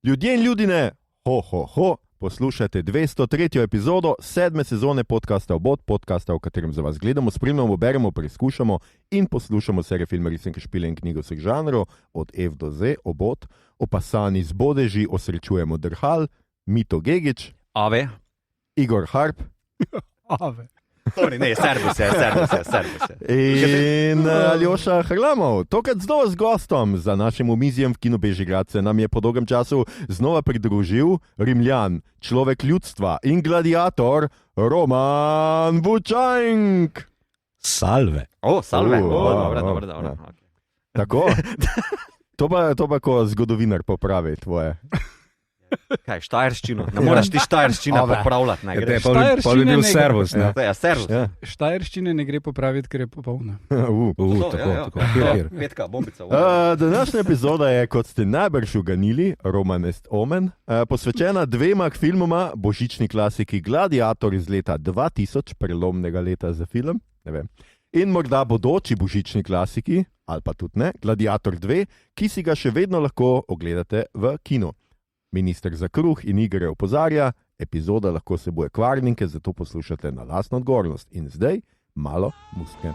Ljudje in ljudine, poslušajte 203. epizodo 7. sezone podcasta Obot, podcasta, v katerem za vas gledamo, spremljamo, beremo, preizkušamo in poslušamo serije filme, risanke, špile in knjige vseh žanrov, od F do Z, Obot, opasani z bodeži, osrečujemo Drhal, Mito Gegič, Ave, Igor Harp, Ave. Ne, servus. In Aljoša Hrlamov. Tokrat znova z gostom za našim omizjem v Kinu Bežigrad se nam je po dolgem času znova pridružil Rimljan, človek ljudstva in gladiator Roman Vučajnk. Salve. Salve. Dobro. Okay. Tako? To pa ko zgodovinar popravi tvoje. Kaj, štajerščino? Ne moreš ti štajerščino popravljati. Ne, greš. Pa bi bil servus. Servus. Štajerščine ne gre popraviti, ker je popolna. Tako. Petka, bombica. Današnja epizoda je, kot ste najbrž uganili, Roman est Omen, posvečena dvema filmoma, božični klasiki Gladiator iz leta 2000, prelomnega leta za film, ne vem, in morda bodoči božični klasiki, ali pa tudi ne, Gladiator 2, ki si ga še vedno lahko ogledate v kinu. Minister za kruh in igre opozarja, epizoda lahko seboj kvarnike, zato poslušate na lastno odgovornost. In zdaj malo muzike.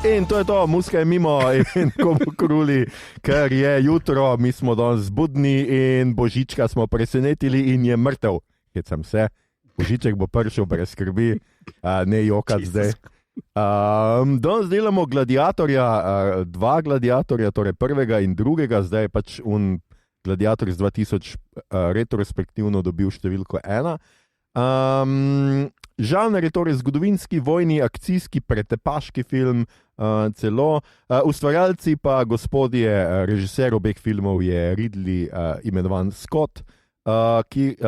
In to je to, muzika je mimo in komu kruli, ker je jutro, mi smo danes zbudni in Božička smo presenetili in je mrtev. Hecam se, Božiček bo prišel brez skrbi, ne jokat zdaj. Danes delamo gladiatorja, dva gladiatorja, torej prvega in drugega, zdaj je pač gladiator iz 2000 retrospektivno dobil številko 1. Žanr je torej zgodovinski, vojni, akcijski, pretepaški film, celo. Ustvarjalci pa gospodje, režiser obeh filmov je Ridley, imenovan Scott, ki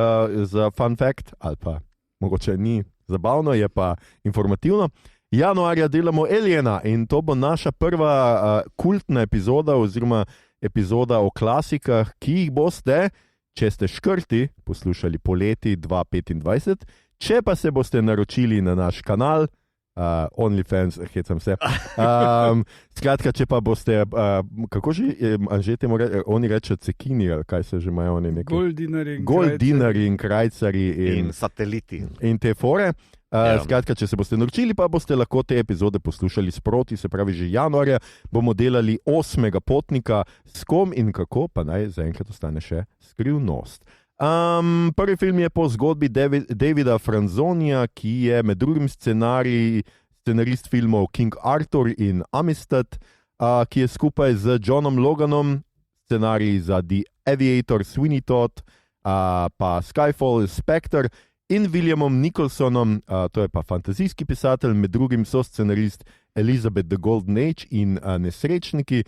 za fun fact, ali pa mogoče ni zabavno, je pa informativno. Januarja delamo Aliena in to bo naša prva kultna epizoda oziroma epizoda o klasikah, ki jih boste, če ste škrti, poslušali poleti 2025, če pa se boste naročili na naš kanal, OnlyFans, hecam se. Skratka, če pa boste, kako že, Anžete, oni rečejo cekini, ali kaj se že imajo oni neki? Goldinari in krajcari. In sateliti. In te fore. Skratka, če se boste naročili, pa boste lahko te epizode poslušali sproti, se pravi že januarja bomo delali 8. potnika, s kom in kako, pa naj zaenkrat ostane še skrivnost. Prvi film je po zgodbi Davida Franzonija, ki je med drugim scenarist filmov King Arthur in Amistad, ki je skupaj z Johnom Loganom scenarij za The Aviator, Sweeney Todd, pa Skyfall, Spectre in Williamom Nicholsonom, to je pa fantazijski pisatelj, med drugim so scenarist Elizabeth the Golden Age in Nesrečniki.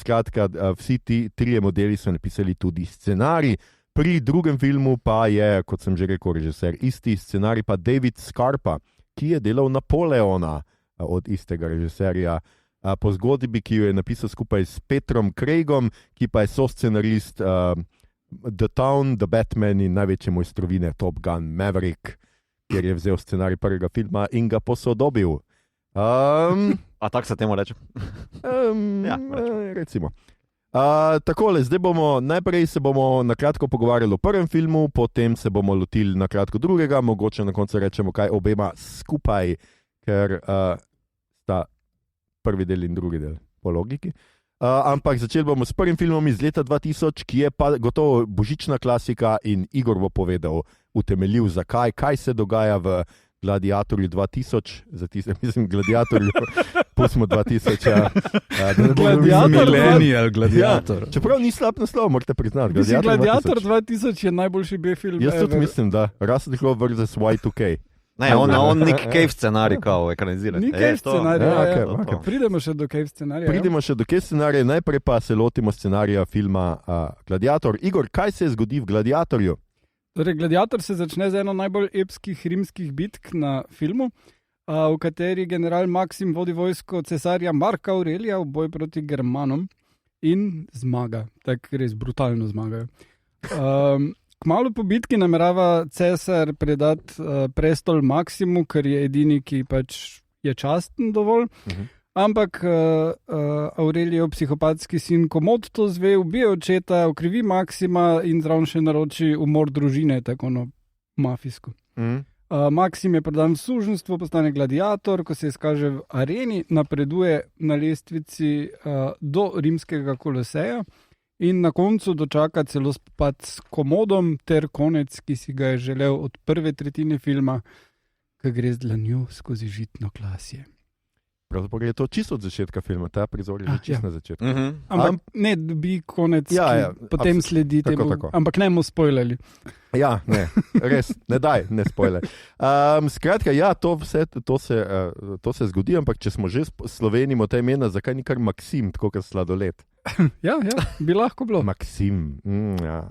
Skratka, vsi ti trije modeli so napisali tudi scenarij. Pri drugem filmu pa je, kot sem že rekel, režiser isti, scenarij pa David Scarpa, ki je delal Napoleona od istega režiserja, po zgodbi, ki jo je napisal skupaj s Petrom Craigom, ki pa je soscenarist The Town, The Batman in največje mojstrovine Top Gun Maverick, kjer je vzel scenarij prvega filma in ga posodobil. A tak se temu reče? Recimo. Takole, zdaj najprej se bomo na kratko pogovarjali o prvem filmu, potem se bomo lotili na kratko drugega, mogoče na koncu rečemo kaj obema skupaj, ker sta prvi del in drugi del po logiki. Ampak začeli bomo s prvim filmom iz leta 2000, ki je pa gotovo božična klasika in Igor bo povedal, utemeljil zakaj, kaj se dogaja v Gladiatorju 2000, Gladiatorju, pustimo 2000, Gladiator. Čeprav ni slab naslov, morate priznati. Gladiator 2000 je najboljši B-film. Jaz tudi mislim, da Russell Crowe vs. Y2K. Ne, on nek cave scenarij kao ekranizirati. Ni cave scenarij, okay. Pridemo še do cave scenarija. Najprej pa se lotimo scenarija filma Gladiator. Igor, kaj se zgodi v Gladiatorju? Gladiator se začne z eno najbolj epskih rimskih bitk na filmu, v kateri general Maksim vodi vojsko cesarja Marka Aurelija v boj proti Germanom in zmaga. Tako res brutalno zmagajo. Kmalu po bitki namerava cesar predati prestol Maksimu, ker je edini, ki pač je časten dovolj. Ampak Aurelijev psihopatski sin Komod to zve, ubije očeta, okrivi Maksima in zraven še naroči umor družine, tako mafijsko. Maksim je predan v suženjstvo, postane gladiator, ko se izkaže v areni, napreduje na lestvici do rimskega koloseja in na koncu dočaka celo spopad s Komodom ter konec, ki si ga je želel od prve tretjine filma, ki gre z dlanjo skozi žitno klasje. Pravzaprav je to čisto od začetka filma, ta prizor je že čisto na začetku. Ampak ne dobi konec, potem sledi temu. Tako. Ampak ne bomo spoilali. Ja, ne, res, ne spoilaj. Skratka, ja, to se zgodi, ampak če smo že slovenimo ta imena, zakaj ni kar Maksim, tako kot sladoled? Ja, bi lahko bilo. Maksim, ja.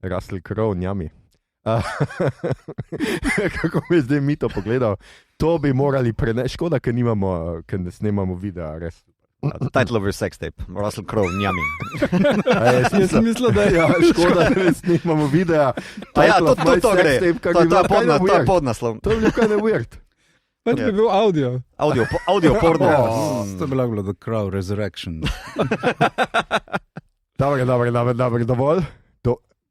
Russell Crowe, njami. Kako mi zdaj mi to pogledal? To bi morali prenesti. Škoda, ker ne snemamo videa, res. Title of your sex tape, Russell Crowe, njami. Jaz sem mislil, da je škoda, da ne snemamo videa. To gre. To je podnaslov. To je bilo kaj ne weird. Pač bi bil audio. Audio porno. To bi lahko The Crow Resurrection. Dobre, dovolj.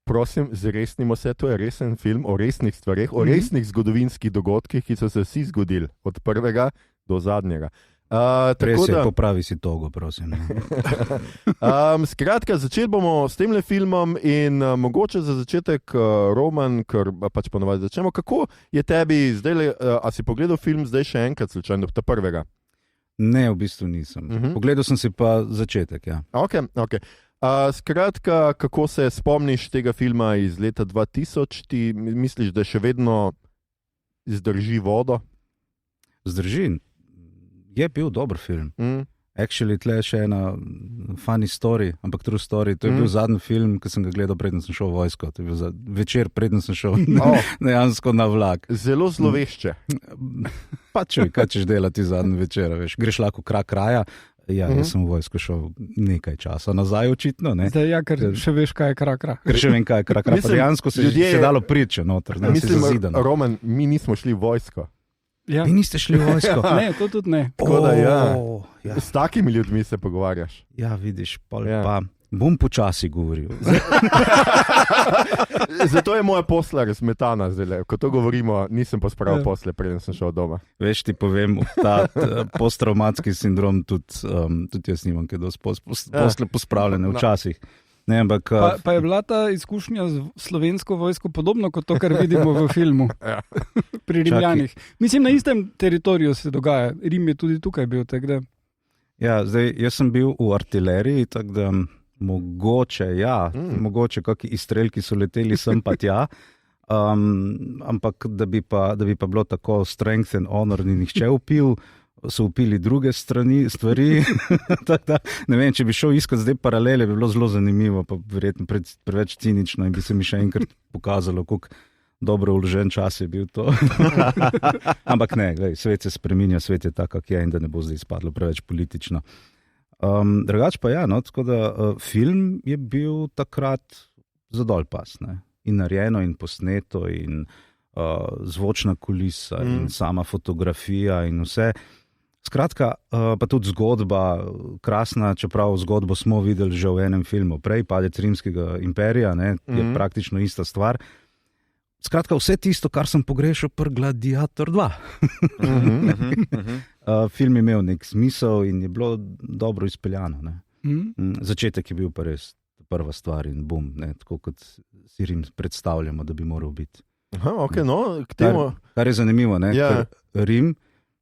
Prosim, zresnimo se, to je resen film o resnih stvareh, o resnih zgodovinskih dogodkih, ki so se vsi zgodili, od prvega do zadnjega. Res je, popravi si togo, prosim. Skratka, začeli bomo s temle filmom in mogoče za začetek, Roman, ker pač ponovadi začnemo, kako je tebi zdaj, a si pogledal film zdaj še enkrat slučajno, ta prvega? Ne, v bistvu nisem. Pogledal sem si pa začetek, ja. Ok. Skratka, kako se spomniš tega filma iz leta 2000? Ti misliš, da še vedno zdrži vodo? Zdrži. Je bil dober film. Actually, tle je še ena funny story, ampak true story. To je bil zadnji film, ki sem ga gledal, preden sem šel v vojsko. To je bil večer, preden sem šel dejansko na vlak. Zelo zlovešče. Pa čuj, kaj češ delati zadnji večer, veš. Greš lahko krak raja. Ja, jaz sem v vojsko šel nekaj časa nazaj, očitno. Ne? Zdaj, ja, ker še veš, kaj je krak-ra. Ker še vem, kaj je krak-ra. Dejansko se je dalo priče noter. Mislim, Roman, mi nismo šli v vojsko. Ja. Vi niste šli v vojsko? Ne, to tudi ne. Tako da ja. S takimi ljudmi se pogovarjaš. Ja, vidiš, pa bom počasi govoril. Zato je moja posla razmetana zdaj. Ko to govorimo, nisem pospravil posle, preden sem šel doma. Veš, ti povem, ta posttraumatski sindrom tudi jaz nimam, kaj dosti posle pospravljene včasih. Ne, ampak, pa je bila ta izkušnja z slovensko vojsko podobno kot to, kar vidimo v filmu pri Rimljanih. Mislim, na istem teritoriju se dogaja. Rim je tudi tukaj bil. Ja, zdaj, jaz sem bil v artileriji, tako da mogoče, mogoče kakšni izstrelki so leteli sem pa tja, ampak da bi pa bilo tako strength and honor, ni nihče upil, so upili druge stvari. Da, ne vem, če bi šel iskat zdaj paralele, bi bilo zelo zanimivo, pa verjetno preveč cinično in bi se mi še enkrat pokazalo, koliko dobro vložen čas je bil to. Ampak ne, glej, svet se spreminja, svet je tak, kak je in da ne bo zdaj izpadlo preveč politično. Drugač pa ja, tako da film je bil takrat zadolj pas, ne? In narejeno in posneto in zvočna kulisa in sama fotografija in vse. Skratka, pa tudi zgodba, krasna, čeprav zgodbo smo videli že v enem filmu prej, Padec rimskega imperija, ne, je praktično ista stvar. Skratka, vse tisto, kar sem pogrešal pri Gladiator 2. Film je imel nek smisel in je bilo dobro izpeljano. Ne. Začetek je bil pa res prva stvar in bum, ne, tako kot si Rim predstavljamo, da bi moral biti. Okay, no, k temu... Kar je zanimivo, ne, ker Rim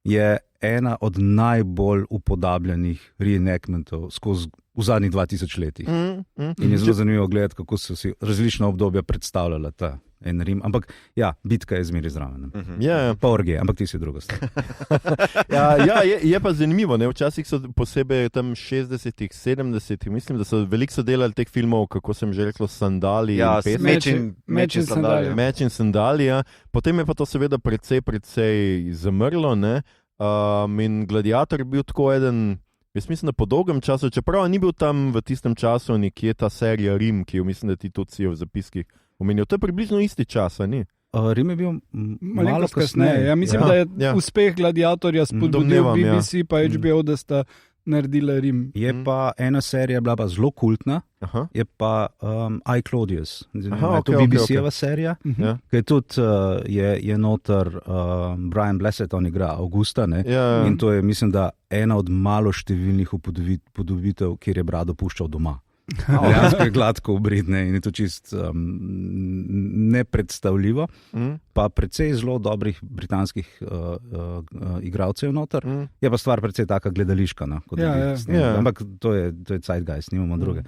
je ena od najbolj upodabljenih reenactmentov v zadnjih 2000 letih. In je zelo zanimivo gledati, kako so si različna obdobja predstavljala ta en Rim, ampak ja, bitka je zmeri zraven. Ja, Pa orgije, ampak ti si druga stvar. je pa zanimivo, ne? Včasih so posebej tam 60-ih, 70-ih, mislim, da so veliko delali teh filmov, kako sem že rekel, Sandali Ja, in pesmi. Meč in sandalje. Meč in sandali, ja. Potem je pa to seveda precej zamrlo, ne? In Gladiator je bil tako eden, jaz mislim, da po dolgem času, čeprav ni bil tam v tistem času nekje ta serija Rim, ki jo mislim, da ti tudi si v zapiskih omenil. To je približno isti čas, a ni? Rim je bil malo kasneje. Ja, mislim, da je uspeh Gladiatorja spodbudil BBC pa HBO, da sta naredila Rim. Je pa ena serija bila pa zelo kultna, je pa I, Claudius. To je BBC-jeva serija, ki je tudi je noter Brian Blessed, on igra Augusta, ne? In to je, mislim, da ena od malo številnih upodobitev, kjer je brado puščal doma. Dejansko je gladko obridne in je to čist nepredstavljivo. Pa precej zelo dobrih britanskih igralcev noter. Je pa stvar precej taka gledališka. No, ampak to je zeitgeist, nimamo druge.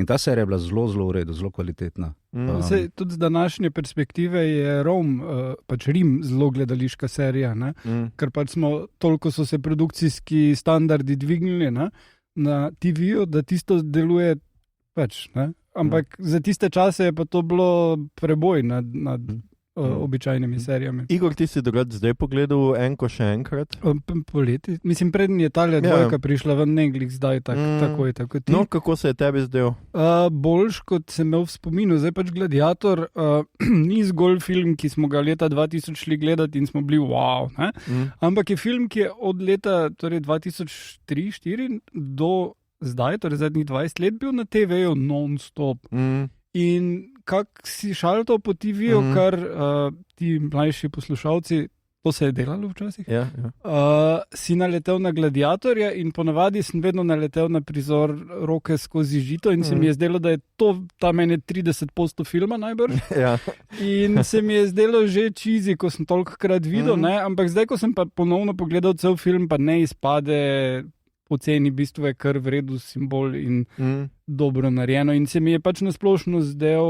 In ta serija je bila zelo, zelo v redu, zelo kvalitetna. Tudi z današnje perspektive je pač Rim zelo gledališka serija, ker pač toliko so se produkcijski standardi dvignili na TV-ju, da tisto deluje pač, ampak za tiste čase je pa to bilo preboj nad običajnimi serijami. Igor, ti si drugače zdaj pogledal Enko še enkrat? Poleti. Mislim, prednji je Italija dvojka prišla ven neglih zdaj, tako ti. No, kako se je tebi zdel? Boljš, kot sem imel v spominu. Zdaj pač Gladiator ni zgolj film, ki smo ga leta 2000 šli gledati in smo bili wow, ampak je film, ki je od leta 2003-2004 do zdaj, torej zadnjih 20 let, bil na TV-ju non-stop. In kak si šalto po TV-ju, kar ti mlajši poslušalci, to se je delalo včasih, si naletel na Gladiatorja in ponavadi sem vedno naletel na prizor Roke skozi žito in se mi je zdelo, da je to tam ene 30% filma najbrž. In se mi je zdelo že cheesy, ko sem tolikokrat videl, ampak zdaj, ko sem pa ponovno pogledal cel film, pa ne izpade poceni, v bistvu je kar v redu simbol in dobro narejeno. In se mi je pač nasplošno zdel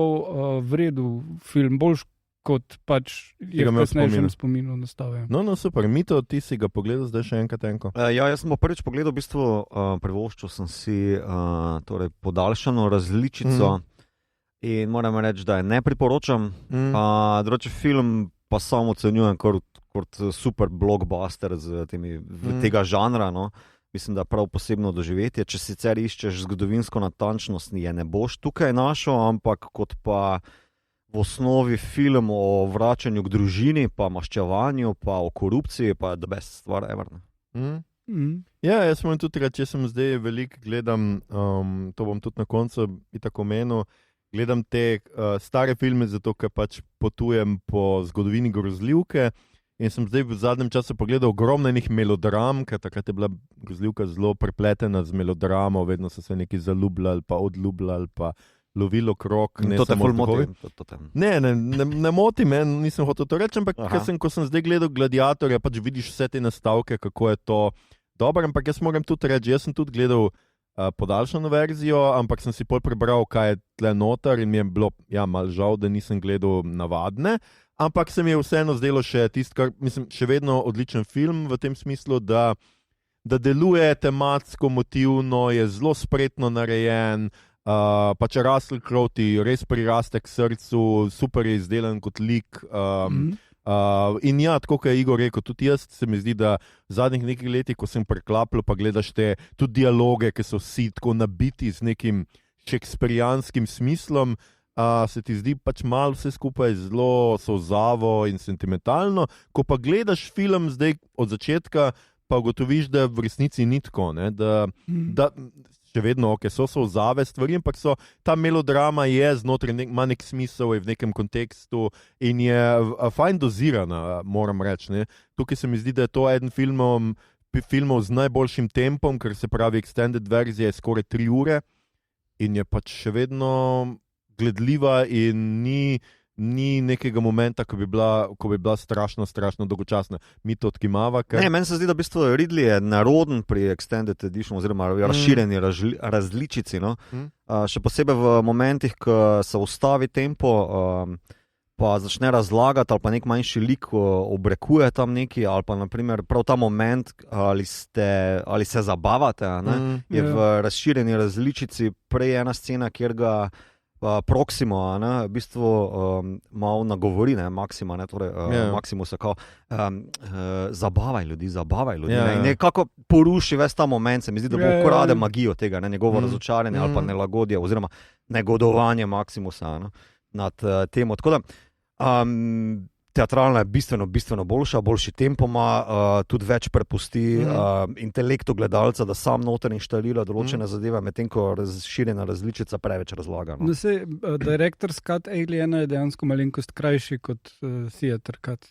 v redu film, boljš kot pač je v kasnejšem spominu nastavil. No, super. Mito, ti si ga pogledal zdaj še enkrat enko? Jaz sem prvič pogledal, v bistvu privoščil sem si torej podaljšano različico in moram reči, da je ne priporočam. Drugače film pa samo ocenjujem kot super blockbuster tega žanra, no. Mislim, da prav posebno doživetje. Če sicer iščeš zgodovinsko natančnost, je ne boš tukaj našel, ampak kot pa v osnovi film o vračanju k družini, pa maščevanju, pa o korupciji, pa je the best stvar ever. Ja, jaz moram tudi reči, če sem zdaj veliko gledam, to bom tudi na koncu tako menil, gledam te stare filme, zato ker pač potujem po zgodovini grozljivke. In sem zdaj v zadnjem času pogledal ogromno enih melodram, ker takrat je bila grozljivka zelo prepletena z melodramo, vedno so se neki zaljubljali, pa odljubljali, pa lovilo krog. To te ful moti? Ne moti me, nisem hotel to reči, ampak ko sem zdaj gledal Gladiatorja, pač vidiš vse te nastavke, kako je to dobro, ampak jaz moram tudi reči, jaz sem tudi gledal podaljšano verzijo, ampak sem si pol prebral, kaj je tle noter in mi je bilo malo žal, da nisem gledal navadne. Ampak se mi je vseeno zdelo še tisto, kar mislim, še vedno odličen film v tem smislu, da deluje tematsko, motivno, je zelo spretno narejen, pa če Russell Crowe ti res priraste k srcu, super je izdelan kot lik. In ja, tako kot je Igor rekel, tudi jaz se mi zdi, da v zadnjih nekaj letih, ko sem preklapljal, pa gledaš te tudi dialoge, ki so vsi tako nabiti z nekim šekspirijanskim smislom, se ti zdi pač malo vse skupaj zelo solzavo in sentimentalno, ko pa gledaš film zdaj od začetka, pa ugotoviš, da v resnici ni tako, da še vedno so solzave stvari, ampak ta melodrama je znotraj, ima nek smisel, je v nekem kontekstu in je fajn dozirana, moram reči. Tukaj se mi zdi, da je to eden filmov z najboljšim tempom, ker se pravi extended verzija je skoraj 3 ure in je pač še vedno gledljiva in ni nekega momenta, ko bi bila strašno dolgočasna. Mi to odkimava. Ne, meni se zdi, da v bistvu Ridley je naroden pri Extended Edition oziroma razširjeni različici. No? Še posebej v momentih, ko se ustavi tempo, pa začne razlagati, ali pa nek manjši lik obrekuje tam neki, ali pa naprimer prav ta moment, ali se zabavate, je v razširjeni različici prej ena scena, kjer ga Proximo, v bistvu malo nagovori, Maksima, torej Maksimu se kao zabavaj ljudi, in nekako poruši ves ta moment, se mi zdi, da bo ukrade magijo tega, njegovo razočaranje ali pa nelagodje oziroma negodovanje Maksimusa nad temo. Tako da teatralna je bistveno boljši tempo ima, tudi več prepusti intelektu gledalca, da sam noter inštalira določene zadeve, medtem ko razširjena različica preveč razlaga. Director's cut Aliena je dejansko malenkost krajši kot theater cut.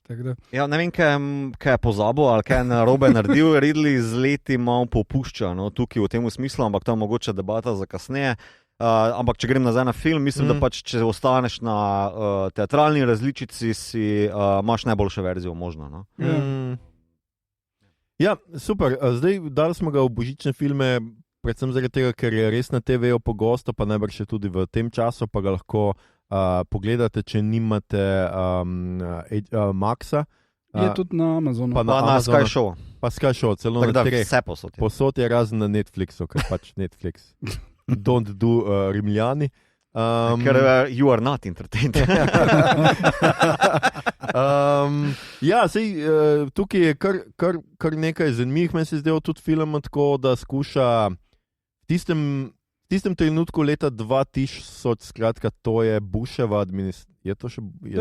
Ja, ne vem, kaj je pozabil ali kaj je narobe naredil, Ridley z leti malo popušča tukaj v tem smislu, ampak to je mogoče debata za kasneje. Ampak če grem nazaj na film, mislim, da pač, če ostaneš na teatralni različici, imaš najboljšo verzijo možno. Ja, super. Zdaj, dali smo ga v božične filme, predvsem zaradi tega, ker je res na TV-ju pogosto, pa najbrž tudi v tem času, pa ga lahko pogledate, če nimate Maxa. Je tudi na Amazonu. Pa na Sky Show. Pa Sky Show, celo na 3. Posod je razen na Netflixu, ker pač Netflix. Don't do Rimljani. Ker you are not entertained. Ja, tukaj je kar nekaj zanimivih. Meni se je zdelo tudi film tako, da skuša v tistem trenutku leta 2000, skratka, to je Busheva administracija. To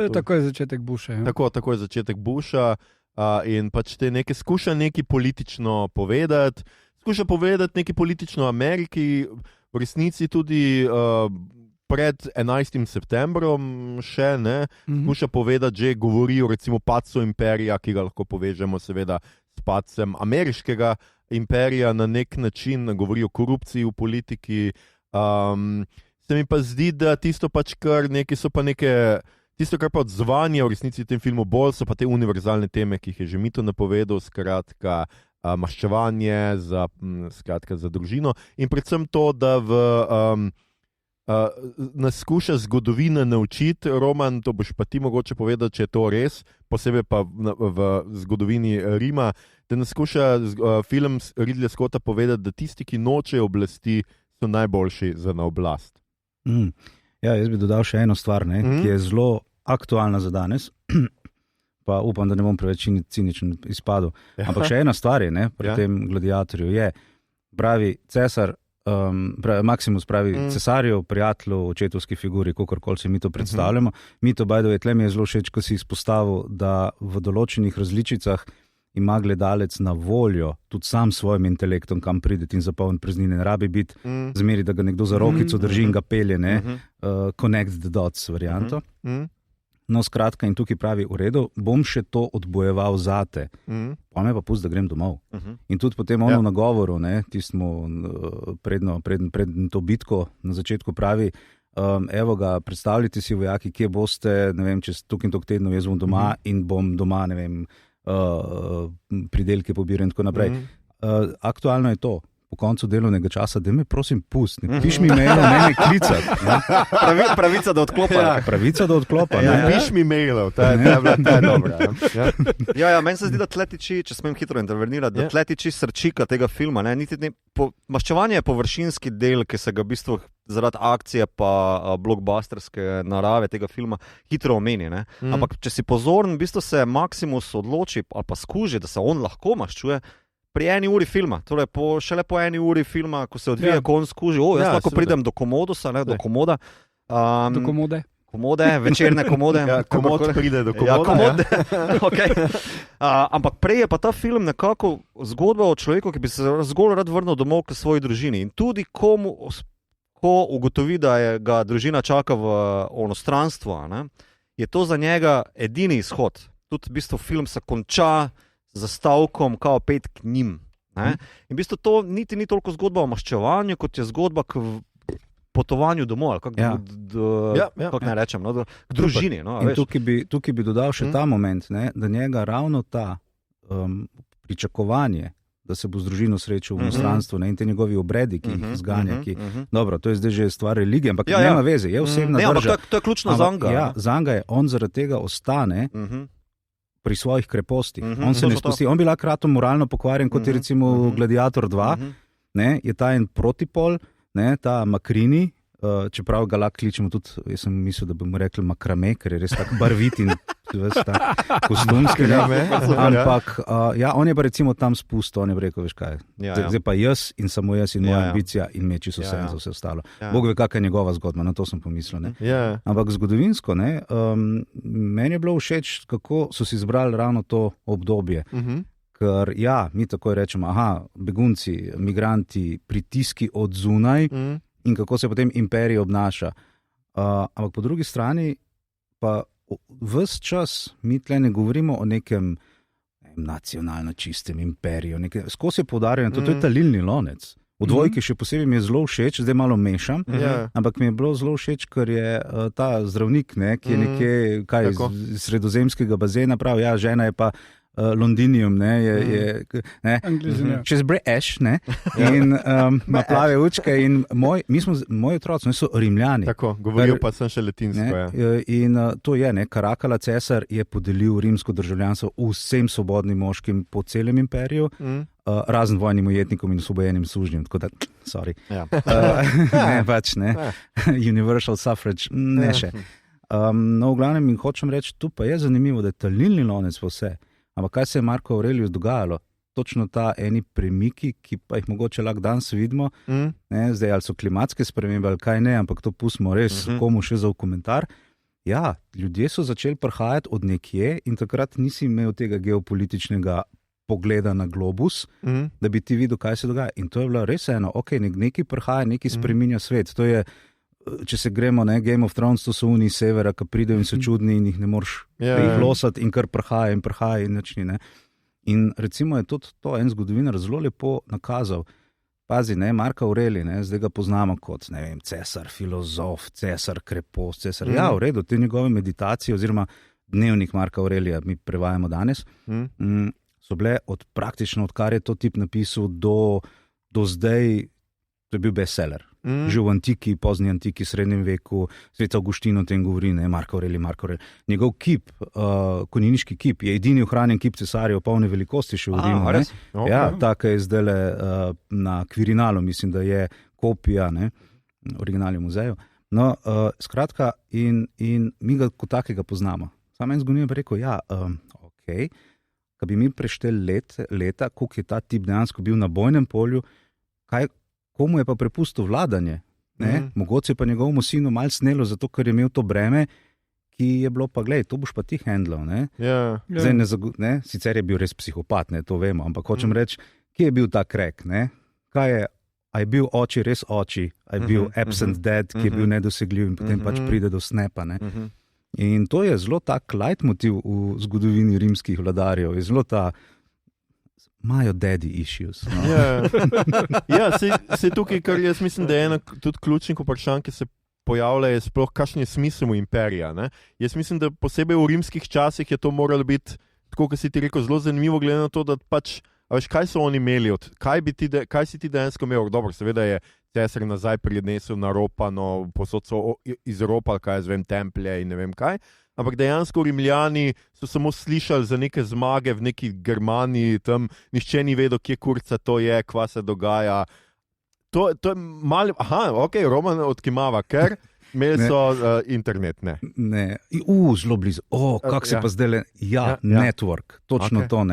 je takoj začetek Busha. Ja. Tako je začetek Busha in pač skuša nekaj politično povedati. Skuša povedati nekaj politično o Ameriki, v resnici tudi pred 11. septembrom še, skuša povedati, že govori o recimo padcu imperija, ki ga lahko povežemo seveda s padcem ameriškega imperija na nek način, govori o korupciji v politiki. Se mi pa zdi, da tisto pač tisto, kar pa odzvanje v resnici v tem filmu bolj, so pa te univerzalne teme, ki jih je že Mito napovedal, skratka, maščevanje za družino in predvsem to, da nas skuša zgodovina naučiti. Roman, to boš pa ti mogoče povedati, če je to res, posebej pa v zgodovini Rima, da nas skuša film Ridleya Scotta povedati, da tisti, ki nočejo oblasti, so najboljši za na oblast. Ja, jaz bi dodal še eno stvar, ki je zelo aktualna za danes. Pa upam, da ne bom preveč ciničen izpadel. Ampak še ena stvar je, pri tem gladiatorju je, pravi cesar, Maximus pravi cesarju, prijatelju, očetovski figuri, kakorkoli se mi to predstavljamo. Mi to, by the way, tle mi je zelo všeč, ko si izpostavil, da v določenih različicah ima gledalec na voljo tudi sam svojim intelektom, kam prideti in zapolniti praznine. Ne rabi biti zmeri, da ga nekdo za rokico drži in ga pelje, connect the dots varianto. No, skratka, in tukaj pravi, v redu, bom še to odbojeval zate, pa me pa pusti, da grem domov. In tudi potem ono nagovoru, tismo predn to bitko na začetku pravi, evo ga, predstavljite si vojaki, kje boste, ne vem, čez tukaj in tok tednov jaz bom doma in bom doma, ne vem, pridelke pobiral in tako naprej. Aktualno je to. Po koncu delovnega časa, da me prosim pusti, ne piš mi mailov, ne klicati. Pravica do odklopa. Pravica do odklopa. Ne piš mi mailov, ta je dobra. Ja, meni se zdi, da tletiči, če smem hitro intervenirati, da tletiči srčika tega filma. Maščevanje je površinski del, ki se ga v bistvu zaradi akcije pa blockbusterske narave tega filma hitro omeni. Ampak če si pozoren, v bistvu se Maximus odloči ali pa skuži, da se on lahko maščuje pri 1 uri filma, torej šele po 1 uri filma, ko se odvija, ko on skuži, jaz lahko pridem do Komodosa, do Komoda. Do Komode. Komode, večerne komode. Komod pride do Komoda. Komode. Okay. Ampak prej je pa ta film nekako zgodba o človeku, ki bi se zgolj rad vrnil domov k svoji družini. In tudi ko ugotovi, da ga družina čaka v onostranstvo, je to za njega edini izhod. Tudi v bistvu film se konča za stavkom, kao pet k njim. In v bistvu to niti ni toliko zgodba o maščevanju, kot je zgodba k potovanju domov, ali kako ne rečem, k družini. In tukaj bi dodal še ta moment, da njega ravno ta pričakovanje, da se bo z družino srečal v inostranstvu, in te njegovi obredi, ki jih zganja. Dobro, to je zdaj že stvar religije, ampak nema veze, je osebna drža. To je ključno zanga. Ja, zanga je, on zaradi tega ostane pri svojih krepostih. On se ne spusti. On bi lahko kratom moralno pokvarjen, kot je recimo Gladiator 2, je ta en protipol, ta Makrini, čeprav ga lahko kličemo tudi, jaz sem mislil, da bomo rekli makrame, ker je res tako barvit in kostumski. Ampak on je pa recimo tam spustil, on je rekel, veš kaj, zdaj pa jaz in samo jaz in moja ambicija in meči so vse in za vse ostalo. Bog ve, kakšna je njegova zgodba, na to sem pomislil. Ampak zgodovinsko, meni je bilo všeč, kako so si izbrali ravno to obdobje. Ker mi takoj rečemo, begunci, migranti, pritiski od zunaj, in kako se potem imperij obnaša. Ampak po drugi strani pa ves čas mi tle ne govorimo o nekem nacionalno čistem imperiju. Skozi je poudarjeno, to je talilni lonec. V dvojki še posebej mi je zelo všeč, zdaj malo mešam, ampak mi je bilo zelo všeč, ker je ta zdravnik, ki je nekje iz sredozemskega bazena, pravi, žena je pa Londinium, čez British, in ima plave učke in moji otroci so Rimljani. Tako, govoril pa sem še latinsko. In to je, Karakala cesar je podelil rimsko državljanstvo vsem svobodnim moškim po celem imperiju, razen vojnim ujetnikom in osvobojenim sužnjem, tako da, sorry. Ne. Universal suffrage, ne še. No, v glavnem in hočem reči, tu pa je zanimivo, da je talilni lonec pa vse. Ampak kaj se je Marko Aureliju dogajalo? Točno ta eni premiki, ki pa jih mogoče lahko danes vidimo, zdaj ali so klimatske spremembe ali kaj ne, ampak to pustimo res komu še za v komentar. Ja, ljudje so začeli prihajati od nekje in takrat nisi imel tega geopolitičnega pogleda na globus, da bi ti videl, kaj se dogaja. In to je bilo res nekaj prihaja, nekaj spreminja svet. To je, če se gremo, Game of Thrones, to so oni iz severa, ki pridejo in so čudni in jih ne moreš jih losati in kar prihaja in načni. In recimo je tudi to en zgodovinar zelo lepo nakazal. Pazi, Marko Aurelij, zdaj ga poznamo kot, cesar, filozof, cesar, krepost, cesar. Ja, v redu, te njegove meditacije oziroma dnevnik Marka Aurelija, mi prevajamo danes, so bile praktično, odkar je to tip napisal, do zdaj, to je bil bestseller. Že v antiki, pozni antiki, srednjem veku, Svet Avguštin o tem govori, Marko Aurelij. Njegov kip, konjeniški kip, je edini ohranjen kip cesarjev polne velikosti še v Rimu. Okay. Ja, taka je zdajle na Quirinalu, mislim, da je kopija, originalni muzeju. No, skratka, in mi ga kot takega poznamo. Sam en zgodovinar pa rekel, ko bi mi prešteli leta, koliko je ta tip dejansko bil na bojnem polju, komu je pa prepustil vladanje, mogoče pa njegovemu sinu malo snelo, zato ker je imel to breme, ki je bilo pa, to boš pa ti handlal. Zdaj, sicer je bil res psihopat, to vemo, ampak hočem reči, kje je bil ta krek? Kaj je, a je bil oči res oči, a je bil absent dad, ki je bil nedosegljiv in potem pač pride do snepa. In to je zelo tak leitmotiv v zgodovini rimskih vladarjev, je zelo ta imajo daddy issues. Se tukaj, kar jaz mislim, da je ena tudi ključnih vprašanj, ki se pojavlja, je sploh, kakšen je smisel imperija. Jaz mislim, da posebej v rimskih časih je to moralo biti, tako kot si ti rekel, zelo zanimivo, glede na to, da pač, veš, kaj so oni imeli, kaj si ti dejansko imel? Dobro, seveda je cesar nazaj prinesel naropano, posod so izropali, kaj jaz vem, templje in ne vem kaj. Ampak dejansko Rimljani so samo slišali za neke zmage v neki Germaniji, tam nihče ni vedel, kje kurca to je, kva se dogaja. To je malo, Roman odkimava, ker imeli so internet, Ne, zelo blizu. Kako se pa zdaj network, točno to,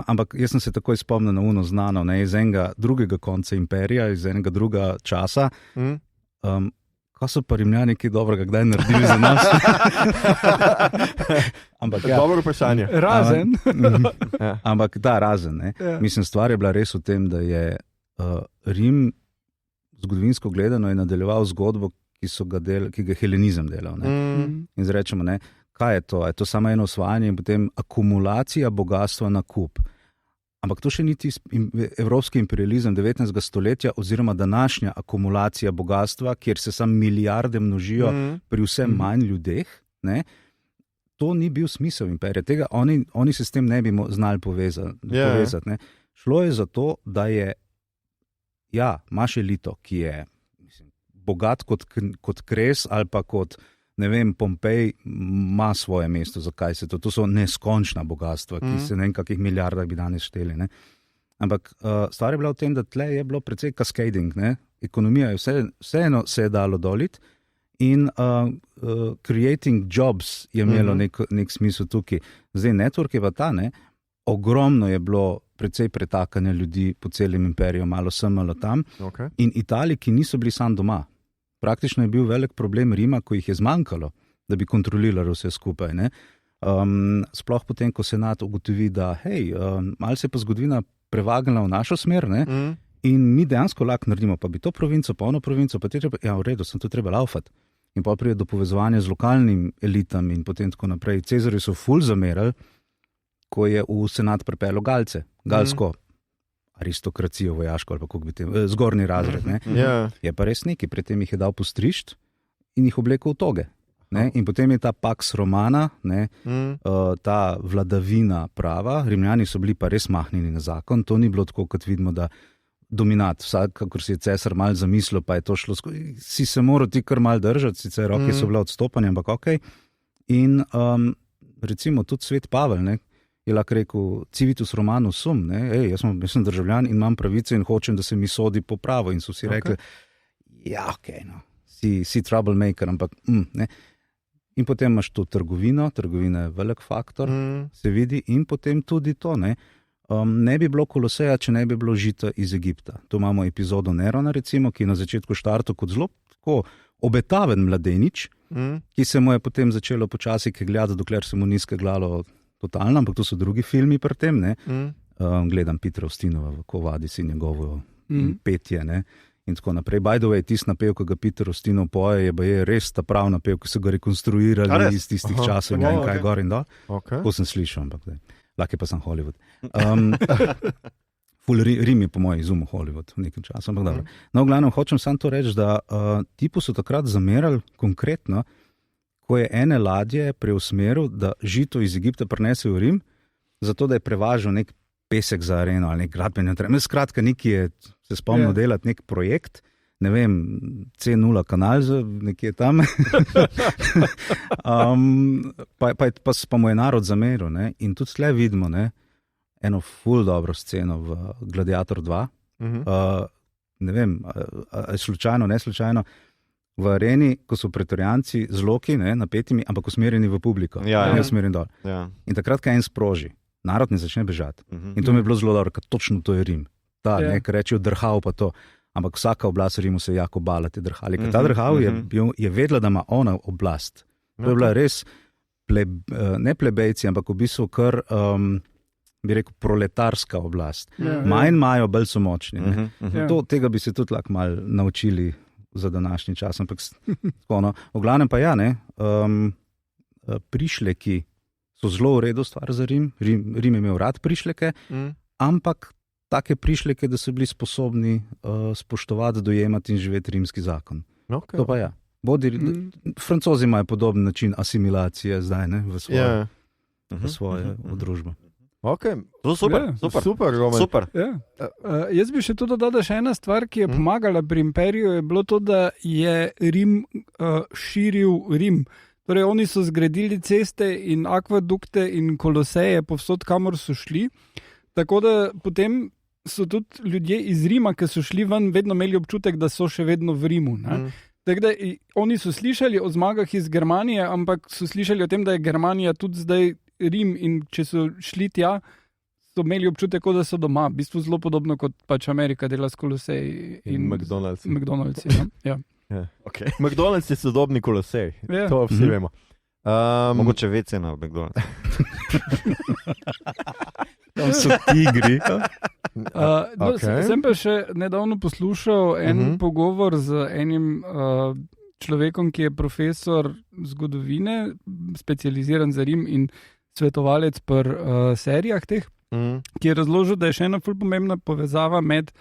ampak jaz sem se takoj spomnil na uno znano, iz enega drugega konca imperija, iz enega druga časa. Kaj so pa Rimljani kaj dobrega, kdaj naredili za nas? Dobro vprašanje. Razen. Ampak razen. Mislim, stvar je bila res v tem, da je Rim zgodovinsko gledano je nadaljeval zgodbo, ki ga helenizem delal. In zrečemo, kaj je to? Je to samo eno osvajanje in potem akumulacija bogatstva na kup. Ampak to še ni evropski imperializem 19. stoletja oziroma današnja akumulacija bogatstva, kjer se samo milijarde množijo pri vsem manj ljudeh. To ni bil smisel imperija. Tega oni se s tem ne bi znali povezati. Šlo je za to, da imaš elito, ki je bogat kot Kres ali pa kot, ne vem, Pompej, ima svoje mesto. Zakaj se to? To so neskončna bogatstva, ki se ne vem, kakih milijardah bi danes šteli. Ne? Ampak stvar je bila v tem, da tle je bilo precej cascading. Ne? Ekonomija je vseeno se je dalo doliti in creating jobs je imelo nek smisel tukaj. Zdaj, network je pa ta, ne? Ogromno je bilo precej pretakanja ljudi po celem imperiju, malo sem, malo tam. Okay. In Italiji, ki niso bili sam doma. Praktično je bil velik problem Rima, ko jih je zmanjkalo, da bi kontrolirali vse skupaj. Ne? Sploh potem, ko senat ugotovi, da malo se je pa zgodovina prevagala v našo smer, ne? In mi dejansko lahko naredimo, pa bi to provinco, pa ono provinco, pa v redu, sem to treba laufati. In pa pride do povezovanja z lokalnim elitami in potem tako naprej. Cezarju so ful zamerali, ko je v senat pripeljal galsko aristokracijo vojaško, ali pa kako bi te, zgornji razred. Ne? Je pa res neki, pred tem jih je dal postrišt in jih oblekel v toge. Ne? In potem je ta Pax Romana, ne? Ta vladavina prava, Rimljani so bili pa res mahnjeni na zakon, to ni bilo tako, kot vidimo, da dominat, vsak, kakor si je cesar mal zamislil, pa je to šlo, si se moral ti kar mal držati, sicer roke so bile odstopanje, ampak okej. In recimo tudi svet Pavel, ne? Je lahko rekel, civitus Romanus sum, ne? Jaz sem državljan in imam pravice in hočem, da se mi sodi po pravo. In so vsi rekli, no, si troublemaker, ampak ne. In potem imaš tu trgovina je velik faktor, se vidi, in potem tudi to, ne. Ne bi bilo Koloseja, če ne bi bilo žita iz Egipta. Tu imamo epizodo Nerona, recimo, ki je na začetku štartal kot zelo tako obetaven mladenič, ki se mu je potem začelo počasi kegljati, dokler se mu ni skeglalo totalno, ampak to so drugi filmi pri tem, ne. Gledam Petra Ustinova v Kovadis in njegovo petje, ne. In tako naprej. By the way, tisti napev, ki ga Peter Ustinov poje, je res ta prav napev, ki so ga rekonstruirali iz tistih časov in kaj gor in dol. Tako sem slišal, ampak lahko je pa sem Hollywood. Rim je po mojem izumu Hollywood v nekem času, ampak dobro. No, v glavnem, hočem samo to reči, da tipu so takrat zamerali konkretno, ko je ene ladje preusmeril, da žito iz Egipta prinese v Rim, zato da je prevažal nek pesek za areno ali nek gradbeni material. Skratka, neki je se spomnil delati nek projekt, ne vem, C0 kanal, nekje tam. Pa mu je narod zameril, ne? In tudi tle vidimo, ne, eno ful dobro sceno v Gladiator 2. Ne vem, slučajno, ne slučajno, v areni, ko so pretorijanci z loki, ne, napetimi, ampak usmerjeni v publiko. Ne usmerjeni dol. In takrat, kaj en sproži, narod ne začne bežati. In to mi je bilo zelo dobro, ker točno to je Rim. Ta, ne, ker rečejo drhal pa to. Ampak vsaka oblast v Rimu se je jako bala te drhali. Ker ta drhal je vedela, da ima ona oblast. To je bila res ne plebejci, ampak v bistvu kar, bi rekel, proletarska oblast. Manj imajo, bolj so močni. Tega bi se tudi lahko malo naučili za današnji čas. Ampak, v glavnem pa prišleki so zelo v redu stvar za Rim. Rim je imel rad prišleke, ampak take prišleke, da so bili sposobni spoštovati, dojemati in živeti rimski zakon. To pa Francozi imajo podoben način asimilacije zdaj, ne, v svojo družbo. Super, Roman. Super. Jaz bi še to dodal, da še ena stvar, ki je pomagala pri imperiju, je bilo to, da je Rim širil Rim. Torej, oni so zgradili ceste in akvadukte in koloseje povsod, kamor so šli. Tako da potem so tudi ljudje iz Rima, ki so šli ven, vedno imeli občutek, da so še vedno v Rimu. Tako da oni so slišali o zmagah iz Germanije, ampak so slišali o tem, da je Germanija tudi zdaj Rim, in če so šli tja, so imeli občutek, da so doma. V bistvu zelo podobno kot pač Amerika dela s Koloseji in McDonald'si. Okay. McDonald's je sodobni Kolosej, to vsi vemo. Mogoče WC na McDonald's. Tam so tigri. Sem pa še nedavno poslušal en pogovor z enim človekom, ki je profesor zgodovine, specializiran za Rim in svetovalec pri serijah teh, ki je razložil, da je še ena ful pomembna povezava med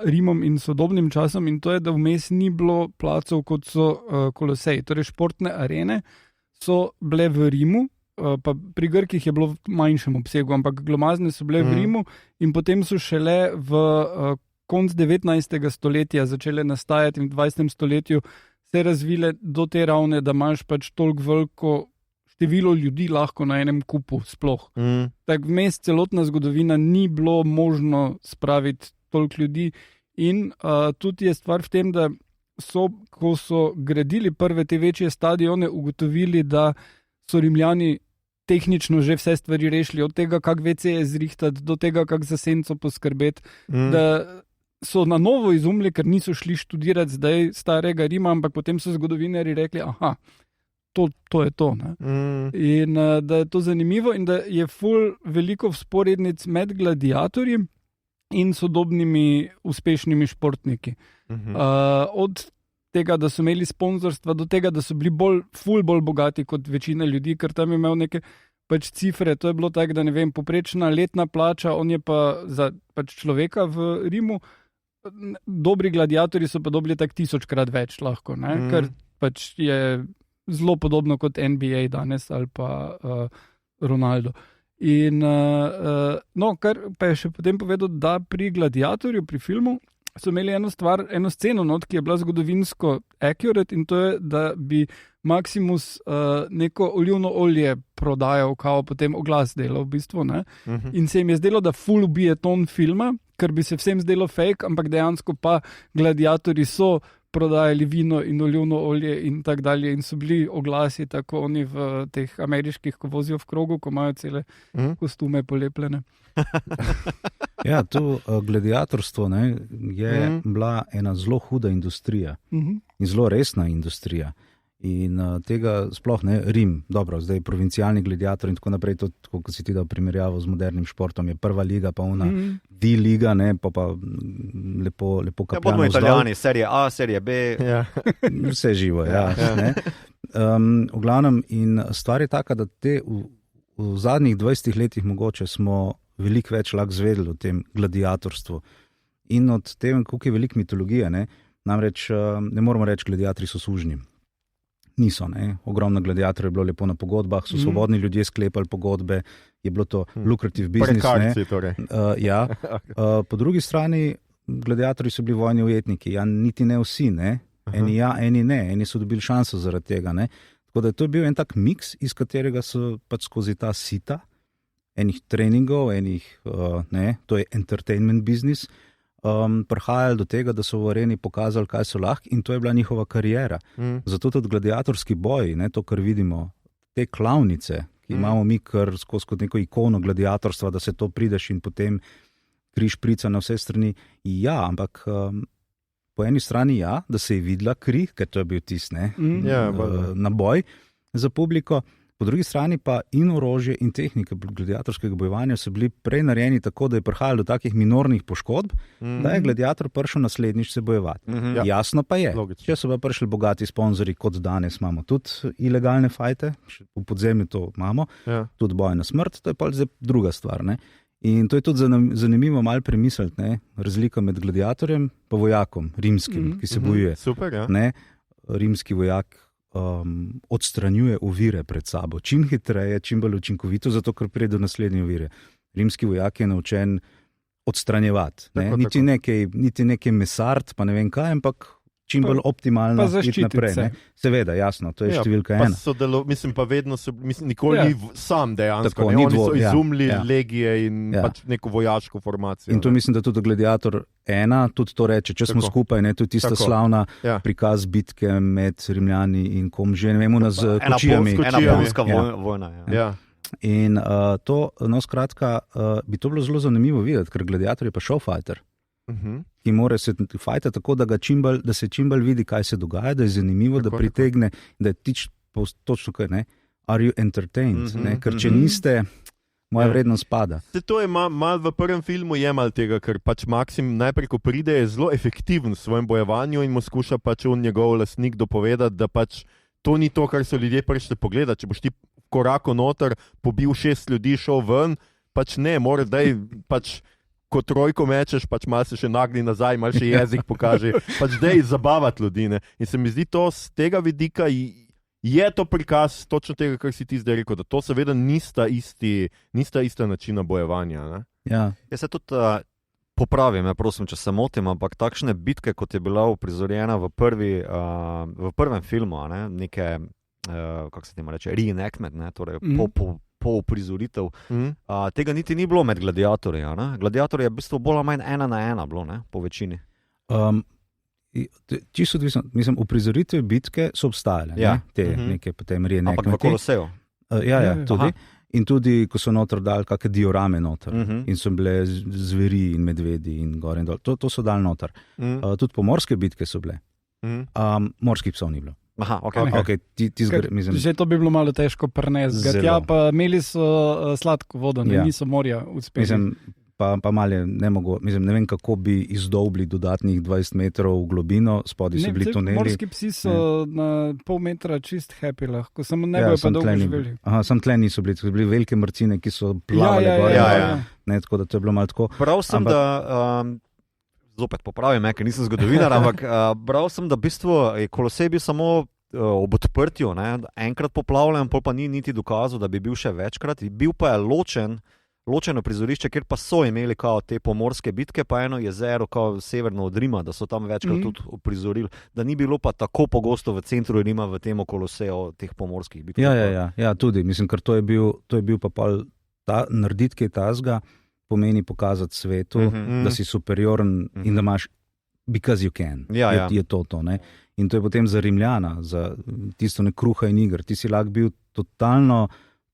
Rimom in sodobnim časom, in to je, da vmes ni bilo placov, kot so Koloseji. Torej, športne arene so bile v Rimu, pa pri Grkih je bilo v manjšem obsegu, ampak glomazne so bile v Rimu in potem so šele v konc 19. stoletja začele nastajati in v 20. stoletju se razvile do te ravne, da imaš pač toliko veliko število ljudi lahko na enem kupu sploh. Tako vmes celotna zgodovina ni bilo možno spraviti toliko ljudi in tudi je stvar v tem, da so, ko so gradili prve te večje stadione, ugotovili, da so Rimljani tehnično že vse stvari rešili, od tega, kako WC-je zrihtati, do tega, kako za senco poskrbeti, da so na novo izumili, ker niso šli študirati zdaj starega Rima, ampak potem so zgodovinarji rekli, aha, to je to. In da je to zanimivo in da je veliko vzporednic med gladiatorji in sodobnimi uspešnimi športniki. Od tega, da so imeli sponzorstva, do tega, da so bili bolj bogati kot večina ljudi, ker tam je imel neke pač cifre. To je bilo tako, da ne vem, poprečna letna plača, on je pa za pač človeka v Rimu, dobri gladiatorji so pa dobili tak 1000-krat več lahko, ker pač je zelo podobno kot NBA danes ali pa Ronaldo. In kar pa je še potem povedal, da pri gladiatorju, pri filmu, so imeli eno sceno, ki je bila zgodovinsko accurate, in to je, da bi Maximus neko olivno olje prodajal, kao potem oglas delal v bistvu. In se jim je zdelo, da ful ubije ton filma, ker bi se vsem zdelo fake, ampak dejansko pa gladiatorji so prodajali vino in olivno olje in tako dalje in so bili oglasi tako oni v teh ameriških, ko vozijo v krogu, ko imajo cele kostume polepljene. Ja, to gladiatorstvo je bila ena zelo huda industrija in zelo resna industrija. In tega sploh ne, Rim, dobro, zdaj provincialni gladiator in tako naprej, to, kot si ti dal primerjavo z modernim športom, je prva liga, pa ona D-liga, pa lepo kapljano vzdal. Ja, bomo Italijani, serije A, serije B. Ja. Vse živo, ja. V glavnem, in stvar je taka, da v zadnjih 20 letih mogoče smo veliko več lahko zvedeli o tem gladiatorstvu in od tem, koliko je veliko mitologije, namreč ne moramo reči, gladiatorji so sužnji. Niso, ogromno gladiatorjev je bilo lepo na pogodbah, so svobodni ljudje sklepali pogodbe, je bilo to lucrative business. Prekarci, torej. Ja. Po drugi strani, gladiatorji so bili vojni ujetniki, niti ne vsi, eni ja, eni ne, eni so dobili šanso zaradi tega. Tako da to je bil en tak miks, iz katerega so pač skozi ta sita, enih treningov, to je entertainment business, prihajali do tega, da so v areni pokazali, kaj so lahko, in to je bila njihova kariera. Zato tudi gladiatorski boji, to, kar vidimo, te klavnice, ki imamo mi kar skozi kot neko ikono gladiatorstva, da se to prideš in potem križ prica na vse strani. Ja, ampak po eni strani da se je videla kri, ker to je bil tis, naboj za publiko. Po drugi strani pa in orožje in tehnike gladiatorskega bojevanja so bili prej narejeni tako, da je prihajalo do takih minornih poškodb, da je gladiator prišel naslednjič se bojevati. Jasno pa je, če so pa prišli bogati sponzorji, kot danes imamo tudi ilegalne fajte, v podzemlju to imamo, tudi boj na smrt, to je pa zdaj druga stvar. In to je tudi zanimivo malo premisliti, razlika med gladiatorjem pa vojakom, rimskim, ki se bojuje. Super, ja. Rimski vojak odstranjuje ovire pred sabo. Čim hitreje, čim bolj učinkovito, zato ker pride do naslednje ovire. Rimski vojak je naučen odstranjevati. Niti nekaj mesart, pa ne vem kaj, ampak čim bolj optimalno iti naprej. Seveda, jasno, to je številka ena. Mislim pa vedno, nikoli ni sam dejansko. Oni so izumili legije in pač neko vojaško formacijo. In to mislim, da tudi gladiator ena, tudi to reče, če smo skupaj, to je tista slavna prikaz bitke med Rimljani in kom že, ne vemo, z kočijami. Ena polska vojna. In to, skratka, bi to bilo zelo zanimivo videti, ker gladiator je pa showfighter. Ki mora se fajta tako, da se čim bolj vidi, kaj se dogaja, da je zanimivo, da pritegne, da je točno kaj, are you entertained, ker če niste, moja vrednost pada. To je malo v prvem filmu jemal tega, ker pač Maksim najprej, ko pride, je zelo efektiven v svojem bojevanju in mu skuša pač njegov lastnik dopovedati, da pač to ni to, kar so ljudje prišli pogledati. Če boš ti korako noter pobil 6 ljudi, šel ven, pač ne, mora daj pač ko trojko mečeš, pač malo se še nagni nazaj, malo še jezik pokaže, pač dej zabavati ljudi. In se mi zdi to z tega vidika je to prikaz točno tega, kar si ti zdaj rekel, da to seveda nista ista načina bojevanja. Ne? Ja. Jaz se tudi popravim, prosim, če se motim, ampak takšne bitke, kot je bila uprizorjena v prvem filmu, neke, kako se temu reče, reenactment, torej po uprizoritev, tega niti ni bilo med gladiatorji. Gladiatorji je v bistvu bolj ali manj 1-1 bilo, po večini. Čisto odvisno, mislim, uprizoritve bitke so obstajale, te neke potem reenactmenti. Ampak v Koloseju. Ja, tudi. In tudi, ko so noter dali kakšne diorame noter in so bile zveri in medvedi in gor in dol, to so dali noter. Tudi pomorske bitke so bile. Morskih psov ni bilo. Aha, okay. Mislim, že to bi bilo malo težko prenesti. Ja, pa imeli so sladko vodo, niso morja uspeli. Mislim, pa malo ne mogo, mislim, ne vem, kako bi izdolbli dodatnih 20 metrov v globino, spodaj so bili tuneli. Morski psi so na pol metra čist happy lahko, samo ne bojo pa dolgo živeli. Sam tle niso bili, so bili velike mrcine, ki so plavale gor. Ne, tako da to je bilo malo tako. Prav sem, zopet popravim, ker nisem zgodovinar, ampak bral sem, da v bistvu je Kolosej bil samo ob odprtju, enkrat poplavljen, pol pa ni niti dokazal, da bi bil še večkrat. Bil pa je ločeno prizorišče, kjer pa so imeli kao te pomorske bitke, pa eno jezero kao severno od Rima, da so tam večkrat tudi uprizorili, da ni bilo pa tako pogosto v centru Rima v tem Koloseju teh pomorskih bitk. Ja, tudi, mislim, ker to je bil pa pol narediti kaj tazga, pomeni pokazati svetu, da si superioren in da imaš because you can. Je to, ne? In to je potem za Rimljana, za tisto kruha in igr. Ti si lahko bil totalno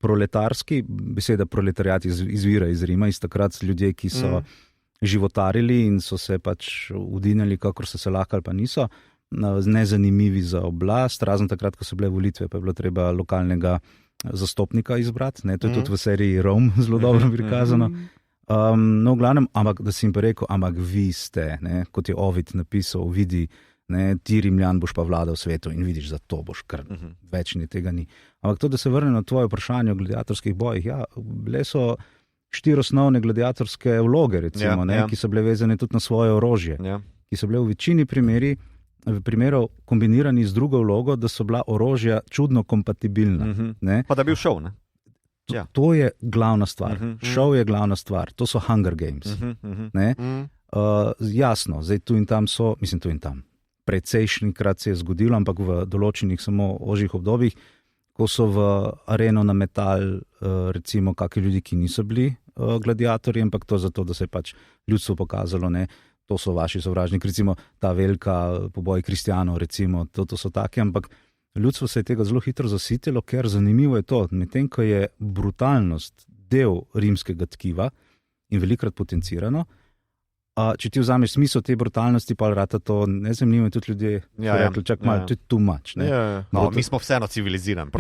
proletarski, beseda proletariat izvira iz Rima, iz takrat ljudje, ki so životarili in so se pač udinjali, kakor so se lahko ali pa niso, nezanimivi za oblast, razen takrat, ko so bile volitve, pa je bilo treba lokalnega zastopnika izbrati. To je tudi v seriji Rome zelo dobro prikazano. No, v glavnem, ampak da si jim pa rekel, ampak vi ste, kot je Ovid napisal, vidi, ti Rimljan boš pa vladal svetu in vidiš, za to boš, ker več ni tega ni. Ampak to, da se vrne na tvoje vprašanje o gladiatorskih bojih, bile so 4 osnovne gladiatorske vloge, recimo, ki so bile vezane tudi na svoje orožje, ki so bile v večini primerov kombinirani z drugo vlogo, da so bila orožja čudno kompatibilna. Pa da bi šel, ne? To je glavna stvar. Šov je glavna stvar. To so Hunger Games. Jasno, zdaj tu in tam so, mislim tu in tam, precejšnjikrat se je zgodilo, ampak v določenih samo ožjih obdobjih, ko so v areno nametali recimo kakšni ljudi, ki niso bili gladiatorji, ampak to zato, da se je pač ljudstvo pokazalo, to so vaši sovražniki, recimo ta velika poboj kristjanov, recimo, to so take, ampak ljudstvo se je tega zelo hitro zasitilo, ker zanimivo je to, medtem ko je brutalnost del rimskega tkiva in velikrat potencirano, če ti vzameš smisel te brutalnosti, pa rata to nezanimivo in tudi ljudje rekli, čak malo, to je too much. Mi smo vseeno civilizirani.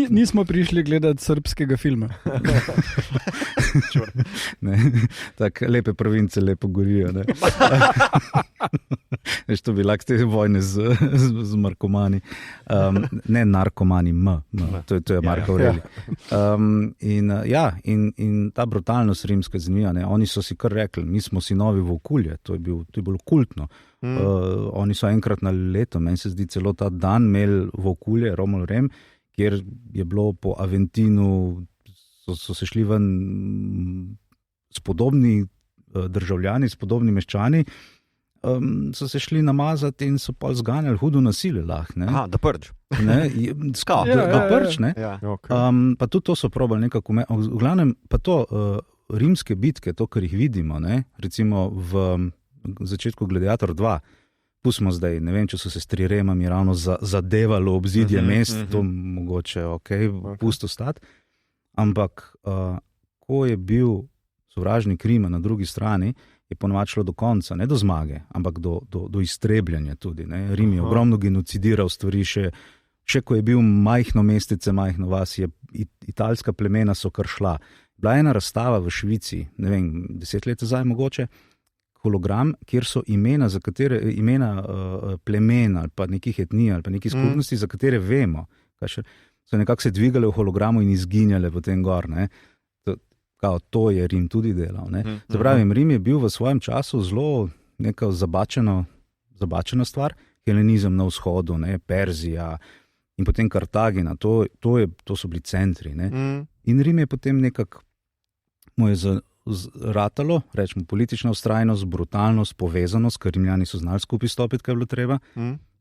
Nismo prišli gledati srbskega filma. Tako lepe province lepo gorijo. To bi lahko te vojne z narkomani. Ne narkomani, to je Marko Aurelij. In ta brutalnost rimska zanimiva, oni so si kar rekli, mi smo sinovi Vokulje, to je bilo kultno. Oni so enkrat na leto, meni se zdi celo ta dan imeli Vokulje, Romul Rem, kjer je bilo po Aventinu, so se šli ven spodobni državljani, spodobni meščani, so se šli namazati in so pa zganjali hudo nasilje lahko. Aha, da prč. Da prč, ne? Pa tudi to so probali nekako, v glavnem pa to rimske bitke, to, kar jih vidimo, recimo v začetku Gladiator 2, pustimo zdaj, ne vem, če so se s triremami ravno zadevalo obzidje mest, to mogoče, pusto stati, ampak ko je bil sovražnik Rima na drugi strani, je ponovadi šlo do konca, ne do zmage, ampak do iztrebljanja tudi. Rim je ogromno genocidiral stvari, še ko je bil majhno mestece, majhno vas, italska plemena so kar šla. Bila je ena razstava v Švici, ne vem, 10 let nazaj mogoče, hologram, kjer so imena plemena ali pa nekih etnij ali pa nekih skupnosti, za katere vemo, so nekako se dvigale v hologramu in izginjale potem gor. To je Rim tudi delal. Zapravim, Rim je bil v svojem času zelo neka zabačena stvar, helenizem na vzhodu, Perzija in potem Kartagina, to so bili centri. Ne? In Rim je potem nekako, mu je ratalo, rečemo politična vztrajnost, brutalnost, povezanost, ker Rimljani so znali skupaj stopiti, kaj je bilo treba,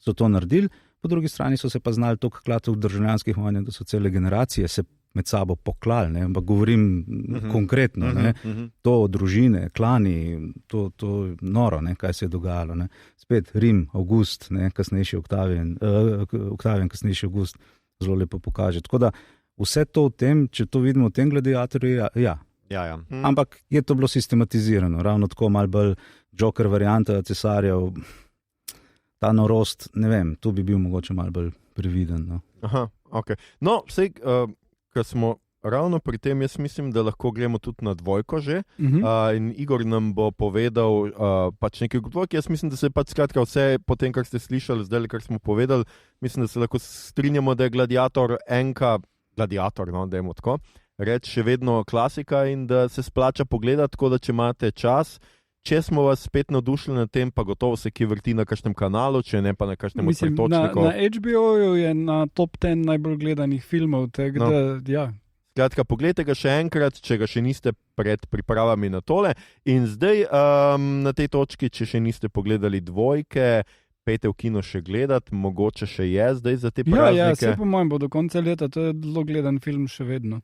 so to naredili, po drugi strani so se pa znali toliko klati v državljanskih vojnah, da so cele generacije se med sabo poklali, ne? Ampak govorim konkretno, ne? To družine, klani, to noro, ne? Kaj se je dogajalo. Ne? Spet Rim, August, ne? Kasnejši Oktavijan, kasnejši August, zelo lepo pokaže. Tako da vse to v tem, če to vidimo v tem gladiatorju, ja. Ampak je to bilo sistematizirano, ravno tako malo bolj Joker varianta cesarjev, ta norost, ne vem, tu bi bil mogoče malo bolj previden. No. Aha, ok. No, vsej, ker smo ravno pri tem, jaz mislim, da lahko gremo tudi na dvojko že. In Igor nam bo povedal pač nekaj o dvojki. Jaz mislim, da se pač skratka vse po tem, kar ste slišali zdaj, kar smo povedali, mislim, da se lahko strinjamo, da je gladiator, no, dajmo tako, reč še vedno klasika in da se splača pogledati, tako da če imate čas, če smo vas spet navdušili na tem, pa gotovo se ki vrti na kakšnem kanalu, če ne pa na kakšnem osredotočniku. Na HBO-ju je na top 10 najbolj gledanih filmov, tako da, ja. Skratka, pogledajte ga še enkrat, če ga še niste pred pripravami na tole. In zdaj na tej točki, če še niste pogledali dvojke, pejte v kino še gledati, mogoče še je zdaj za te praznike. Ja, vse po mojem bo do konca leta, to je zelo gledan film še vedno.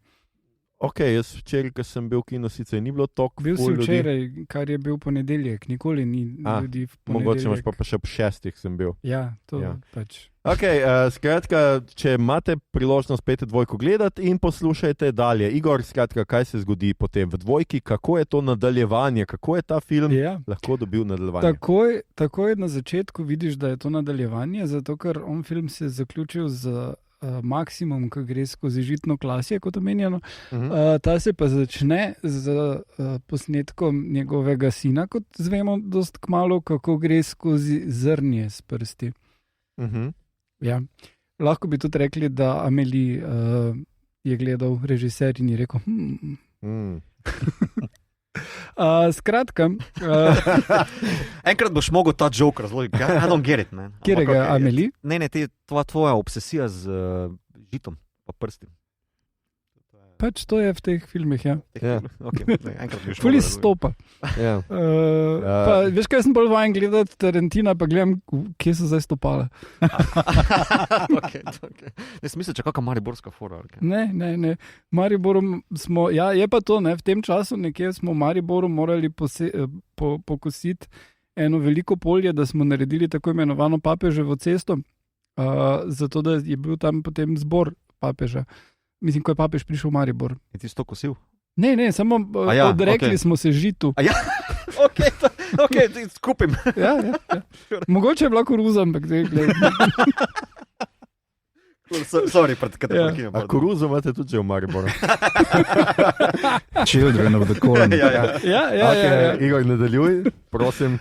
Ok, jaz včeraj, ko sem bil v kino, sicer ni bilo toliko ljudi. Bil si včeraj, kar je bil ponedeljek, nikoli ni ljudi v ponedeljek. Mogoče imaš pa še ob 6 sem bil. Ja, to pač. Ok, skratka, če imate priložnost, pejte dvojko gledati in poslušajte dalje. Igor, skratka, kaj se zgodi potem v dvojki, kako je to nadaljevanje, kako je ta film lahko dobil nadaljevanje? Takoj na začetku vidiš, da je to nadaljevanje, zato ker film se je zaključil z maksimum, ki gre skozi žitno klasje, kot omenjeno. Ta se pa začne z posnetkom njegovega sina, kot zvemo dost kmalu, kako gre skozi zrnje s prsti. Ja. Lahko bi tudi rekli, da Amélie je gledal režiser in je rekel skratka. Enkrat boš mogel ta joke razložiti. I don't get it, man. Kjerega Amélie? Ne, tvoja obsesija z žitom pa prsti. Pač to je v teh filmih, ja. Fuli stopa. Veš kaj, sem bolj vajen gledati Tarantina, pa gledam, kje so zdaj stopale. Ne smisel, če kakšna mariborska fora. Ne. Mariboru smo, je pa to, ne, v tem času nekje smo v Mariboru morali pokositi eno veliko polje, da smo naredili tako imenovano papeževo cesto, zato da je bil tam potem zbor papeža. Mislim, ko je papež prišel v Maribor. In ti si to kosil? Ne, samo odrekli smo se žitu. Ok, skupim. Ja. Mogoče je bila koruza, ampak sorry, predkaj. A koruzo imate tudi že v Mariboru? Children of the corn. Ja. Igor, nadaljuj, prosim.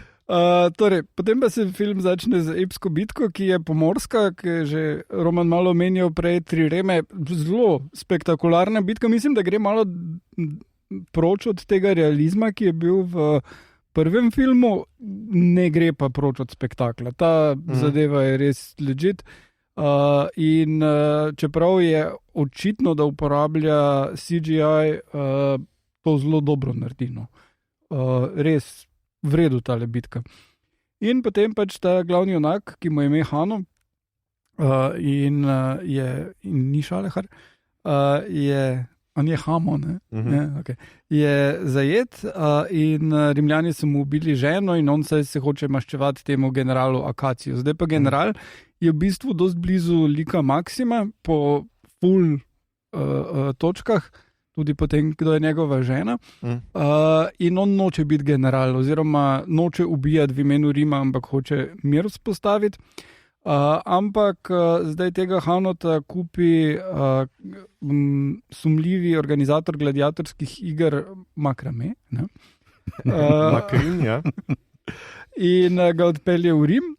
Torej, potem pa se film začne z epsko bitko, ki je pomorska, ki je že Roman malo omenjal prej, Trireme, zelo spektakularna bitka. Mislim, da gre malo proč od tega realizma, ki je bil v prvem filmu, ne gre pa proč od spektakla. Ta zadeva je res legit. In čeprav je očitno, da uporablja CGI, to zelo dobro naredino. Res v redu tale bitka. In potem pač ta glavni junak, ki mu je ime Hano, in ni Šalehar, on je Hamo, ne? Okay. Je zajet in Rimljani so mu ubili ženo in on se hoče maščevati temu generalu Akaciju. Zdaj pa general je v bistvu dost blizu lika Maksima po full točkah, tudi potem, kdo je njegova žena. In on noče biti general, oziroma noče ubijati v imenu Rima, ampak hoče mir vzpostaviti. Ampak zdaj tega Hanota kupi sumljivi organizator gladiatorskih iger Makrame. Makrin, ja. In ga odpelje v Rim,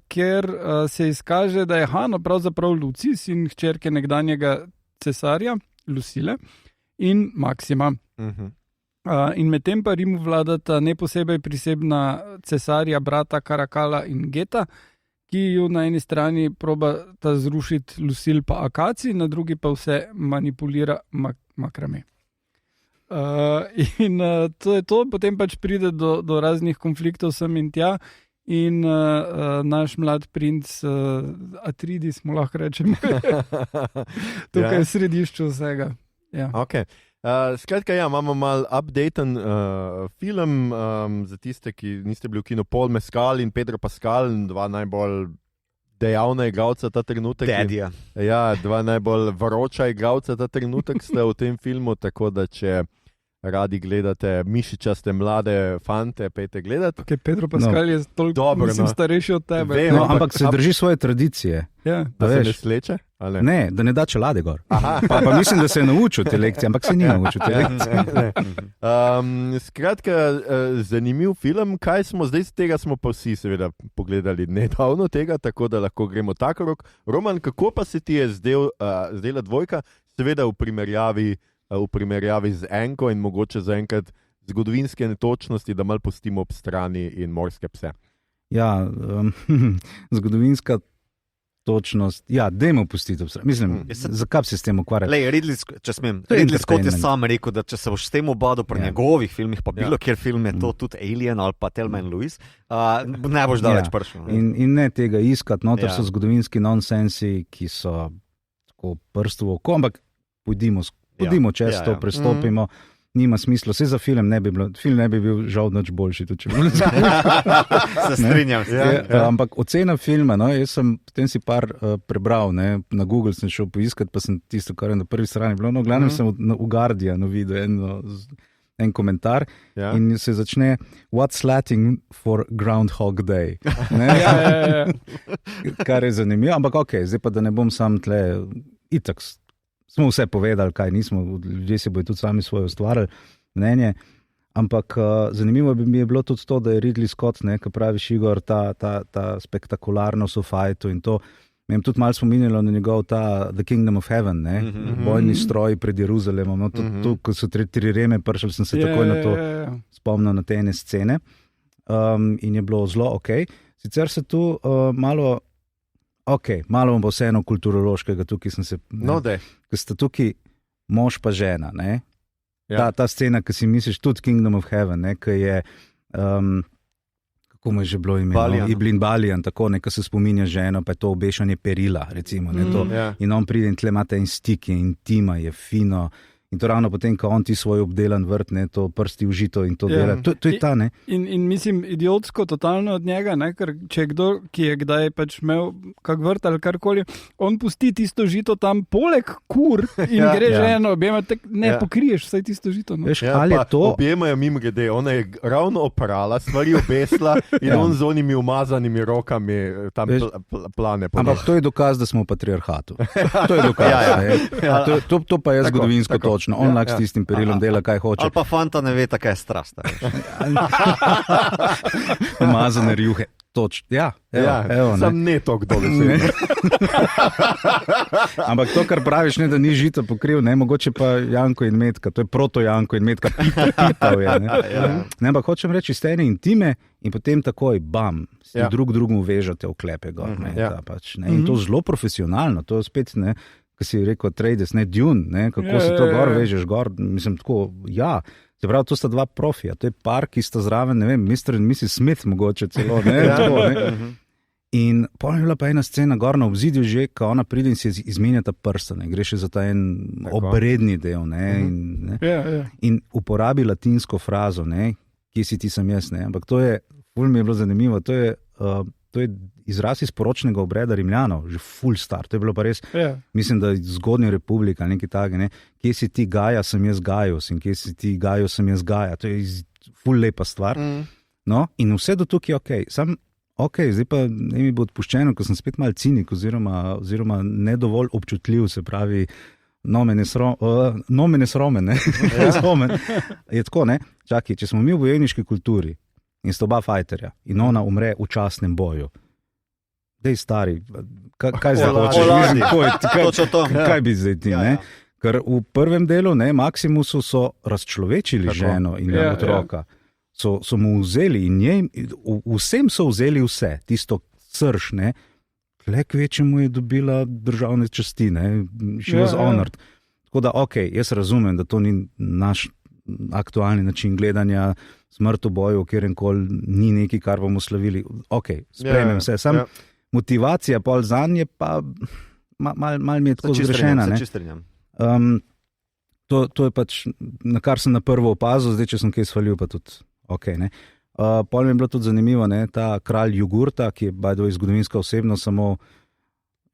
ker se izkaže, da je Hano pravzaprav Luci, sin hčerke nekdanjega cesarja, Lucile in Maksima. In medtem pa Rimu vladata ne posebej prisebna cesarja, brata Karakala in Geta, ki ju na eni strani proba ta zrušiti Lucille pa Akaci, na drugi pa vse manipulira makrame. To je to, potem pač pride do raznih konfliktov sem in tja in naš mlad princ Atreides, mu lahko rečemo, tukaj v središču vsega. Ja. Okay. Skratka, imamo mal updaten film za tiste, ki niste bili v kinu, Paul Mescal in Pedro Pascal, dva najbolj dejavna igralca ta trenutek. Dadija. Ja, dva najbolj vroča igralca ta trenutek sta v tem filmu, tako da če radi gledate mišičaste mlade fante, pejte gledati. Okay, Pedro Pascal je toliko dobro, starejši od tebe. Vem, ampak se drži svoje tradicije. Ja. Da se ne sleče? Ne, da ne da čelade gor. Pa mislim, da se je naučil te lekcije, ampak se ni naučil te lekcije. Skratka, zanimiv film. Kaj smo zdaj, z tega smo pa vsi seveda pogledali nedavno tega, tako da lahko gremo tako rok. Roman, kako pa se ti je zdela dvojka, seveda v primerjavi z enko in mogoče zaenkrat zgodovinske netočnosti, da malo pustimo ob strani in morske pse? Ja, zgodovinska točnost. Ja, dajmo pustiti ob strani. Mislim, zakaj se s tem ukvarjati? Ridley Scott je sam rekel, da če se boš s tem obadil pri njegovih filmih, pa bilo kjer film je to tudi Alien ali pa Thelma and Louise, ne boš daleč prišel. In ne tega iskati, noter so zgodovinski nonsensi, ki so tako prst v oko, ampak pojdimo čez to, prestopimo. Nima smisla, vse za film ne bi bil žal nič boljši. Se strinjam. Ampak ocena filma, jaz sem potem si par prebral, na Google sem šel poiskati, pa sem tisto, kar je na prvi strani bilo, v glavnem sem v Guardianu videl en komentar in se začne What's Latin for Groundhog Day. Kar je zanimivo, ampak zdaj pa da ne bom sam tle itak. Smo vse povedali, kaj nismo, ljudje si bojo tudi sami svoje ustvarjali mnenje, ampak zanimivo bi mi je bilo tudi to, da je Ridley Scott, ko praviš Igor, ta spektakularnost v fajtu in to, me je tudi malo spominjalo na njegov The Kingdom of Heaven, bojni stroji pred Jeruzalemom, tu, ko so tri reme prišli, sem se takoj na to spomnil, na te ene scene in je bilo zelo okej. Sicer se tu malo bom pa vseeno kulturološkega, tukaj sem se... Ko sta tukaj mož pa žena, ta scena, ki si misliš, tudi Kingdom of Heaven, ki je, kako mu je že bilo ime? Iblin Balian, tako, ko se spominja ženo, pa je to obešanje perila, recimo, in on pride in tle ima ta stik, je intima, je fino, in to ravno potem, ko on ti svoj obdelan vrt, to prsti v žito in to dela. To je ta, In mislim, idiotsko, totalno od njega, ker če kdo, ki je kdaj pač imel kak vrt ali karkoli, on pusti tisto žito tam poleg kur in gre ženo, objema, pokriješ vsaj tisto žito. Veš, ali je to? Objemajo mimo grede, ona je ravno oprala, stvari obesla in on z onimi umazanimi rokami tam plane. Ampak to je dokaz, da smo v patriarhatu. To je dokaz. To pa je zgodovinsko točno. On lahko s tistim perilom dela, kaj hoče. Ali pa fanta ne ve, kaj je strast. Umazane rjuhe. Sam ne toliko dole. Ampak to, kar praviš, da ni žito pokril, mogoče pa Janko in Metka, to je proto Janko in Metka, pitav je. Ampak hočem reči, ste ene intime in potem takoj, bam, si drugemu vežate v klepe gor. In to zelo profesionalno, to spet ne. Ko si rekel Atreides, Dune, kako se to gor vežeš, mislim tako, se pravi, to sta dva profija, to je par, ki sta zraven, ne vem, Mr. in Mrs. Smith mogoče celo, In potem je bila pa ena scena gor na obzidju že, ko ona pride in si izmenja ta prsta, gre še za ta en obredni del, in uporabi latinsko frazo, kje si ti sem jaz, ampak to je, ful mi je bilo zanimivo, to je izraz iz poročnega obreda Rimljanov, že ful star, to je bilo pa res, mislim, da zgodnja republika, nekaj takega, kje si ti Gaja, sem jaz Gajus, in kje si ti Gajus, sem jaz Gaja, to je ful lepa stvar. No, in vse do tukaj zdaj pa ne mi bo odpuščeno, ko sem spet mal cinik, oziroma nedovolj občutljiv, se pravi, nomene sromen, je tako, čakaj, če smo mi v bojevniški kulturi, in sta oba fajterja, in ona umre v častnem boju. Dej stari, kaj zdaj hočeš? Kaj bi zdaj ti, Ker v prvem delu, Maximusu so razčlovečili ženo in otroka. So mu vzeli in vsem so vzeli vse. Tisto srž, ne. Tle kvečemu je dobila državne časti, ne. She was honored. Tako da, jaz razumem, da to ni naš aktualni način gledanja, smrt v boju, v kjerenkoli ni nekaj, kar bomo slavili. Sprejmem se. Sam motivacija pol zanje pa mal mi je tako zgrešena. To je pač, na kar sem na prvo opazil, zdaj, če sem kaj svalil, pa tudi ne. Pol mi je bilo tudi zanimivo, ne, ta kralj jogurta, ki je bajdo zgodovinska osebnost, samo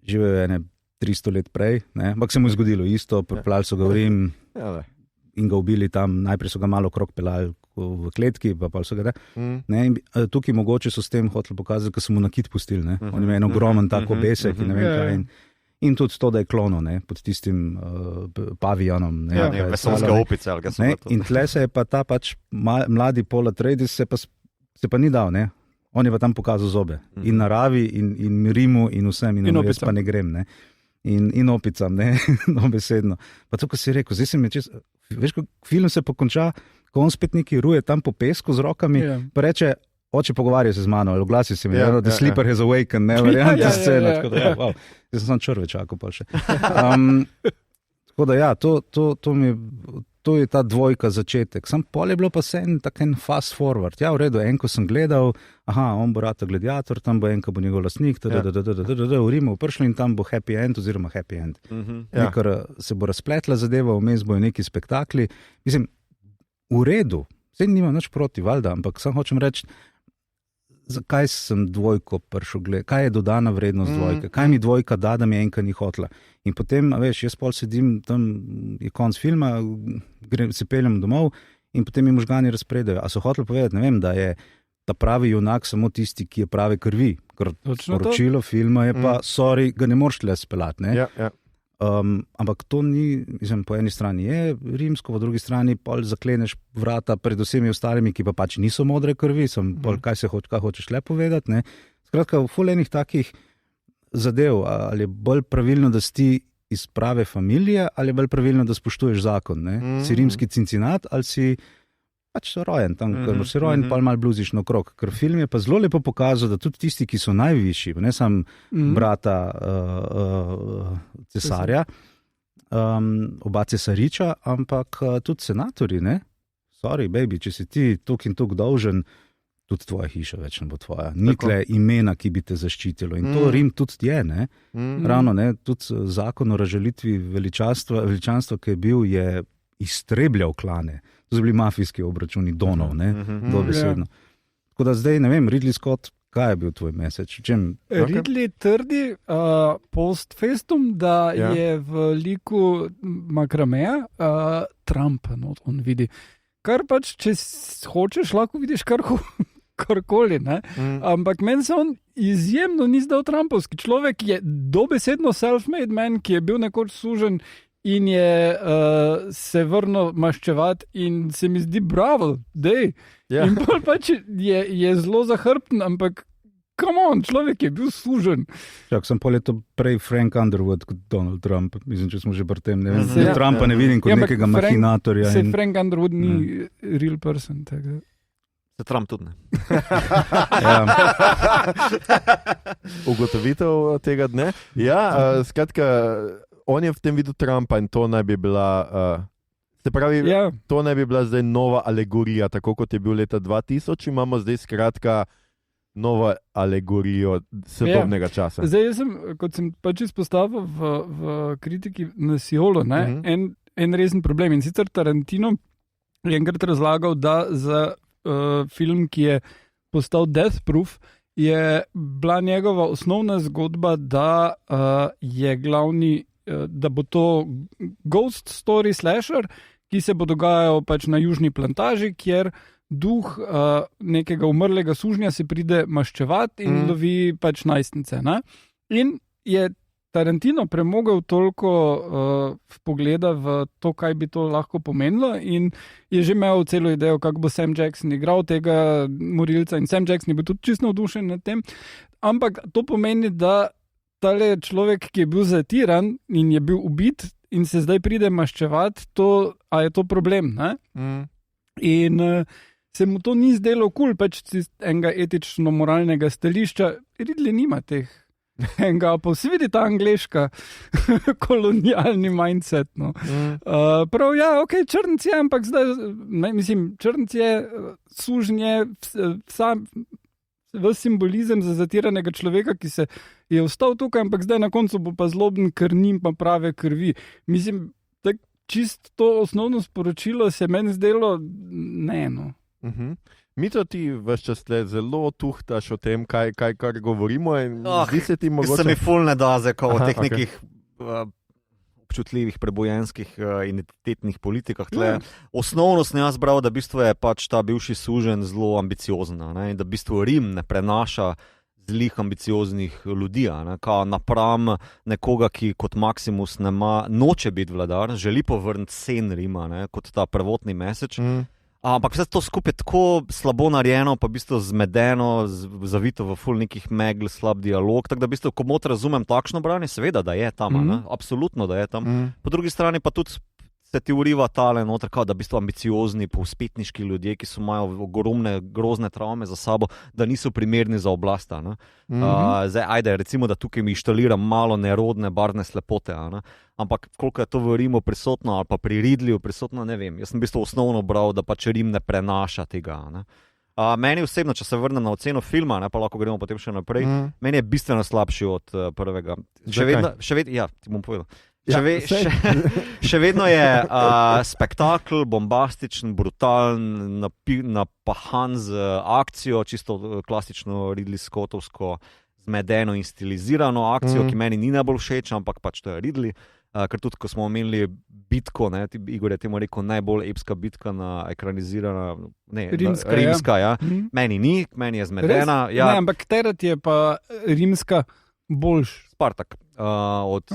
živel 300 let prej, ne, ampak se mu je zgodilo isto, pripeljali so ga v Rim in ga ubili tam, najprej so ga malo okrog peljali v kletki, pa so ga ne, in tukaj mogoče so s tem hoteli pokazati, ker so mu nakit pustili, ne, on ima en ogromen tako besek in ne vem kaj, in tudi to, da je klono, ne, pod tistim pavijanom. Vesolska opica. In tle se je pa ta pač mladi Paul Atreides se pa ni dal, ne. On je pa tam pokazal zobe. In naravi, in Rimu, in vsem, in jaz pa ne grem, ne. In opicam, ne, besedno. Pa to, ko si rekel, zdaj se mi veš, ko film se pokonča, ko on spet neki ruje tam po pesku z rokami, pa reče, oče, pogovarjaj se z mano, ali oglasi se mi, the sleeper has awakened, ne, varianta scena, tako da, wow, jaz sem črve čakal pa še. Tako da, to je ta dvojka začetek. Sam pol je bilo pa se en fast forward. Ja, v redu, ko sem gledal, on bo rata gladiator, tam bo ko bo njegov lastnik, v Rimu prišli in tam bo happy end oziroma happy end. Ker se bo razpletla zadeva, vmes bojo neki spektakli. Mislim, v redu, sej nimam nič proti, valjda, ampak sam hočem reči, zakaj sem dvojko prišel gledati, kaj je dodana vrednost dvojke, kaj mi dvojka da mi enka ni hotla. In potem, veš, jaz pol sedim, tam je konc filma, se peljem domov in potem mi možgani razpredajo. A so hoteli povedati, ne vem, da je ta pravi junak samo tisti, ki je prave krvi. Ker sporočilo filma je pa, sorry, ga ne moreš tle speljati, ne? Ampak to ni, mislim, po eni strani je rimsko, po drugi strani pol zakleneš vrata pred vsemi ostalimi, ki pa pač niso modre krvi, pol kaj hočeš le povedati, ne. Skratka, v ful enih takih zadev, ali je bolj pravilno, da si iz prave familije, ali je bolj pravilno, da spoštuješ zakon, ne. Si rimski cincinat, ali si pač rojen tam, ker si rojen, pa malo bluziš naokrog. Ker film je pa zelo lepo pokazal, da tudi tisti, ki so najvišji, ne sam brata cesarja, oba cesariča, ampak tudi senatorji, ne? Sorry, baby, če si ti tuk in tuk dolžen, tudi tvoja hiša več ne bo tvoja. Nikle imena, ki bi te zaščitilo. In to Rim tudi je, ne? Ravno, ne? Tudi zakon o razžalitvi veličanstva, ki je bil, je iztrebljal klane. To so bili mafijski obračuni donov, ne, dobesedno. Tako da zdaj, ne vem, Ridley Scott, kaj je bil tvoj message? Ridley trdi post festum, da je v liku Makrameja Trump, on vidi. Kar pač, če hočeš, lahko vidiš karkoli, ne. Ampak meni se on izjemno ni zdal trumpovski. Človek je dobesedno self-made man, ki je bil nekoč sužen in je se vrnil maščevati in se mi zdi bravo, dej. In pač je zelo zahrbten, ampak come on, človek je bil sužen. Čak, sem pol leto prej Frank Underwood kot Donald Trump, mislim, če smo že pri tem, ne vem, Trumpa ne vidim kot nekega mahinatorja. Se Frank Underwood ni real person, tako. Se Trump tudi ne. Ugotovitev tega dne. Ja, skratka, on je v tem videl Trumpa in to naj bi bila, se pravi, to naj bi bila zdaj nova alegorija, tako kot je bil leta 2000, imamo zdaj skratka novo alegorijo sodobnega časa. Zdaj, jaz sem, kot sem pač izpostavil v kritiki na Siolo, en resen problem. In sicer Tarantino je enkrat razlagal, da za film, ki je postal Death Proof, je bila njegova osnovna zgodba, da je glavni, da bo to ghost story slasher, ki se bo dogajal pač na južni plantaži, kjer duh nekega umrlega sužnja se pride maščevati in lovi pač najstnice. Ne? In je Tarantino premogel toliko vpogleda v to, kaj bi to lahko pomenilo, in je že imel celo idejo, kako bo Sam Jackson igral tega morilca, in Sam Jackson je bil tudi čisto navdušen nad tem. Ampak to pomeni, da tale človek, ki je bil zatiran in je bil ubit in se zdaj pride maščevati, a je to problem, ne? In se mu to ni zdelo kul, pač enega etično-moralnega stališča. Ridley nima teh hang-upov, si vidi ta angleška kolonialni mindset. No. Prav, ja, ok, črnc je, ampak zdaj, mislim, črnc je sužnje, v simbolizem za zatiranega človeka, ki se je ostal tukaj, ampak zdaj na koncu bo pa zloben, ker nim pa prave krvi. Mislim, tak čist to osnovno sporočilo se meni zdelo, ne, no. Mito, ti ves čas zelo tuhtaš o tem, kar govorimo. Zdi se ti mogoče... Se mi ful ne da, o teh nekih občutljivih prebojenskih identitetnih politikah. Osnovno sem jaz bral, da v bistvu je pač ta bivši suženj zelo ambiciozen, ne? Da v bistvu Rim ne prenaša zlih ambicioznih ljudi, napram nekoga, ki kot Maximus noče biti vladar, želi povrniti sen Rima, ne? Kot ta prvotni message. Ampak vse to skupaj tako slabo narejeno, pa v bistvu zmedeno, zavito v ful nekih megl, slab dialog, tako da v bistvu, ko mot razumem takšno branje, seveda, da je tam, absolutno, da je tam. Po drugi strani pa tudi se ti uriva tale noter, da v bistvu ambiciozni, povspetniški ljudje, ki so imajo ogromne, grozne travme za sabo, da niso primerni za oblast. Zdaj, ajde, recimo, da tukaj mi inštaliram malo nerodne, barvne slepote, ampak koliko je to v Rimu prisotno ali pa pri Ridleyju prisotno, ne vem. Jaz sem v bistvu osnovno bral, da pač Rim ne prenaša tega. Meni osebno, če se vrnem na oceno filma, pa lahko gremo potem še naprej, meni je bistveno slabši od prvega. Ja, ti bom povedal. Še vedno je spektakel, bombastičen, brutalen, napahan z akcijo, čisto klasično Ridley Scottovsko zmedeno in stilizirano akcijo, ki meni ni najbolj všeč, ampak pač to je Ridley. Ker tudi, ko smo omenili bitko, Igor je temu rekel najbolj epska bitka na ekranizirana, rimska, ja. Meni ni, meni je zmedena. Ja. Ne, ampak teret je pa rimska boljš. Spartak od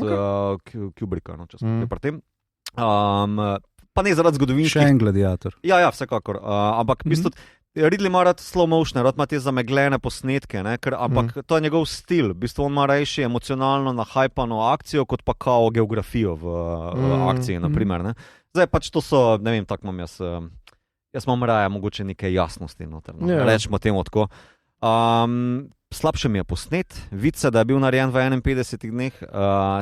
Kubricka, če smo pri tem. Pa ne zaradi zgodovinskih. Še en gladiator. Ja, vsekakor. Ampak v bistvu Ridley ima rad slow motion, rad ima te zameglene posnetke, ampak to je njegov stil. V bistvu on ima rajši emocionalno nahajpano akcijo, kot pa kao geografijo v akciji, naprimer. Zdaj pač to so, ne vem, tako imam jaz imam raje mogoče neke jasnosti noter, rečemo temu tako. Slabše mi je posnet, vidi se, da je bil narejen v 51 dneh,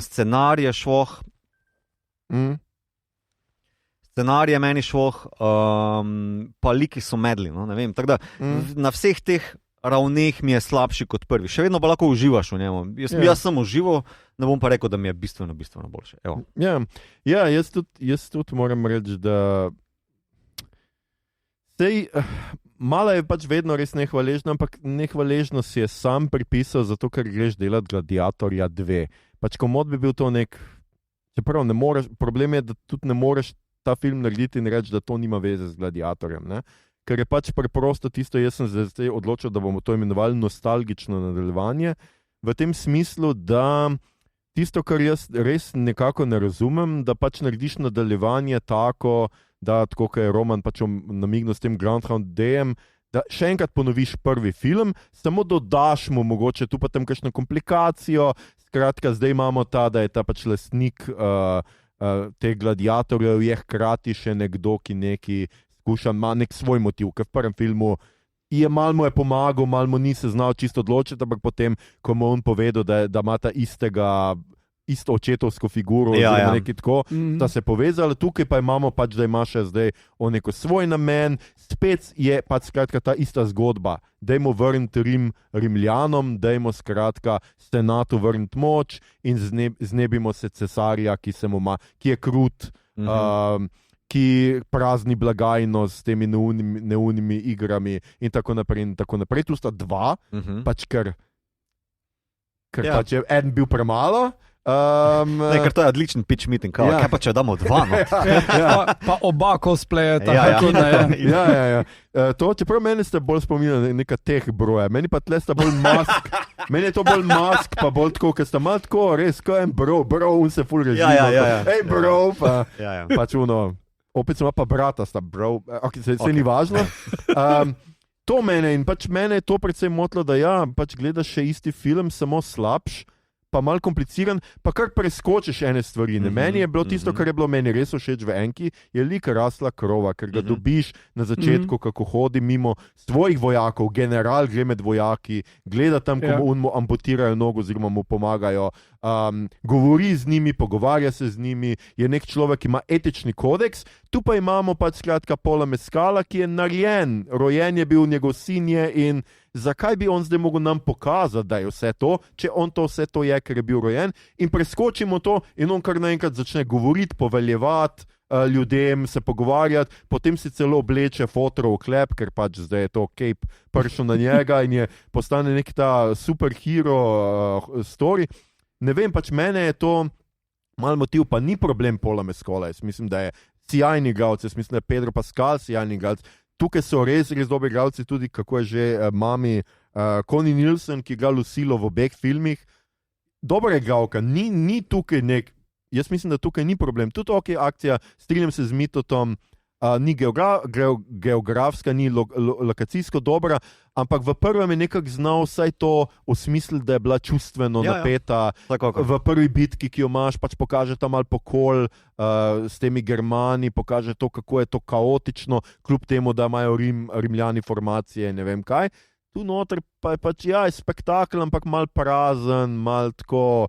scenarij je švoh, scenarij je meni švoh, pa liki so medli, ne vem, tako da na vseh teh ravneh mi je slabši kot prvi. Še vedno pa lahko uživaš v njemu. Jaz sem užival, ne bom pa rekel, da mi je bistveno boljše. Ja, jaz tudi moram reči, da mala je pač vedno res nehvaležna, ampak nehvaležnost je sam pripisal, zato ker greš delati Gladiatorja 2. Pač komod bi bil to čeprav ne moreš, problem je, da tudi ne moreš ta film narediti in reči, da to nima veze z Gladiatorjem, ne? Ker je pač preprosto tisto, jaz sem zdaj odločil, da bomo to imenovali nostalgično nadaljevanje, v tem smislu, da tisto, kar jaz res nekako ne razumem, da pač narediš nadaljevanje tako, da tako, kot je Roman pač namignil s tem Groundhog Dayem, da še enkrat ponoviš prvi film, samo dodaš mu mogoče tu pa tam kakšno komplikacijo, skratka, zdaj imamo da je ta pač lastnik teh gladiatorjev, je hkrati še nekdo, ki neki skuša, ima nek svoj motiv, ker v prvem filmu malo mu je pomagal, malo mu ni se znal čisto odločiti, ampak potem, ko mu on povedal, da ima ta isto očetovsko figuro, oziroma nekaj tako, sta se povezali, tukaj pa imamo pač, da ima še zdaj on neko svoj namen, spet je pač skratka ta ista zgodba, dajmo vrniti Rimljanom, dajmo skratka senatu vrniti moč in znebimo se cesarja, ki je krut, ki prazni blagajno s temi neunimi igrami in tako naprej. Tu sta dva, pač ker pač je en bil premalo. Ker to je odličen pitch meeting, kaj pa če damo dva? Pa oba cosplayata. Čeprav meni ste bolj spominjali neka teh broja, meni pa tle sta bolj mask, meni je to bolj mask, pa bolj tako, ker sta malo tako, res, ko je bro, un se ful režima. Ej bro, pa pač opet sem pa brata sta bro, se ni važno. To mene in pač mene je to predvsem motilo, da pač gledaš še isti film, samo slabš, pa malo kompliciran, pa kar preskočiš ene stvari. Meni je bilo tisto, kar je bilo meni res všeč v Enki, je lik Rasla Krova, ker ga dobiš na začetku, kako hodi mimo svojih vojakov, general gre med vojaki, gleda tam, ko mu amputirajo nogo oziroma mu pomagajo, govori z njimi, pogovarja se z njimi, je nek človek, ki ima etični kodeks. Tu pa imamo pač skratka Paula Mescala, ki je narejen, rojen je bil, njegov sin je in zakaj bi on zdaj mogel nam pokazati, da je vse to, če on to vse to je, ker je bil rojen, in preskočimo to in on kar naenkrat začne govoriti, poveljevati ljudem, se pogovarjati, potem si celo obleče fotorov klep, ker pač zdaj je to cape prišel na njega in je postane nek ta superhero story. Ne vem, pač mene je to mal motiv, pa ni problem Paula Mescala, jaz mislim, da je sjajni igralec, jaz mislim, da je Pedro Pascal sjajni igralec. Tukaj so res dobri igralci, tudi kako je že mami Connie Nielsen, ki igra Lucilo v obeh filmih. Dobra igralka, ni tukaj jaz mislim, da tukaj ni problem. Tudi akcija, strinjam se z Mitotom, ni geografska, ni lokacijsko dobra, ampak v prvem je nekako znal vsaj to osmisliti, da je bila čustveno napeta. V prvi bitki, ki jo imaš, pač pokaže tam malo pokol s temi Germani, pokaže to, kako je to kaotično, kljub temu, da imajo Rimljani formacije in ne vem kaj. Tu noter pa je pač, je spektakel, ampak malo prazen, malo tako...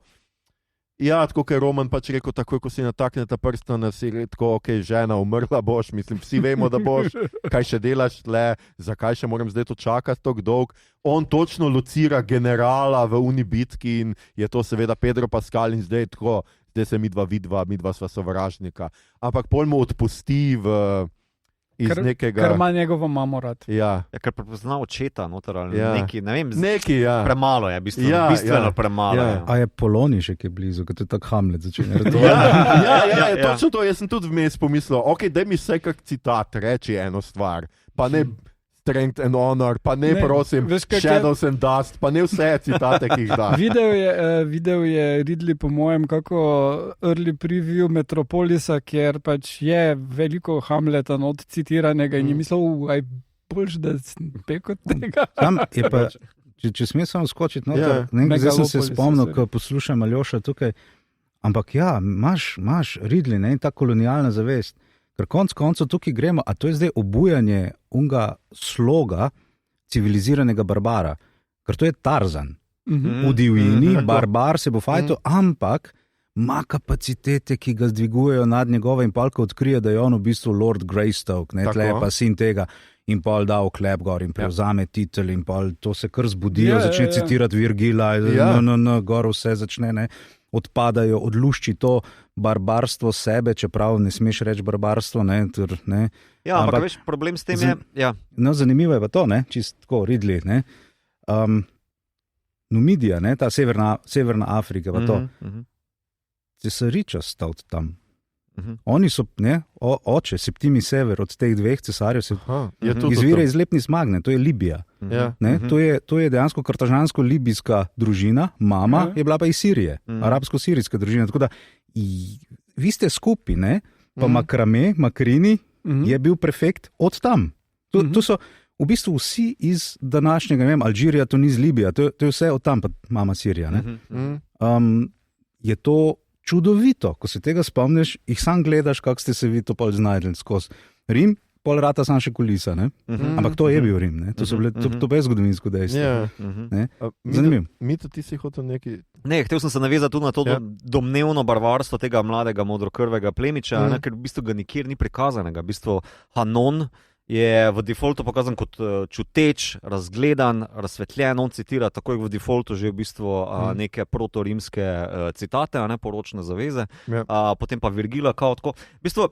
Ja, tako je Roman pač rekel, takoj, ko si natakne ta prstana, si tako, ok, žena, umrla boš, mislim, vsi vemo, da boš, kaj še delaš tle, zakaj še moram zdaj to čakati tako dolg. On točno locira generala v uni bitki in je to seveda Pedro Pascal in zdaj tako, zdaj se midva sva sovražnika. Ampak pol mu odpusti Ker ima njegovo mamo rad. Ja. Ker prepozna očeta noter ali neki, ne vem, premalo je, bistveno premalo je. A je Poloni še ki je blizu, kot je tak Hamlet začne. Točno to, jaz sem tudi vmes pomislil, ok, daj mi vse kak citat, reči eno stvar, pa ne Strength and Honor, pa ne prosim, Shadows and Dust, pa ne vse citate, ki jih da. Videl je Ridley, po mojem, kako early preview Metropolisa, kjer pač je veliko Hamleta not citiranega in je mislil, aj boljš, da peko tega. Tam je pa, če smem samo skočiti noter, zdaj sem se spomnil, ko poslušam Aljoša tukaj, ampak ja, imaš Ridley, ne, in ta kolonialna zavest. Ker koncu tukaj gremo, a to je zdaj obujanje unga sloga civiliziranega barbara. Ker to je Tarzan. V divjini, barbar se bo fajto, ampak ima kapacitete, ki ga zdvigujejo nad njegove in palko odkrije, da je on v bistvu Lord Greystoke, tle je pa sin tega in pol da oklep gor in prevzame titel in pol to se kar zbudijo, začne citirati Virgila, gor vse začne, ne. Odpadajo, odlušči to barbarstvo sebe, čeprav ne smeš reči barbarstvo. Ne. Ja, ampak veš, problem s tem je... Ja. No, zanimivo je pa to, čist tako, Ridley. Numidija, ta severna Afrika, pa to. Cesariča stal tam. Oni so, oče, Septimi Sever, od teh dveh cesarjev se izvira iz Lepnis Magne, to je Libija. To je dejansko kartažansko-libijska družina, mama je bila pa iz Sirije, arabsko-sirijska družina. Tako da, vi ste skupi, pa Makrini je bil prefekt od tam. To so v bistvu vsi iz današnjega, ne vem, Alžirija, to ni iz Libija, to je vse od tam, pa mama Sirija. Je to čudovito, ko se tega spomniš, jih sam gledaš, kako ste se vi to pol znajdli skozi. Rim, pol rata sam še kulisa, ampak to je bil Rim, to so bile, to je zgodovinsko dejstvo. Zanimivo. Mito, ti si hotel neki... Ne, hotel sem se navezati tudi na to domnevno barbarstvo tega mladega modrokrvega plemiča, ker v bistvu ga nikjer ni prikazanega. V bistvu Hanon je v defaultu pokazan kot čuteč, razgledan, razsvetljen, on citira takoj v defaultu že v bistvu neke protorimske citate, poročne zaveze, potem pa Virgila kao tako. V bistvu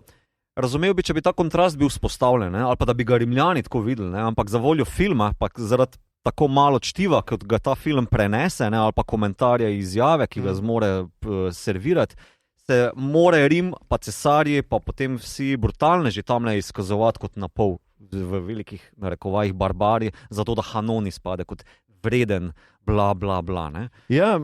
razumel bi, če bi ta kontrast bil vzpostavljen, ali pa da bi ga Rimljani tako videli, ampak za voljo filma, pa zaradi tako malo čtiva, kot ga ta film prenese, ali pa komentarje, izjave, ki ga zmore servirati, se more Rim, pa cesarji, pa potem vsi brutalneži tamle izkazovati kot na pol v velikih narekovajih barbari, zato da Hanon izpade kot vreden, bla, bla, bla. Ja,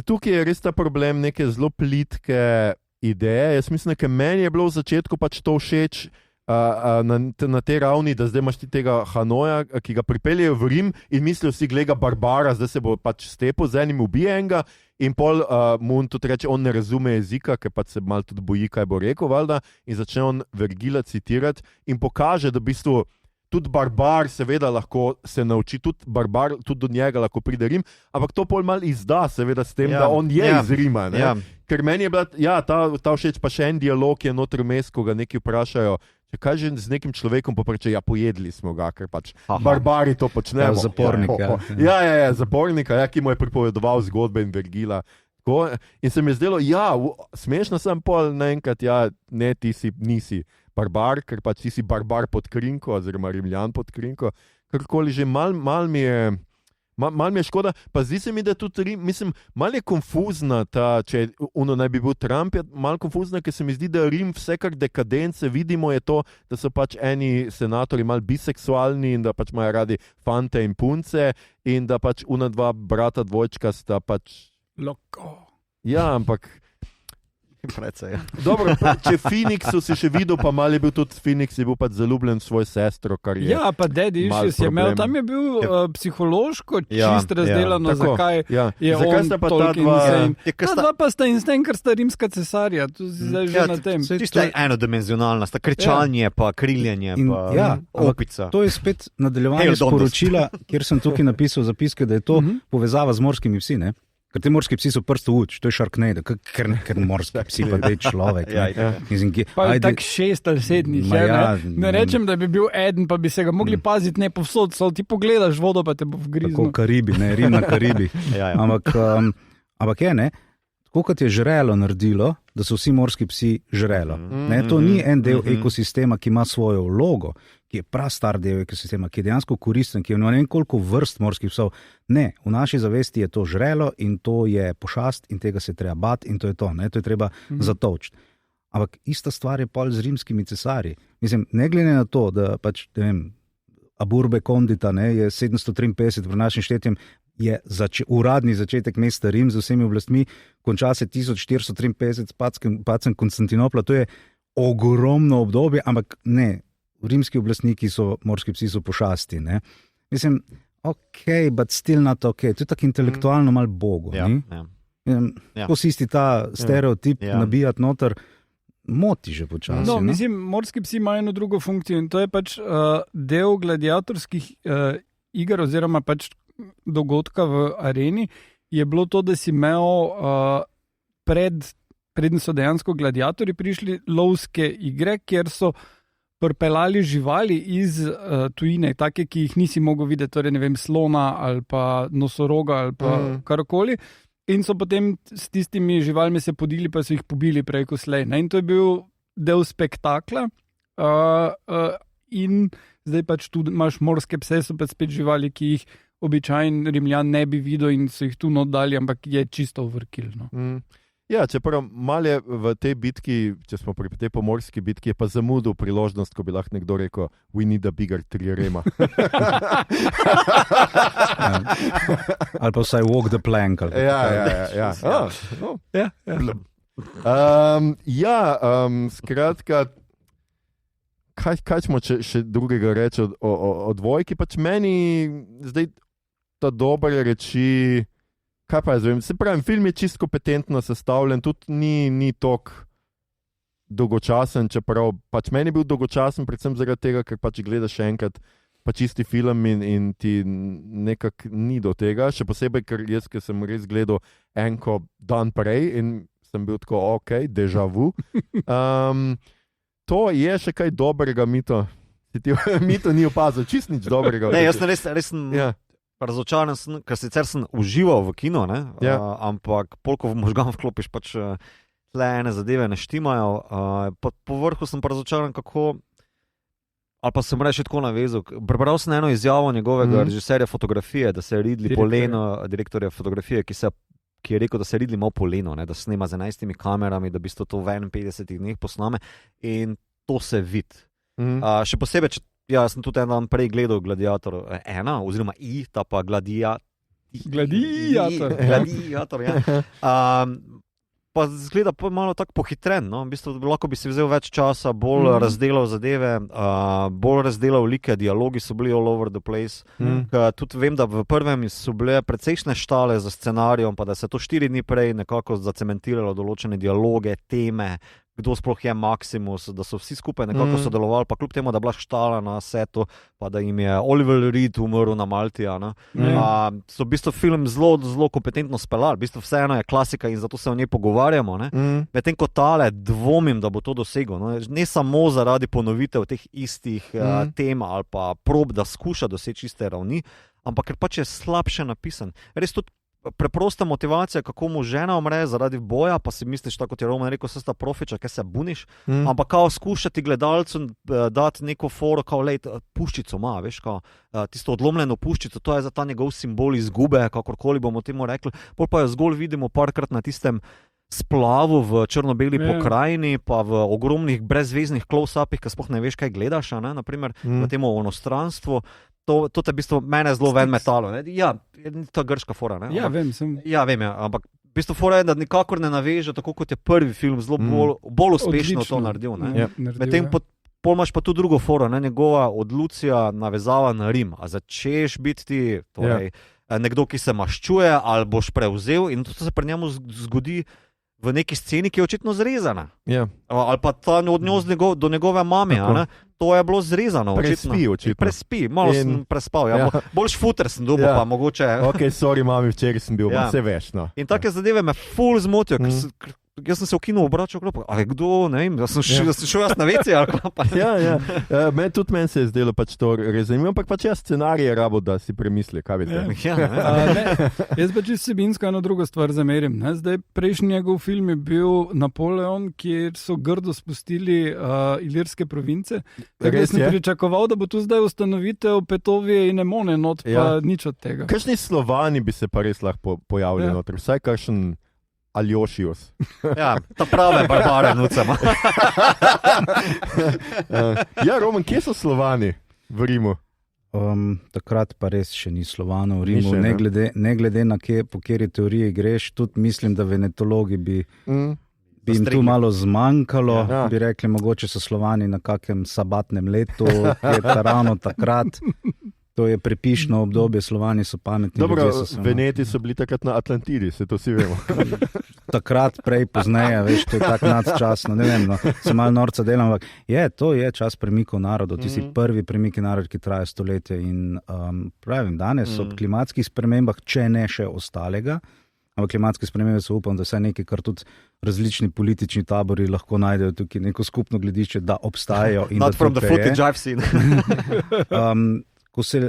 tukaj je res ta problem neke zelo plitke ideje. Jaz mislim, da meni je bilo v začetku pač to všeč na tej ravni, da zdaj imaš ti tega Hanoja, ki ga pripeljejo v Rim in mislijo si, gleda barbara, zdaj se bo pač stepil z enim ubijenega. In pol Moon tudi reče, on ne razume jezika, ker pač se malo tudi boji, kaj bo rekel, valjda, in začne on Vergila citirati in pokaže, da v bistvu tudi barbar seveda lahko se nauči, tudi do njega lahko pride Rim, ampak to pol malo izda seveda s tem, da on je iz Rima. Ker meni je bila ta všeč pa še en dialog je notri vmes, ko ga neki vprašajo, če kaj že z nekim človekom popreče, pojedli smo ga, ker pač barbari to počnemo. Zapornika. Zapornika, ki mu je pripovedoval zgodbe in Vergila. In se mi je zdelo, smešno sem pol naenkrat, ne, ti nisi barbar, ker pač ti si barbar pod krinko, oziroma Rimljan pod krinko, karkoli že, mal mi je škoda, pa zdi se mi, da tudi Rim, mislim, mal je konfuzna ta, če naj bi bil Trump, je mal konfuzna, ker se mi zdi, da Rim vse kar dekadence vidimo je to, da so pač eni senatori mal biseksualni in da pač imajo radi fante in punce in da pač dva brata dvojčka sta pač Loko. Ja, ampak Precej, Dobro, če Phoenixu si še videl, pa mal je bil tudi Phoenix, je bil pač zaljubljen v svojo sestro, kar je. Ja, pa Daddy Issues je imel, tam je bil psihološko čist razdelano, zakaj je on tolkin insane. Ta dva pa sta insane, ker sta rimska cesarja, tu si zdaj že na tem. Čisto enodimenzionalna, sta kričanje, pa kriljenje, pa opica. To je spet nadaljevanje sporočila, kjer sem tukaj napisal zapiske, da je to povezava z morskimi psi, ne? Ker ti morski psi so prsto uč, to je Sharknado, ker morski psi pa da je človek. Pa je tak 6 ali 7 jih, ne rečem, da bi bil eden, pa bi se ga mogli paziti, ne povsod, so ti pogledaš vodo, pa te bo vgriznil. Tako Karibi, ne, Rim na Karibi. Ampak je, ne, tako kot je žrelo naredilo, da so vsi morski psi žrelo. Ne, to ni en del ekosistema, ki ima svojo vlogo, ki je prastar del ekosistema, ki je dejansko koristen, ki je ne vem koliko vrst morskih psov. Ne, v naši zavesti je to žrelo in to je pošast in tega se treba bati in to je to, ne, to je treba zatovčiti. Ampak ista stvar je pol z rimskimi cesarji. Mislim, ne glede na to, da pač, ne vem, Aburbe Condita, ne, je 753 v našem štetjem, je uradni začetek mesta Rim z vsemi oblastmi, konča se 1453 s padcem Konstantinopla, to je ogromno obdobje, ampak ne, rimski oblastniki so, morski psi so pošasti, ne. Mislim, but still not to je tako intelektualno malo bogo, ni? Ko si isti ta stereotip nabijati noter, moti že počasi. No, mislim, morski psi imajo eno drugo funkcijo in to je pač del gladiatorskih iger oziroma pač dogodka v areni, je bilo to, da si imel preden so dejansko gladiatorji prišli, lovske igre, kjer so pripeljali živali iz tujine, take, ki jih nisi mogel videti, torej ne vem, slona ali pa nosoroga ali pa karkoli, in so potem s tistimi živalmi se podili, pa so jih pobili prej ko slej. In to je bil del spektakla in zdaj pač tu imaš morske pse, so pa spet živali, ki jih običajen Rimljan ne bi videl in so jih tu notdali, ampak je čisto overkill. No. Ja, čeprav malo je v tej bitki, če smo pri tej pomorski bitki, je pa zamudil priložnost, ko bi lahko nekdo rekel, we need a bigger trirema. Ali pa vsaj walk the plank. Skratka, kaj smo še drugega reči o dvojki, pač meni zdaj ta dobre reči. Kaj pa jaz vem, se pravim, film je čisto kompetentno sestavljen, tudi ni tok dolgočasen, čeprav pač meni je bil dolgočasen, predvsem zaradi tega, ker pač gledaš še enkrat pač isti film in ti nekako ni do tega, še posebej, ker sem res gledal enko dan prej in sem bil tako, déjà vu. To je še kaj dobrega, Mito. Mito ni opazil, čist nič dobrega. Ne, jaz res razočaran sem, ker sicer sem užival v kino, ampak polko v možgan vklopiš, pač tle ene zadeve ne štimajo. Po vrhu sem pa razočaran, kako, ali pa sem reči tako navezal. Prebral sem eno izjavo njegovega režiserja fotografije, da se je Ridley poleno, direktorja fotografije, ki je rekel, da se je Ridley malo poleno, da snema z 11 kamerami, da bi to v 51 dneh posname in to se vidi. Še posebej, jaz sem tudi en dan prej gledal Gladiator 1, oziroma ta pa Gladiator. Gladiator, ja. Pa pa zgleda malo tako pohitren. No? V bistvu, lahko bi si vzel več časa, bolj razdelal zadeve, bolj razdelal like, dialogi so bili all over the place. Tudi vem, da v prvem so bile precejšnje štale za scenarijem, pa da se to 4 dni prej nekako zacementiralo določene dialoge, teme, kdo sploh je Maximus, da so vsi skupaj nekako sodelovali, pa kljub temu, da je bila štala na setu, pa da jim je Oliver Reed umrl na Malti. So v bistvu film zelo, zelo kompetentno speljali. V bistvu vseeno je klasika in zato se o njej pogovarjamo. Medtem ko tale dvomim, da bo to dosegel. Ne samo zaradi ponovitev teh istih tem ali pa prob, da skuša doseči iste ravni, ampak ker pač je slabše napisan. Res tudi preprosta motivacija, kako mu žena umre zaradi boja, pa si misliš, tako kot je Roman rekel, sesta profiča, kaj se buniš, ampak kao skušati gledalcu dati neko foro, kao lej, puščico ima, veš, kao tisto odlomljeno puščico, to je za ta njegov simbol izgube, kakorkoli bomo temu rekli, pol pa jo zgolj vidimo parkrat na tistem splavu v črno-beli pokrajini, pa v ogromnih brezveznih close-upih, ki sploh ne veš, kaj gledaš, naprimer v tem onostranstvu. To te v bistvu mene zelo ven metalo. Ja, ta grška fora. Ja, vem, ampak v bistvu fora je, da nikakor ne naveže, tako kot je prvi film, zelo bolj uspešno to naredil. Medtem pol imaš pa tu drugo foro, njegova odlucija navezava na Rim. A začneš biti ti nekdo, ki se maščuje, ali boš prevzel, in to se pri njemu zgodi v neki sceni, ki je očitno zrezana. Ali pa ta odnos do njegove mame. To je bilo zrezano. Prespi, malo sem prespal. Boljš futer sem dobil, pa mogoče. Ok, sorry, mami, včeraj sem bil, vse veš. In take zadeve me ful zmotijo, jaz sem se v kinu obračal, kdo, ne vem, da sem šel jaz na vece, ali pa. Tudi meni se je zdelo pač to res zanimivo, ampak pač jaz scenarije rabo, da si premisli, kaj veste. Jaz pa čisto vsebinsko eno drugo stvar zamerim. Zdaj, prejšnji njegov film je bil Napoleon, kjer so grdo spustili ilirske province. Tako sem pričakoval, da bo tu zdaj ustanovitev Petovije in Emone, not pa nič od tega. Kakšni Slovani bi se pa res lahko pojavili notri? Vsaj kakšen Aljošius. Ja, ta prave barbare nucama. Roman, kje so Slovani v Rimu? Takrat pa res še ni Slovanov v Rimu. Ne glede na po kateri teoriji greš, tudi mislim, da venetologi bi jim tu malo zmanjkalo. Bi rekli, mogoče so Slovani na kakem sabatnem letu, ki je ravno takrat. To je prepišno obdobje, Slovani so pametni. Dobro, Veneti so bili takrat na Atlantidi, se to vsi vemo. Takrat, prej, pozneje, veš, to je tako nadčasno, ne vem, se malo norca delam, ampak to je čas premikov narodov, ti si prvi premiki narod, ki traja stoletje in pravim, danes ob klimatskih spremembah, če ne še ostalega, ampak klimatske spremembe so upam, da vse nekaj, kar tudi različni politični tabori lahko najdejo tukaj neko skupno gledišče, da obstajajo. Not from the footage I've seen.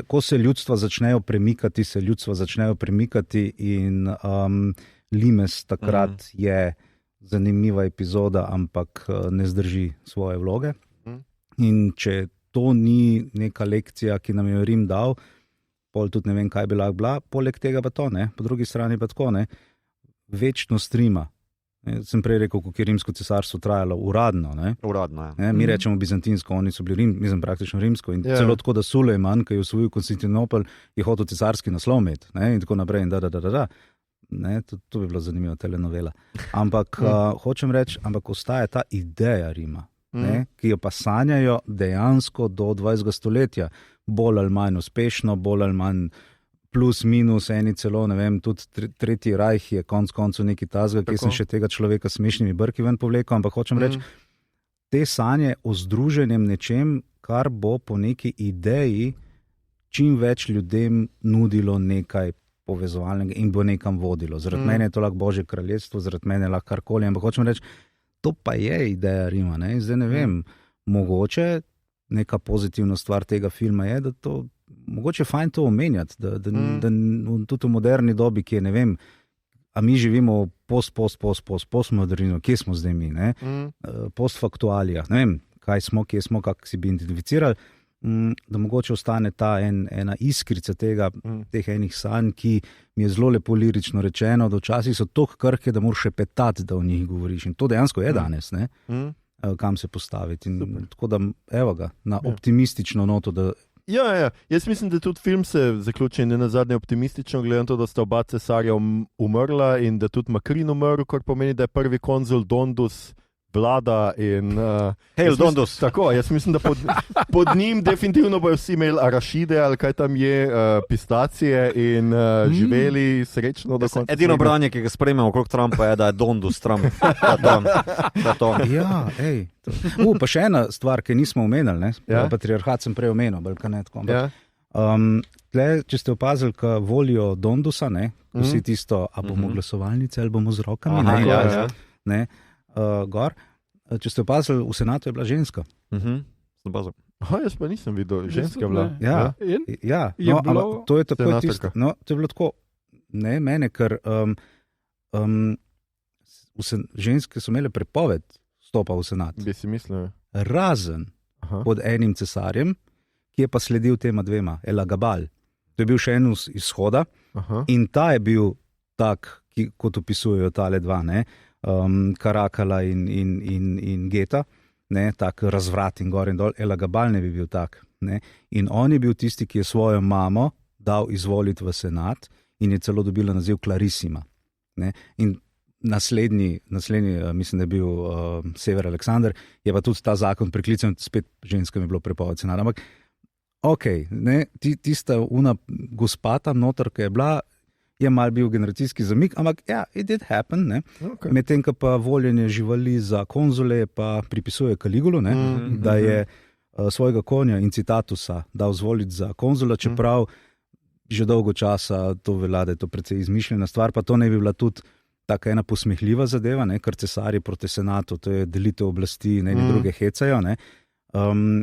Ko se ljudstva začnejo premikati in Limes takrat je zanimiva epizoda, ampak ne zdrži svoje vloge. In če to ni neka lekcija, ki nam je Rim dal, pol tudi ne vem, kaj bi lahko bila, poleg tega pa to, po drugi strani pa tako, večnost Rima. Sem prej rekel, kako je rimsko cesarstvo trajalo uradno. Uradno, ja. Mi rečemo bizantinsko, oni so bili praktično rimsko. In celo tako, da Sulejman, ki je osvojil Konstantinopel, je hotel cesarski naslov imeti. In tako naprej. To bi bila zanimiva telenovela. Ampak hočem reči, ostaja ta ideja Rima, ki jo pa sanjajo dejansko do 20. stoletja. Bolj ali manj uspešno, bolj ali manj plus, minus, eni celo, ne vem, tudi Tretji rajh je konc koncev neki tazga, ki sem še tega človeka s smešnimi brki ven povlekel, ampak hočem reči, te sanje o združenem nečem, kar bo po neki ideji čim več ljudem nudilo nekaj povezovalnega in bo nekam vodilo. Zaradi mene je to lahko Božje kraljestvo, zaradi mene je lahko karkoli, ampak hočem reči, to pa je ideja Rima, Zdaj ne vem, mogoče neka pozitivna stvar tega filma je, da to mogoče je fajn to omenjati, da tudi v moderni dobi, ki je, ne vem, a mi živimo postmodernizmu, kje smo zdaj mi, postfaktualijah, ne vem, kaj smo, kje smo, kako si bi identificirali, da mogoče ostane ta ena iskrica teh enih sanj, ki mi je zelo lepo lirično rečeno, da včasih so toliko krhke, da moraš šepetati, da o njih govoriš. In to dejansko je danes, kam se postaviti. In tako da, evo ga, na optimistično noto, da Ja. Jaz mislim, da tudi film se zaključi ne nazadnje optimistično, glede na to, da sta oba cesarja umrla in da tudi Makrin umrl, kar pomeni, da je prvi konzul Dondus vlada in... Hail Dondus. Tako, jaz mislim, da pod njim definitivno bojo vsi imeli arašide ali kaj tam je, pistacije in živeli srečno do konca. Edino branje, ki ga sprejmemo okrog Trumpa je, da je Dondus Trump. Ja, pa še ena stvar, ki nismo omenili, patriarhat sem prej omenil, če ste opazili, ko volijo Dondusa, vsi tisto, a bomo glasovalnice ali bomo z rokami, gor. Če ste opazili, v senatu je bila ženska. Jaz pa nisem videl, ženska je bila. To je tako tisto. No, to je bilo tako, mene, ker ženske so imele prepoved vstopa v senat. Bi si mislil. Razen pod enim cesarjem, ki je pa sledil tema dvema, Elagabal. To je bil še en izhoda in ta je bil tak, kot opisujejo tale dva, Karakala in Geta, tak razvrat in gor in dol, Elagabal ne bi bil tak. In on je bil tisti, ki je svojo mamo dal izvoliti v senat in je celo dobila naziv Clarissima. In naslednji, mislim, da je bil Sever Aleksander, je pa tudi ta zakon preklican, spet ženskam je bilo prepoved senata. Ampak, tista gospa tam noter, ki je bila, je mal bil generacijski zamik, ampak it did happen. Medtem, ko pa voljenje živali za konzule pa pripisuje Kaligulu, da je svojega konja Incitatusa dal zvoliti za konzula, čeprav že dolgo časa to velja, da je to precej izmišljena stvar, pa to ne bi bila tudi taka ena posmehljiva zadeva, ker cesarji proti senatu, to je delitev oblasti, eni druge hecajo,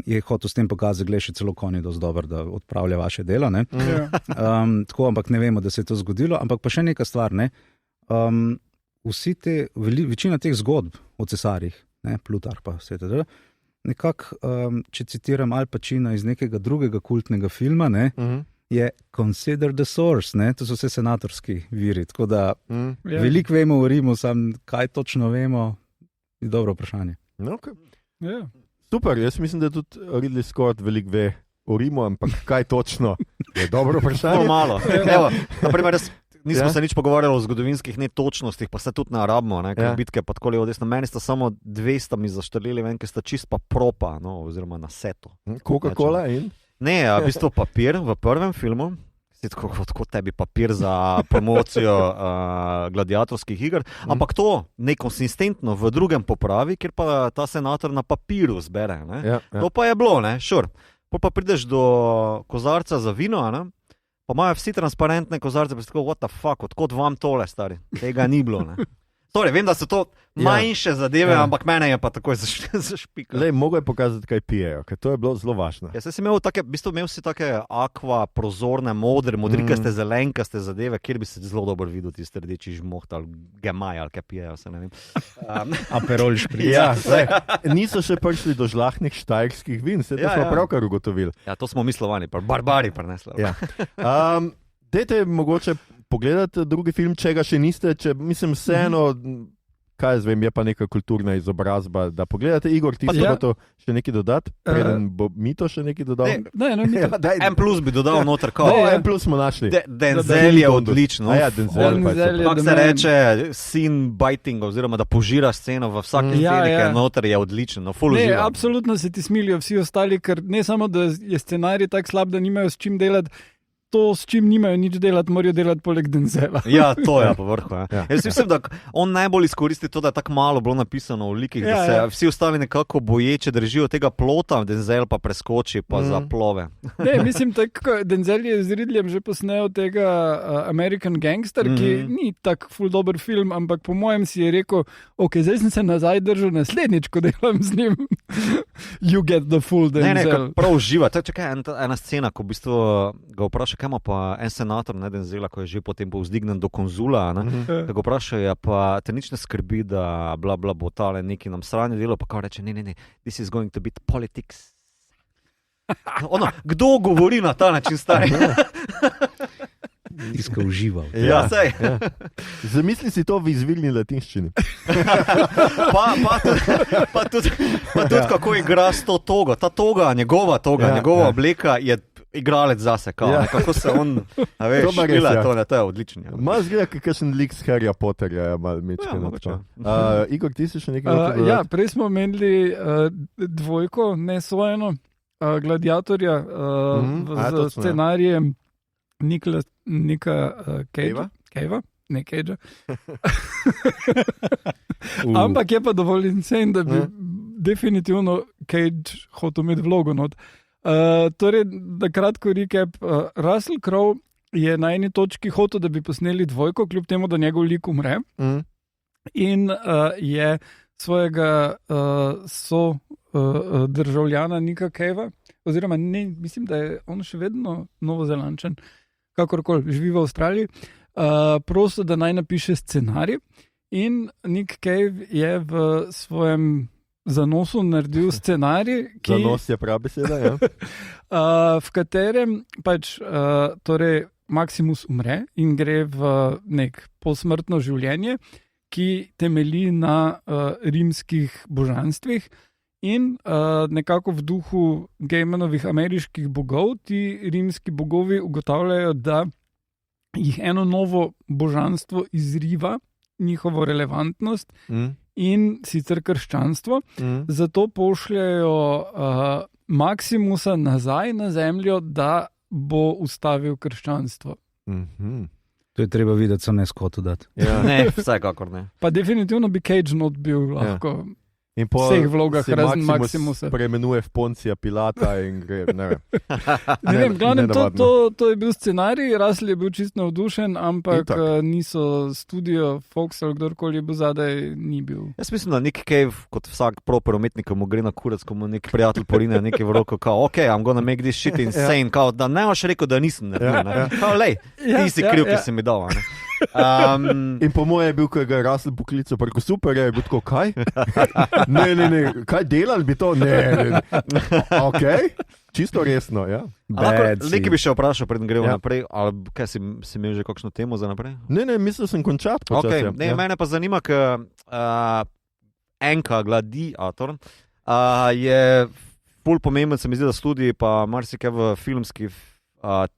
je hotel s tem pokazati, gled, še celo konj je dosti dober, da odpravlja vaše delo. Tako, ampak ne vemo, da se je to zgodilo. Ampak pa še neka stvar, večina teh zgodb o cesarjih, Plutarh pa vse to, nekako, če citiram Al Pacina iz nekega drugega kultnega filma, je consider the source, to so vse senatorski viri, tako da veliko vemo o Rimu, sam kaj točno vemo, je dobro vprašanje. Super, jaz mislim, da tudi Ridley Scott veliko ve o Rimu, ampak kaj točno je dobro vprašanje. Malo. Evo, naprimer, nismo se nič pogovarjali o zgodovinskih netočnostih, pa se tudi na rabimo, ker bitke pa tako levo desno. Meni sta samo 200 mi zaštrlili, ker sta čist pa propa, oziroma na setu. Coca-Cola in? Ne, v bistvu papir v prvem filmu, kot tebi papir za promocijo gladiatorskih iger, ampak to nekonsistentno v drugem popravi, kjer pa ta senator na papiru zbere. To pa je bilo, sure. Pa prideš do kozarca za vino, pa imajo vsi transparentne kozarce, pa si tako, what the fuck, odkot vam tole, stari? Tega ni bilo, Torej, vem, da so to manjše zadeve, ampak mene je pa takoj zašpikalo. Mogo je pokazati, kaj pijejo, ker to je bilo zelo važno. Ja, imel si take aqua, prozorne, modrikaste, zelenkaste zadeve, kjer bi se zelo dobro videl tisti rdeči žmoht ali gemaj ali kaj pijejo, se ne vem. Aperol špric. Niso še prišli do žlahtnih štajerskih vin, to smo pravkar ugotovili. Ja, to smo mi Slovani, barbari prinesli. Dajte mogoče pogledati drugi film, če ga še niste, mislim vseeno, kaj jaz vem, je pa neka kulturna izobrazba, da pogledate. Igor, ti si pa to še nekaj dodati, preden bo Mito še nekaj dodal? M plus bi dodal noter. M plus smo našli. Denzel je odlično. Denzel pa je. Kako se reče, scene biting, oziroma da požira sceno v vsaki sceni, ki je noter, je odlično. Absolutno se ti smilijo vsi ostali, ker ne samo, da je scenarij tak slab, da nimajo s čim delati, to, s čim nimajo nič delati, morajo delati poleg Denzela. Ja, to je pa vrh. Jaz mislim, da on najbolj izkoristi to, da je tako malo bilo napisano v likih, da se vsi ostali nekako boječe držijo tega plota, Denzel pa preskoči pa zaplove. Ne, mislim, tako Denzel je z Ridleyjem že posnel tega American Gangster, ki ni tak ful dober film, ampak po mojem si je rekel, ok, zdaj sem se nazaj držal naslednjič, ko delam z njim. You get the full Denzel. Ne, prav uživa. Čakaj, ena scena, ko v bistvu ga vpraša, kaj ima pa en senator, Denzela, ko je že potem povzdignen do konzula, da ga vprašajo, pa te nič ne skrbi, da bla bla bo tale neki nam sranje delo, pa kao reče, ne, this is going to be politics. Kdo govori na ta način, stari? Tiska užival. Ja, sej. Zamisli si to v izvirni latinščini. Pa tudi kako igra s to togo. Ta toga, njegova obleka je igralec zase, kako se on, veš, to je odlično. Malo zgleda, kakšen lik z Harryja Potterja, malo mečkeno. Igor, ti si še nekaj? Ja, prej smo menili dvojko, nesvojeno, Gladiatorja z scenarijem Nika Cavea. Ne Cagea. Ampak je pa dovolj insane, da bi definitivno Cage hotel imeti vlogo not. Torej, da kratko recap, Russell Crowe je na eni točki hotel, da bi posneli dvojko, kljub temu, da njegov lik umre. In je svojega državljana Nika Cavea, oziroma ne, mislim, da je on še vedno Novozelandčan, kakorkoli, živi v Avstraliji, prosil, da naj napiše scenarij. In Nick Cave je v svojem zanosu naredil scenarij, Zanos je prav beseda, ja. V katerem pač torej Maximus umre in gre v nek posmrtno življenje, ki temelji na rimskih božanstvih. In nekako v duhu Gaimanovih ameriških bogov ti rimski bogovi ugotavljajo, da jih eno novo božanstvo izriva njihovo relevantnost in sicer krščanstvo. Zato pošljajo Maximusa nazaj na zemljo, da bo ustavil krščanstvo. To je treba videti, so ne skotu dati. Ja. Ne, vsekakor ne. Pa definitivno bi Cage not bil lahko. In po vseh vlogah, razen Maximusa. Premenuje v Poncija Pilata in gre, ne vem. Ne vem, glavnem, to je bil scenarij, Russell je bil čisto navdušen, ampak niso studio, Fox ali kdorkoli je bil zadaj, ni bil. Jaz mislim, da Nick Cave, kot vsak proper umetnik, mu gre na kurac, ko mu nek prijatelj porine nekaj v roko, kao, ok, I'm gonna make this shit insane, kao, da ne boš rekel, da nisem naredil, kao, lej, ti si kriv, ki si mi dal, ne. In po moje je bil, ko je ga Russell poklical, preko super, je bil tako, kaj? Ne, kaj delali bi to? Ne. Ok, čisto resno, ja. Nekaj bi še vprašal, preden gremo naprej, ali kaj si imel že kakšno temo za naprej? Ne, mislil sem končati počasi. Okay. Mene pa zanima, ker Enka Gladiator je ful pomemben, se mi zdi, da študiji pa marsikaj v filmski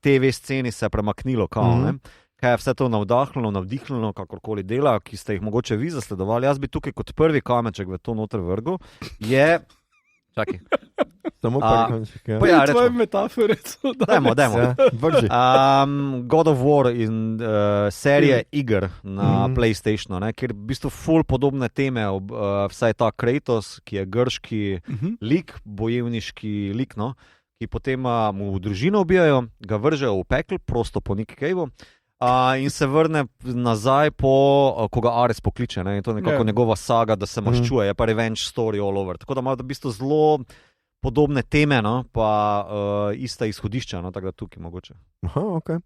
TV sceni se je premaknilo, kao, ne? Kaj je vse to navdihnilo, kakorkoli dela, ki ste jih mogoče vi zasledovali. Jaz bi tukaj kot prvi kamenček v to noter vrgel, je... Čakaj. Samo prvi kamenček, ja. Ja, tvoje metafore so dajmo. Vrži. God of War in serije iger na PlayStationu, kjer v bistvu ful podobne teme, vsaj ta Kratos, ki je grški lik, bojevniški lik, no, ki potem mu v družino ubijajo, ga vržejo v pekel, prosto po Nick Caveu. In se vrne nazaj, ko ga Ares pokliče. Ne? In to je nekako njegova saga, da se maščuje, je pa revenge story all over. Tako da ima v bistvu zelo podobne teme, no? Pa ista izhodišča, no? Tako da tukaj mogoče. Aha, ok.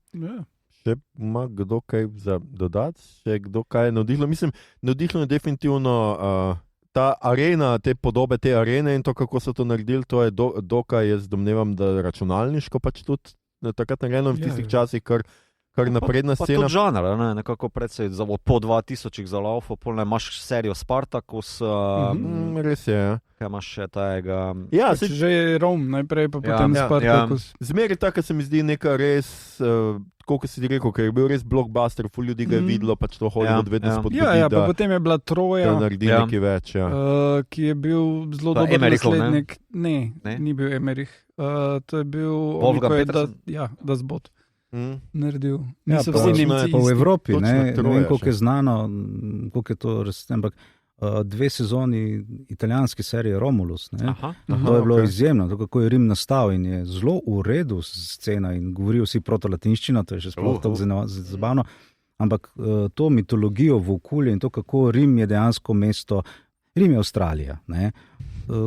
Še ima kdo kaj za dodati? Še kdo kaj je navdihlo? Mislim, navdihlo je definitivno ta arena, te podobe te arene in to, kako so to naredili, to je dokaj, jaz domnevam, da računalniško pač tudi takrat narejeno v tistih časih, kar napredna scena. Pa tudi žanr, nekako predvsej po 2000-ih za laufo, polno imaš serijo Spartacus. Res je, ja. Kaj imaš še tajega? Ja, že je Rome najprej, pa potem Spartacus. Zmeri tako, se mi zdi neka res, koliko si ti rekel, ker je bil res blockbuster, ful ljudi ga je videlo, pač to Hollywood vedno spodbudi. Ja, pa potem je bila Troja, da naredi nekaj več, ki je bil zelo dober naslednik. Ne, ni bil Emerich. To je bil Wolfgang Petersen. Da zbot. Naredil. Niso pa vsi Nemci. Pa v Evropi, Točno, ne vem, koliko še. je znano, koliko je to res, ampak 2 sezoni italijanske serije Romulus, ne? To je bilo izjemno, to kako je Rim nastal in je zelo v redu scena in govorijo vsi protolatinščino, to je še sploh tako zabavno, ampak to mitologijo v okolju in to, kako Rim je dejansko mesto, Rim je Avstralija, ne?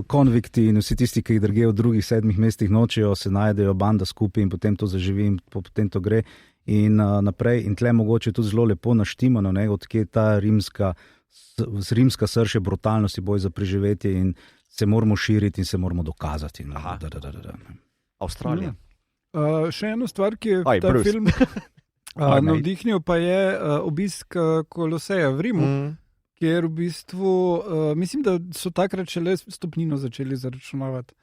Konvikti in vsi tisti, ki jih drugje v drugih 7 mestih nočejo, se najdejo banda skupaj in potem to zaživi in potem to gre in naprej. In tle mogoče tudi zelo lepo naštimano, odkje ta rimska srž je brutalnosti, boj za preživetje in se moramo širiti in se moramo dokazati. Avstralija. Še eno stvar, ki je ta film navdihnil, pa je obisk Koloseja v Rimu. Ker v bistvu, mislim, da so takrat šele stopnino začeli zaračunavati.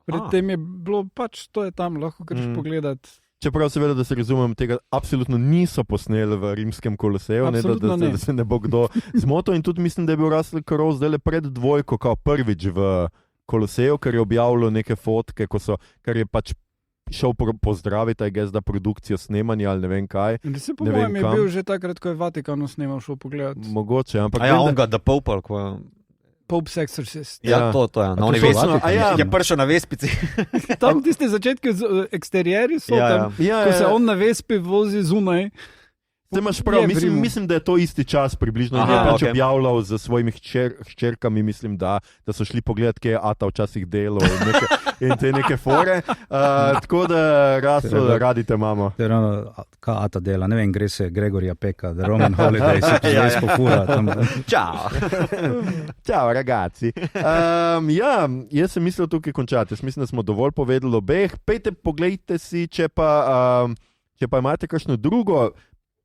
Predtem je bilo pač, to je tam, lahko greš pogledat. Čeprav seveda, da se razumem, tega absolutno niso posneli v rimskem Koloseju, da se ne bo kdo zmotil. In tudi mislim, da je bil Russell Crowe zdaj pred dvojko, kao prvič v Koloseju, ker je objavljal neke fotke, ker je pač šel pozdraviti, da produkcijo snemanja ali ne vem kaj. In se po mojem je bil že takrat, ko je Vatikanu snemal, šel pogledat. Mogoče, ampak... on ga da Popal, ko... Pope's Exorcist. Ja, to je. Na oni Vespici. Je prišel na Vespici. Tam tiste začetke z eksterjeri so tam, ko se on na Vespi vozi zunaj. Te imaš prav, mislim, da je to isti čas približno. Je pač objavljal z svojimi hčerkami, mislim, da so šli pogledati, kje je Ata včasih delal in te neke fore. Tako da radite mamo. Kaj Ata dela, ne vem, gre se Gregorja Peka, The Roman Holiday, se to res pofura. Čau, ragazzi. Jaz sem mislil tukaj končati. Jaz mislim, da smo dovolj povedali obeh. Pejte, poglejte si, če pa imate kakšno drugo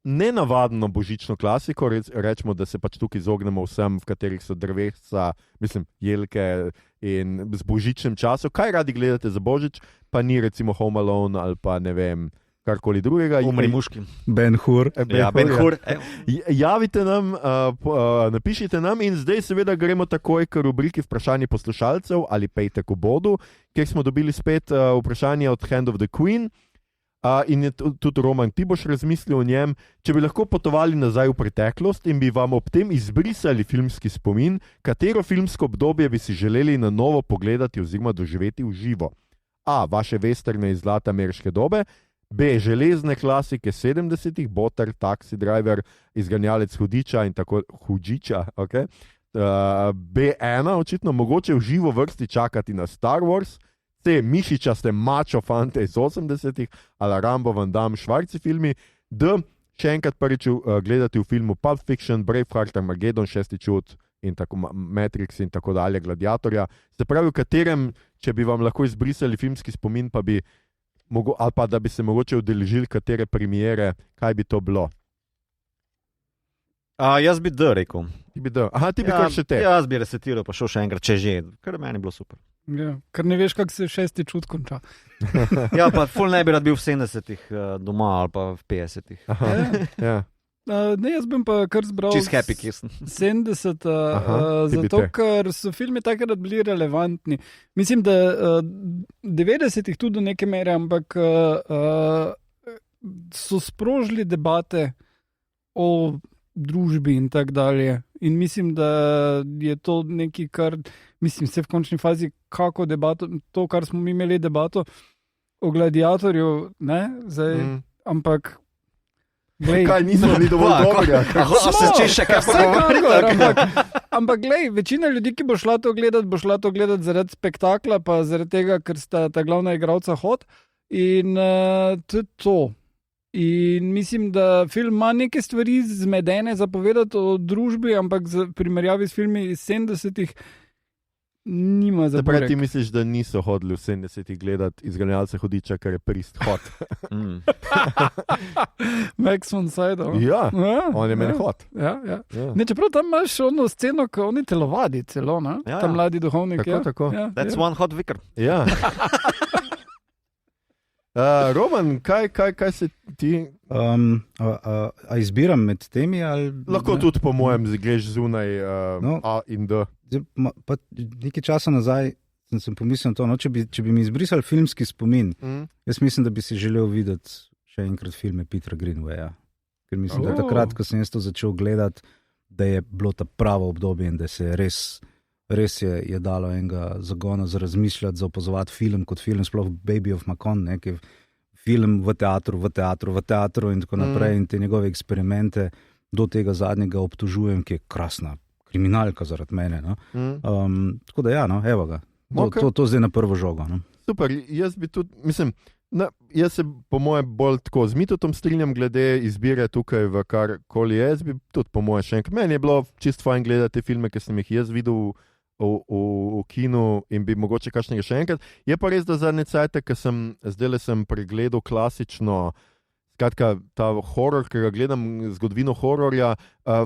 nenavadno božično klasiko, rečemo, da se pač tukaj izognemo vsem, v katerih so drevesa, mislim, jelke in z božičnem času. Kaj radi gledate za božič, pa ni recimo Home Alone ali pa ne vem, karkoli drugega. Umri muški. Ben-Hur. Ben-Hur. Javite nam, napišite nam in zdaj seveda gremo takoj k rubriki vprašanje poslušalcev ali pejte k bodu, kjer smo dobili spet vprašanje od Hand of the Queen. In je tudi Roman, ti boš razmislil o njem, če bi lahko potovali nazaj v preteklost in bi vam ob tem izbrisali filmski spomin, katero filmsko obdobje bi si želeli na novo pogledati oziroma doživeti v živo. A. Vaše westerne iz zlate ameriške dobe, B. Železne klasike 70-ih, Botar, Taxi Driver, Izganjalec hudiča in tako hudiča, okay? B1, očitno mogoče v živo vrsti čakati na Star Wars, C. Mišičaste mačo fante iz 80-ih, ali Rambo, Van Damme, Švarci filmi, D. Še enkrat prvič gledati v filmu Pulp Fiction, Braveheart, Armageddon, Šesti čut in tako Matrix in tako dalje, Gladiatorja. Se pravi, v katerem, če bi vam lahko izbrisali filmski spomin, pa bi ali pa da bi se mogoče udeležili katere premiere, kaj bi to bilo? Jaz bi D rekel. Ti bi D. Aha, ti bi kar še te. Jaz bi resetiral, pa šel še enkrat, če že. Kar meni je bilo super. Ja, ker ne veš, kako se Šesti čut konča. Ja, pa ful ne bi rad bil v 70-ih doma ali pa v 50-ih. Ja. Ne, jaz bim pa kar zbral Čist happy kiss. 70, zato ker so filmi takrat bili relevantni. Mislim, da 90-ih tudi do neke mere, ampak so sprožili debate o družbi in tako dalje. In mislim, da je to nekaj, kar, mislim, se v končni fazi, kako debato, to, kar smo mi imeli debato o Gladiatorju, ne, zdaj, ampak glej, kaj nismo bili dovolj dobrega. Se češ še kaj pogovarjati. Ampak glej, večina ljudi, ki bo šla to gledati zaradi spektakla, pa zaradi tega, ker sta ta glavna igralca hod. In to je to. In mislim, da film ima neke stvari zmedene za povedati o družbi, ampak v primerjavi s filmi iz 70-ih nima za povedati. Ti misliš, da niso hodili v 70-ih gledati Izganjalce hudiča, ker je prist hod? Max von Sydow. Ja, on je meni hod. Ja. Ne, čeprav tam imaš ono sceno, ko oni telovadi celo, ta mladi duhovnik. Tako. That's one hot vicar. Ja. Roman, kaj se ti... A izbiram med temi? Ali, lahko tudi po mojem greš zunaj A in D. Pa nekaj časa nazaj sem pomislil to, če bi mi izbrisali filmski spomin, jaz mislim, da bi si želel videti še enkrat filme Petera Greenwaya. Ker mislim, da takrat, ko sem jaz to začel gledati, da je bilo ta pravo obdobje in da se res je dalo enega zagona za razmišljati, za opazovati film kot film, sploh Baby of Macon, ki je film v teatru in tako naprej in te njegove eksperimente do tega zadnjega obtožujem, ki je krasna kriminalka zaradi mene. No? Tako da evo ga. To zdaj na prvo žogo. No? Super, jaz bi tudi, mislim, jaz se po moje bolj tako z Mitotom strinjam glede izbire tukaj v karkoli je, jaz bi tudi po moje še enkrat. Meni je bilo čisto fajn gledati te filme, ki sem jih jaz videl v kinu in bi mogoče kakšnega še enkrat. Je pa res, da zadnje cajte, ker zdajle sem pregledal klasično, skratka, ta horor, ki ga gledam, zgodovino hororja,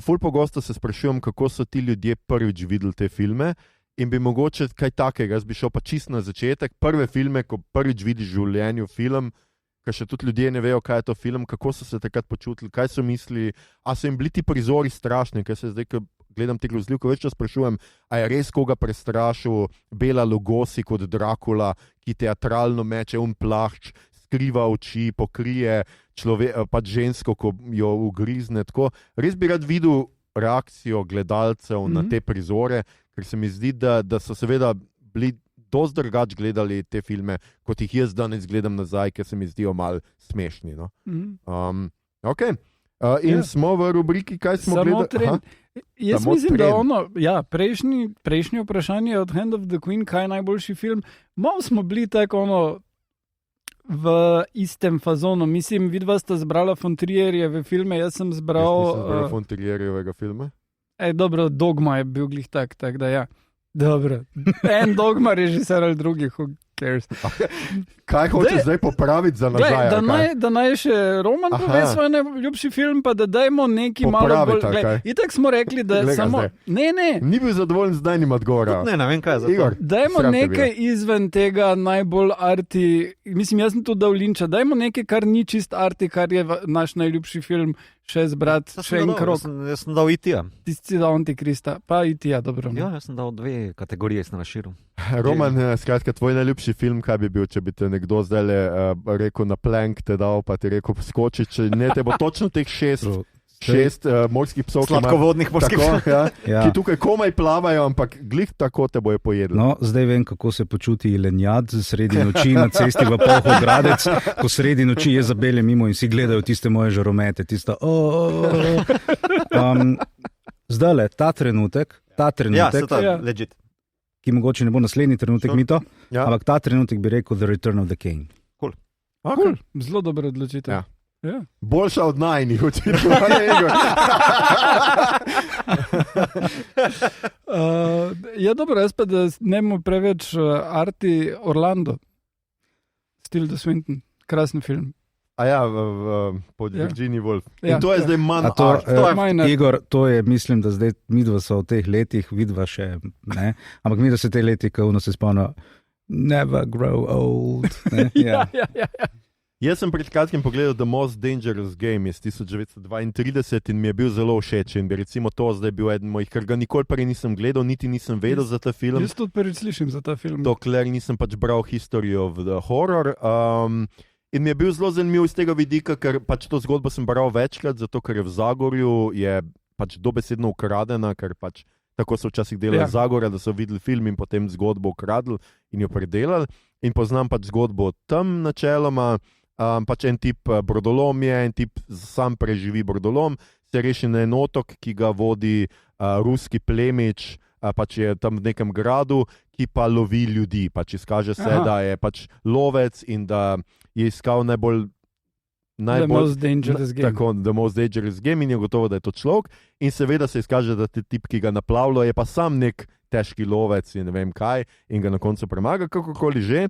ful pogosto se sprašujem, kako so ti ljudje prvič videli te filme in bi mogoče kaj takega, jaz bi šel pa čist na začetek, prve filme, ko prvič vidiš v življenju film, ker še tudi ljudje ne vejo, kaj je to film, kako so se takrat počutili, kaj so mislili, a so jim bili ti prizori strašni, ker se zdaj, ko gledam te grozljivke, več čas sprašujem, a je res koga prestrašil Bela Lugosi kot Drakula, ki teatralno meče plahč, skriva oči, pokrije pač žensko, ko jo ugrizne, tako. Res bi rad videl reakcijo gledalcev na te prizore, ker se mi zdi, da so seveda bili dosti drugač gledali te filme, kot jih jaz danes gledam nazaj, ker se mi zdijo malo smešni. No? Okay. In smo v rubriki, kaj smo gledali? Jaz mislim, da prejšnje vprašanje od Hand of the Queen, kaj je najboljši film, malo smo bili tako v istem fazonu. Mislim, vidva sta zbrala von Trierjeve filme, jaz sem zbral... Jaz nisem zbral von Trierjevega filma. Dobro, Dogma je bil glih tak da ja. Dobro, en Dogma režiser ali drugi, who cares. Kaj hočeš zdaj popraviti za nazaj? Da naj še Roman pove svoj najljubši film, pa da dajmo neki malo bolj... Itak smo rekli, da samo... Ne. Ni bil zadovoljen, zdaj nima odgovora. Ne vem, kaj je za to. Dajmo nekaj izven tega najbolj arti... Mislim, jaz sem tu dal linča. Dajmo nekaj, kar ni čist arti, kar je naš najljubši film. Še zbrat, še en krok. Jaz sem dal E.T.-ja. Ti si dal Antikrista, pa E.T.-ja, dobro. Ja, jaz sem dal 2 kategorije, sem razširil. Roman, skratka, tvoj najljubši film, kaj bi bil, če bi te nekdo zdaj rekel na plank, te dal, pa ti rekel poskoči, če ne, te bo točno teh 6 morskih psov, sladkovodnih morskih psov, ki tukaj komaj plavajo, ampak glih tako te bojo pojedli. No, zdaj vem, kako se počuti jelenjad sredi noči na cesti v Polhogradec, ko sredi noči je zabelje mimo in si gledajo tiste moje žaromete, tista zdajle, ta trenutek, legit. Ki mogoče ne bo naslednji trenutek mito, ampak ta trenutek bi rekel The Return of the King. Cool. Zelo dobro odločitev. Ja. Boljša od najnih, očitno. Dobro, jaz pa da ne bomo preveč arti Orlando. Still the Swinton, krasen film. Pod Virginia Woolf. In to je zdaj manj art. Igor, to je, mislim, da zdaj midva so v teh letih, vidva še, ne, ampak midva se te leti, ko se spomnila, never grow old. Ne? Ja. Jaz sem pred kratkim pogledal The Most Dangerous Game iz 1932 in mi je bil zelo všeč in bi recimo to zdaj bil eden mojih, ker ga nikoli prej nisem gledal, niti nisem vedel za ta film. Jaz tudi prvič slišim za ta film. Dokler nisem pač bral History of the Horror. In mi je bil zelo zanimiv iz tega vidika, ker pač to zgodbo sem bral večkrat, zato ker je v Zagorju je pač dobesedno ukradena, ker pač tako so včasih delali Zagorja, da so videli film in potem zgodbo ukradli in jo predelali. In poznam pač zgodbo tam načeloma. Pač en tip brodolom je, en tip sam preživi brodolom, se reši na en otok, ki ga vodi ruski plemič, pač je tam v nekem gradu, ki pa lovi ljudi. Pač izkaže se, da je pač lovec in da je iskal najbolj The Most Dangerous Game. Tako, The Most Dangerous Game in je gotovo, da je to človek. In seveda se izkaže, da te tip, ki ga naplavlja, je pa sam nek težki lovec in ne vem kaj in ga na koncu premaga, kakokoli že.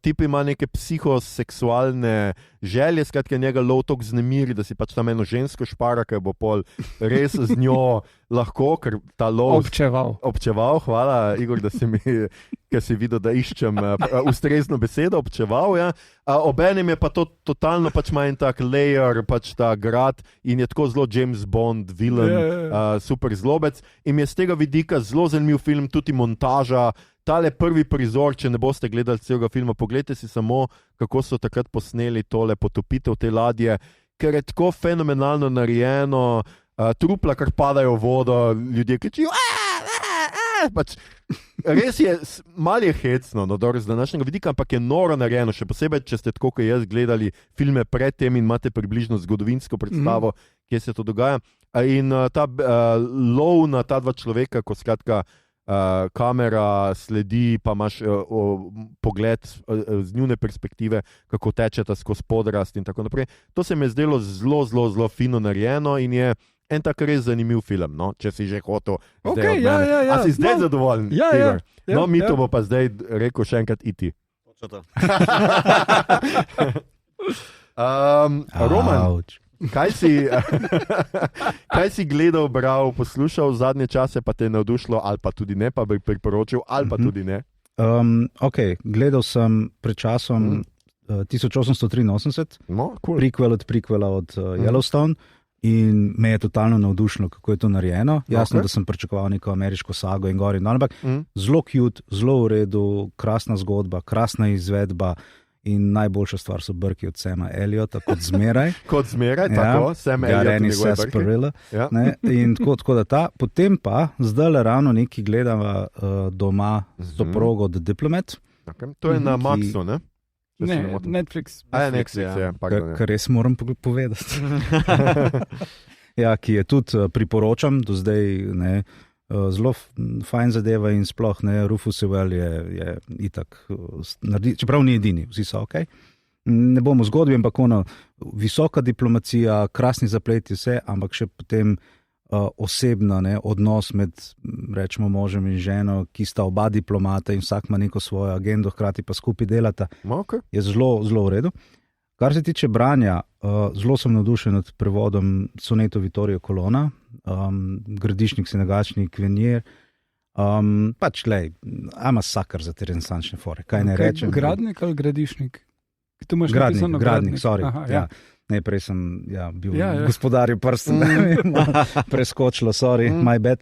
Tip ima neke psihoseksualne želje, skratka njega lov toliko vznemiri, da si pač tam eno žensko špara, ker bo pol res z njo lahko, ker ta lov... Občeval, hvala Igor, da si mi, ker si videl, da iščem ustrezno besedo, občeval, ja. Obenem je pa to totalno pač ima en tak layer, pač ta grad in je tako zelo James Bond, villain, super zlobec in mi je z tega vidika zelo zanimiv film, tudi montaža. Tale prvi prizor, če ne boste gledali celega filma, pogledajte si samo, kako so takrat posneli tole potopitev te ladje, ker je tako fenomenalno narejeno, trupla, kar padajo v vodo, ljudje kričijo, pač, res je, malo je hecno, no, dobro, z današnjega vidika, ampak je noro narejeno, še posebej, če ste tako, kot jaz, gledali filme pred tem in imate približno zgodovinsko predstavo, kje se to dogaja. In ta lov na ta dva človeka, ko skratka, kamera sledi, pa imaš pogled z njune perspektive, kako tečeta skozi podrast in tako naprej. To se mi je zdelo zelo, zelo, zelo fino narejeno in je en tak res zanimiv film, no, če si že hotel zdaj od mene. A si zdaj zadovoljen, Igor? No, Mito bo pa zdaj rekel še enkrat iti. Roman, Kaj si gledal, bral, poslušal v zadnje čase, pa te je navdušilo, ali pa tudi ne, pa bi priporočil, ali pa tudi ne? Gledal sem pred časom 1883, cool. prequela od Yellowstone. In me je totalno navdušilo, kako je to narejeno. Jasno, da sem pričakoval neko ameriško sago in gor in dol, ampak zelo cute, zelo v redu, krasna zgodba, krasna izvedba in najboljša stvar so brki od Sama Elliota, kot zmeraj. Kot zmeraj, tako, Sam Elliot. Reni Sarsaparilla. In tako da ta. Potem pa, zdaj ravno nekaj gledava doma z soprogo The Diplomat. To je na Maxu, ne? Ne, Netflix. Kar res moram povedati. Ki je tudi priporočam, do zdaj zelo fajn zadeva in sploh Rufus Sewell je itak, čeprav ni edini, vsi so ok. Ne bomo zgodbi, ampak visoka diplomacija, krasni zapleti vse, ampak še potem osebno odnos med, rečemo, možem in ženo, ki sta oba diplomata in vsak ima neko svojo agendo, hkrati pa skupaj delata, je zelo, zelo v redu. Kar se tiče branja, zelo sem navdušen nad prevodom sonetov Vittorio Colonna, Gradišnik, Senegačnik, Venier. I'm a sucker za te renesančne fore, kaj ne rečem. Gradnik ali Gradišnik? Gradnik, sorry. Aha, Ne, prej sem bil gospodarju prsten, preskočilo, sorry, my bad.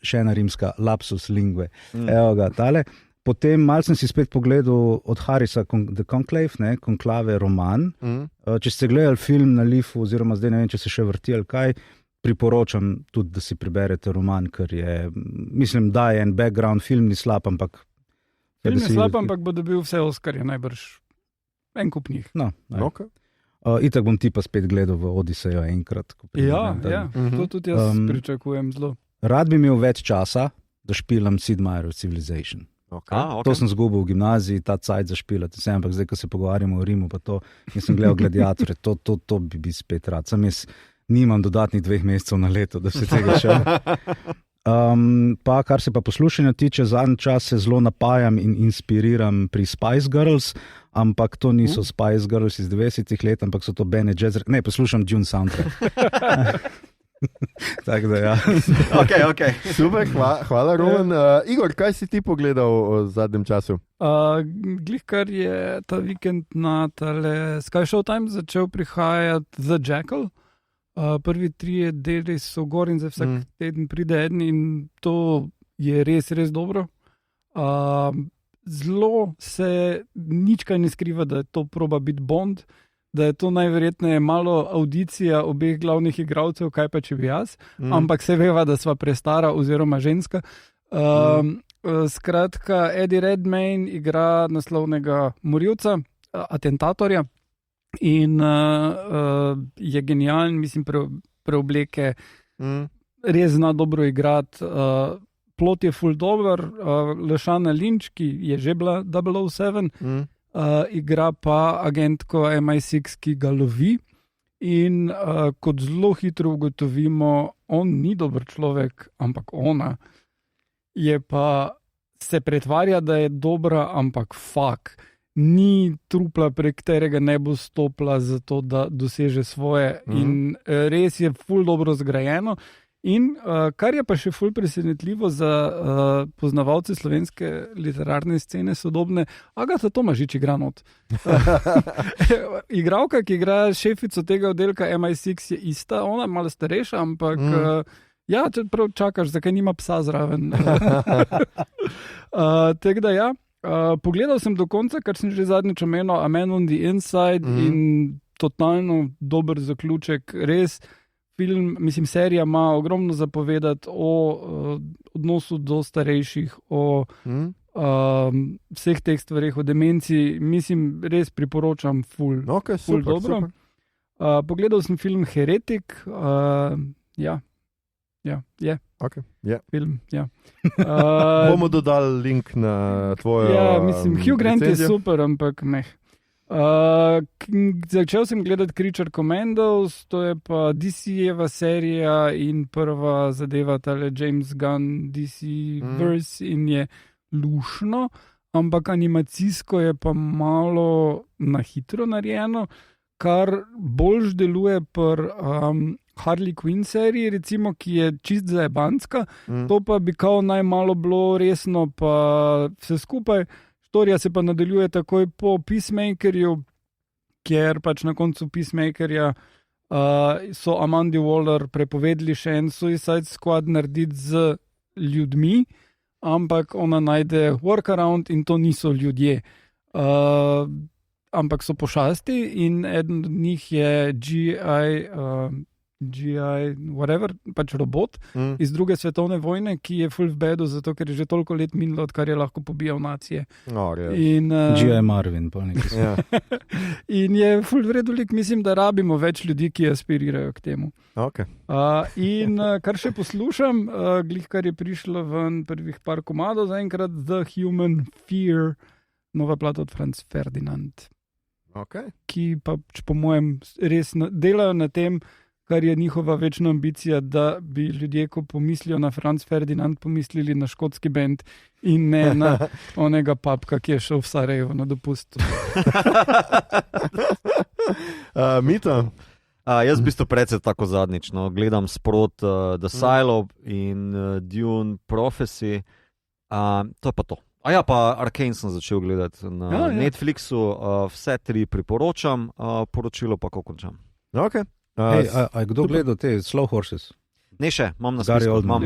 Še ena rimska, lapsus lingue. Evo ga, tale. Potem mal sem si spet pogledal od Harrisa The Conclave, Konklave roman. Če ste gledali film na Leafu, oziroma zdaj ne vem, če se še vrti ali kaj, priporočam tudi, da si preberete roman, ker je, mislim, da je en background, film ni slab, ampak... Film ni slab, ampak bo dobil vse Oskarje, najbrž en kup njih. Itak bom ti pa spet gledal v Odisejo enkrat. To tudi jaz pričakujem zelo. Rad bi imel več časa, da špilam Sid Meier's Civilization. To sem zgubil v gimnaziji, ta cajt za špilati, ampak zdaj, ko se pogovarjamo o Rimu, pa to, nisem gledal Gladiatore, to bi spet rad. Sam jaz nimam dodatnih 2 mesecev na leto, da se tega še. Pa, kar se pa poslušanja tiče, zadnji čas se zelo napajam in inspiriram pri Spice Girls, ampak to niso Spice Girls iz 90-ih let, ampak so to Bene Gesserit. Ne, poslušam Dune soundtrack. Tako da, Ok. Super, hvala, Roman. Igor, kaj si ti pogledal v zadnjem času? Glih, kar je ta vikend na Sky Showtime začel prihajati The Jackal. Prvi 3 deli so gor in za vsak teden pride eden in to je res, res dobro. Zelo se nič kaj ne skriva, da je to proba biti Bond, da je to najverjetneje malo audicija obeh glavnih igralcev, kaj pa če bi jaz, ampak se veva, da sva prestara oziroma ženska. Skratka, Eddie Redmayne igra naslovnega morilca, atentatorja. In je genijalen, mislim, preobleke, res zna dobro igrati, plot je ful dober, Lashana Lynch, ki je že bila 007, igra pa agentko MI6, ki ga lovi in kot zelo hitro ugotovimo, on ni dober človek, ampak ona je pa se pretvarja, da je dobra, ampak fuck. Ni trupla, prek katerega ne bo stopila zato, da doseže svoje in res je ful dobro zgrajeno in kar je pa še ful presenetljivo za poznavalce slovenske literarne scene sodobne, Agata Tomažič igra not. Igralka, ki igra šefico tega oddelka MI6 je ista, ona je malo starejša, ampak če prav čakaš, zakaj nima psa zraven. Tako da pogledal sem do konca, kar sem že zadnjič omenil, A Man on the Inside in totalno dober zaključek, res film, mislim, serija ima ogromno zapovedati o odnosu do starejših, o vseh teh stvareh, o demenciji, mislim, res priporočam ful dobro. Pogledal sem film Heretic, film, bomo dodali link na tvojo mislim, Hugh Grant je super, ampak ne. Začel sem gledati Creature Commandos, to je pa DC-jeva serija in prva zadeva tale James Gunn DC-verse in je lušno, ampak animacijsko je pa malo na hitro narejeno, kar boljš deluje pri Harley Quinn seriji, recimo, ki je čist zajebanska, to pa bi kao najmalo bilo resno, pa vse skupaj. Storija se pa nadaljuje takoj po Peacemakerju, kjer pač na koncu Peacemakerja so Amandi Waller prepovedali še en Suicide Squad narediti z ljudmi, ampak ona najde workaround in to niso ljudje. Ampak so pošasti in eden od njih je GI, whatever, pač robot iz druge svetovne vojne, ki je full v bedu, zato ker je že toliko let minilo, odkar je lahko pobijal nacije. GI Marvin, pa nekaj. Yeah. In je full vredulik, mislim, da rabimo več ljudi, ki aspirirajo k temu. Okay. In kar še poslušam, glih kar je prišlo ven prvih par komadov, zaenkrat The Human Fear, nova plata od Franz Ferdinand. Okay. Ki pa po mojem res delajo na tem, kar je njihova večna ambicija, da bi ljudje, ko pomislijo na Franz Ferdinand, pomislili na škotski bend in ne na onega papka, ki je šel v Sarajevo na dopust. Mito? Jaz v bistvu predvsej tako zadnjič, gledam sprot The Silo in Dune Prophecy, to je pa to. Pa Arcane sem začel gledati na Netflixu, vse 3 priporočam, poročilo pa ko končam. Ok. Je kdo gledal te Slow Horses? Ne še, imam na Gary spisku. Oldman.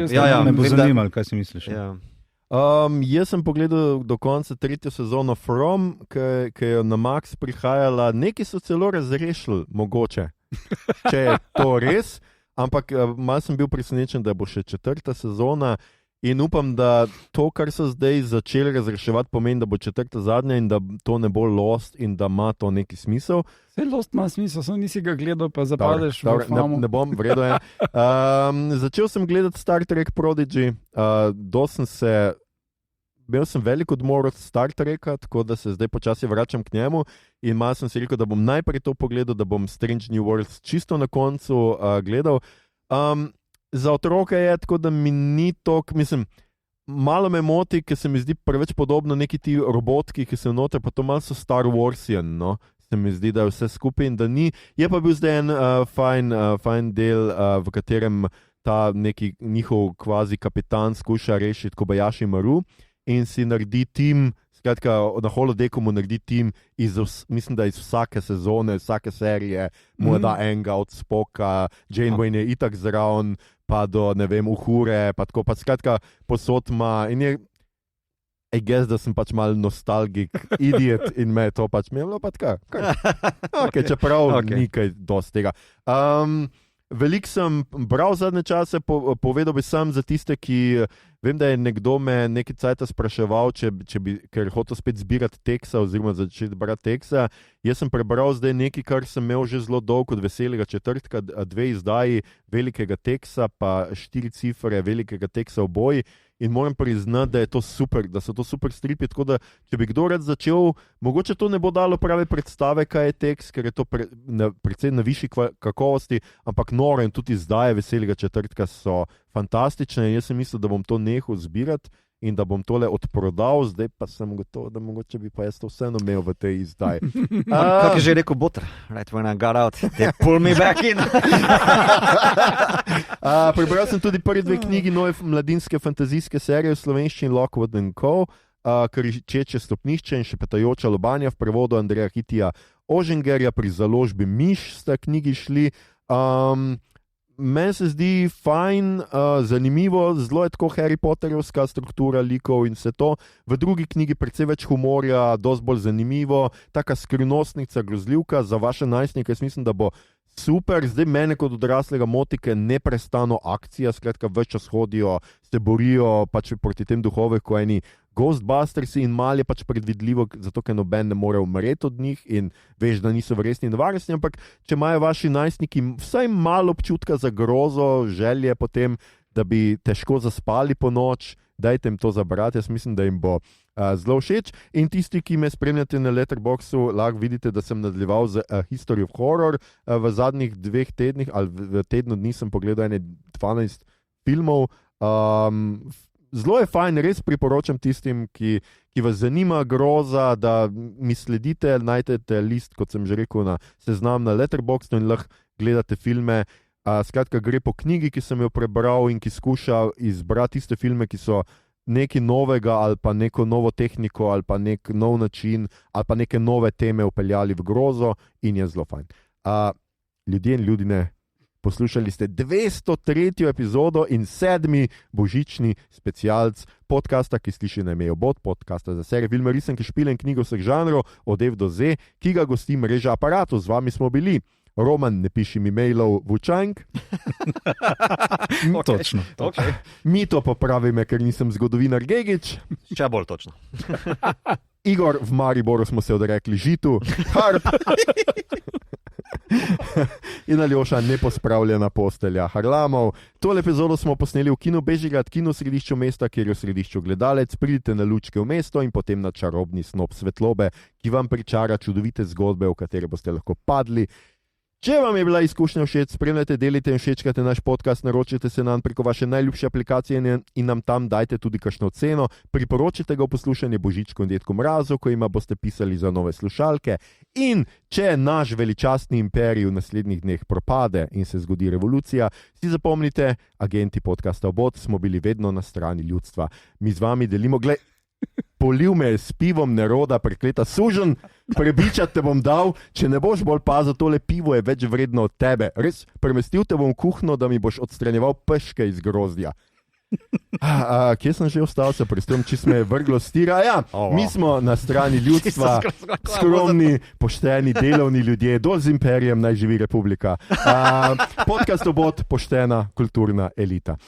Me bo zanimalo, kaj si misliš. Jaz sem pogledal do konca 3. sezono From, ki je na Max prihajala, neki so celo razrešili, mogoče, če je to res, ampak malo sem bil presenečen, da bo še 4. sezona. In upam, da to, kar so zdaj začeli razreševati, pomeni, da bo 4. zadnja in da to ne bo Lost in da ima to neki smisel. Vse Lost ima smisel, samo nisi ga gledal, pa zapadeš v famu. Ne bom, vredo je. Začel sem gledati Star Trek Prodigy, imel sem veliko odmor od Star Treka, tako da se zdaj počasi vračam k njemu in malo sem si rekel, da bom najprej to pogledal, da bom Strange New Worlds čisto na koncu gledal. Za otroke je tako, da mi ni tok, mislim, malo me moti, ker se mi zdi preveč podobno neki ti robotki, ki so noter, pa to malo so Star Warsian, no? Se mi zdi, da je vse skupaj in da ni. Je pa bil zdaj en fajn del, v katerem ta neki njihov kvazi kapitan skuša rešiti Kobayashi Maru in si naredi tim, skratka, na Holodecku mu naredi tim mislim, da iz vsake sezone, vsake serije, mu da enega od Spoka, Janeway je itak zraven, pa do, ne vem, Uhure, pa tako, pa skratka, posod ima in je, I guess, da sem pač mal nostalgik, idiot in me to pač imelo, pa tako, čeprav ni kaj dosti tega. Veliko sem bral zadnje čase, povedal bi sam za tiste, ki vem, da je nekdo me nekaj cajta spraševal, ker hotel spet zbirati teksta oziroma začeti brati teksta. Jaz sem prebral zdaj nekaj, kar sem imel že zelo dolgo od Veselega četrtka, 2 izdaji velikega teksta, pa 4 cifre velikega teksta v boji. In moram priznati, da je to super, da so to super stripi, tako da, če bi kdo rad začel, mogoče to ne bo dalo prave predstave, kaj je tekst, ker je to predvsem na višji kakovosti, ampak noro in tudi izdaje Veselega četrtka so fantastične. Jaz sem mislil, da bom to nehal zbirati in da bom tole odprodal, zdaj pa sem gotov, da mogoče bi pa jaz to vseeno imel v tej izdaji. Kako je že rekel Butter? Right when I got out, they pull me back in. Prebral sem tudi prvi 2 knjigi nove mladinske fantazijske serije v slovenščini Lockwood & Co., Kričeče stopnišče in Šepetajoča lobanja v prevodu Andreja Hitija Ožengerja, pri založbi Miš sta knjigi šli. Meni se zdi fajn, zanimivo, zelo je tako Harry Potterovska struktura likov in vse to. V drugi knjigi precej več humorja, dosti bolj zanimivo, taka skrivnostnica, grozljivka za vaše najstnike. Jaz mislim, da bo super. Zdaj mene kot odraslega moti, ker neprestano akcija, skratka več čas hodijo, se borijo pač proti tem duhovem, ko eni Ghostbustersi in mal je pač predvidljivo, zato ker noben ne more umreti od njih in veš, da niso v resni nevarnosti, ampak če imajo vaši najstniki vsaj malo občutka za grozo, želje potem, da bi težko zaspali po noč, dajte jim to zabrati, jaz mislim, da jim bo zelo všeč. In tisti, ki me spremljate na Letterboxdu, lahko vidite, da sem nadaljeval z History of Horror. V zadnjih 2 tednih ali v tednu dni sem pogledal 12 filmov. zelo je fajn, res priporočam tistim, ki vas zanima groza, da mi sledite, najdete list, kot sem že rekel, na seznam na Letterboxdu in lahko gledate filme. Skratka, gre po knjigi, ki sem jo prebral in ki skuša izbrati tiste filme, ki so nekaj novega ali pa neko novo tehniko ali pa nek nov način ali pa neke nove teme upeljali v grozo in je zelo fajn. Ljudje in ljudine, poslušali ste 203. epizodo in 7. božični specialc podcasta, ki sliši na ime Obod, podcasta za serije filme, risanke, špile in knjige vseh žanrov od F do Z, ki ga gosti mreža Aparatus. Z vami smo bili Roman, ne piši mi mailov, Vučank. Točno. Okay. Mito popravi me, ker nisem zgodovinar, Gegič. Še bolj točno. Igor, v Mariboru smo se odrekli Žitu. Harp. In Aljoša, nepospravljena postelja Harlamov. Tole epizodo smo posneli v Kinu Bežigrad, kino v središču mesta, kjer je v središču gledalec. Pridite na lučke v mesto in potem na čarobni snop svetlobe, ki vam pričara čudovite zgodbe, v katere boste lahko padli. Če vam je bila izkušnja všeč, spremljajte, delite in všečkajte naš podcast, naročite se nam preko vaše najljubše aplikacije in nam tam dajte tudi kakšno ceno. Priporočite ga v poslušanje Božičku in Dedku Mrazu, ko jima boste pisali za nove slušalke. In če naš veličastni imperij v naslednjih dneh propade in se zgodi revolucija, si zapomnite, agenti podcasta Obod smo bili vedno na strani ljudstva. Mi z vami delimo, polil me s pivom Neroda, prekleta sužen, prebičat te bom dal, če ne boš bolj pazil, tole pivo je več vredno od tebe. Res, premestil te bom v kuhno, da mi boš odstranjeval peške iz grozdja. Kje sem že ostal, se predstavljam, če me je vrglo stira. Mi smo na strani ljudstva, skromni, pošteni, delovni ljudje, dol z imperijem, naj živi republika. Podcast Obod, poštena, kulturna elita.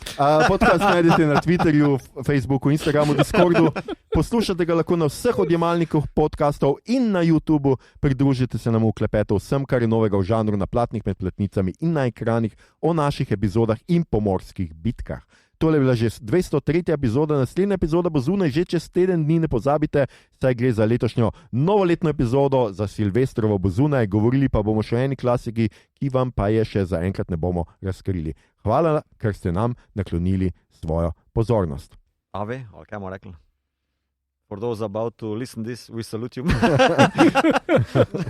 Podcast najdete na Twitterju, Facebooku, Instagramu, Discordu. Poslušate ga lahko na vseh odjemalnikih podcastov in na YouTubu. Pridružite se nam v klepetu vsem, kar je novega v žanru, na platnih, med platnicami in na ekranih, o naših epizodah in pomorskih bitkah. Tole je bila že 203. epizoda, naslednja epizoda bo zunaj že čez teden dni, ne pozabite, saj gre za letošnjo novoletno epizodo, za Silvestrovo bo zunaj, govorili pa bomo še o eni klasiki, ki vam pa je še zaenkrat ne bomo razkrili. Hvala, ker ste nam naklonili svojo pozornost. Ave, kaj bomo rekli? For those about to listen this, we salute you.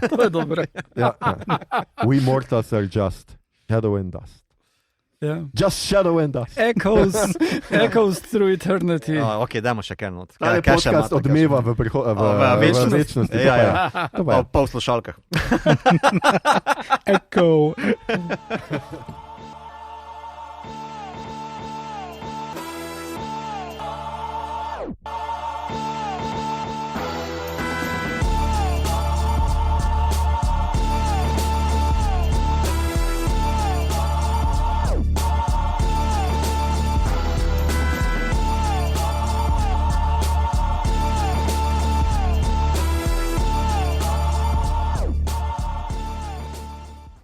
To je dobro. We mortals are just shadow and dust. Yeah. Just shadow and dust. Echoes through eternity. Ok, dajmo še kaj not. Kaj podcast odmeva v večnosti. Pa v slušalkah. Echo.